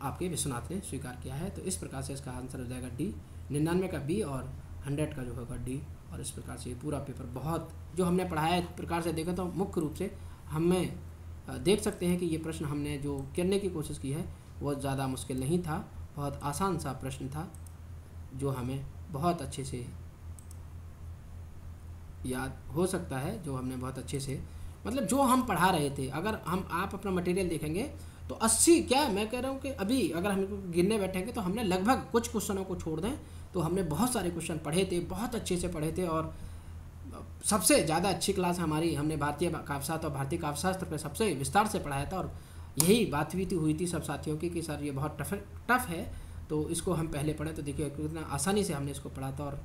आपके विश्वनाथ ने स्वीकार किया है। तो इस प्रकार से इसका आंसर हो जाएगा डी। 99 का बी और 100 का जो होगा डी। और इस प्रकार से ये पूरा पेपर बहुत जो हमने पढ़ाया, एक प्रकार से देखें तो मुख्य रूप से हमें देख सकते हैं कि ये प्रश्न हमने जो करने की कोशिश की है वो ज़्यादा मुश्किल नहीं था, बहुत आसान सा प्रश्न था जो हमें बहुत अच्छे से याद हो सकता है, जो हमने बहुत अच्छे से मतलब जो हम पढ़ा रहे थे। अगर हम आप अपना मटेरियल देखेंगे तो 80 क्या मैं कह रहा हूँ कि अभी अगर हम गिनने बैठेंगे तो हमने लगभग कुछ क्वेश्चनों को छोड़ दें तो हमने बहुत सारे क्वेश्चन पढ़े थे, बहुत अच्छे से पढ़े थे। और सबसे ज़्यादा अच्छी क्लास हमारी हमने भारतीय काव्यशास्त्र और भारतीय काव्यशास्त्र पे सबसे विस्तार से पढ़ाया था। और यही बात हुई थी सब साथियों की कि सर ये बहुत टफ है तो इसको हम पहले पढ़ें। तो देखिए कितना आसानी से हमने इसको पढ़ा था और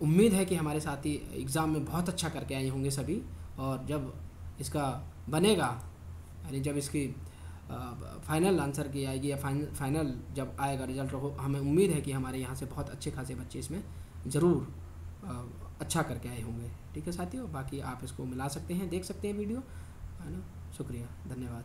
उम्मीद है कि हमारे साथी एग्ज़ाम में बहुत अच्छा करके आए होंगे सभी। और जब इसका बनेगा यानी जब इसकी फाइनल आंसर की आएगी या फाइनल जब आएगा रिजल्ट हो, हमें उम्मीद है कि हमारे यहाँ से बहुत अच्छे खासे बच्चे इसमें ज़रूर अच्छा करके आए होंगे। ठीक है साथियों, बाकी आप इसको मिला सकते हैं, देख सकते हैं वीडियो, है ना। शुक्रिया, धन्यवाद।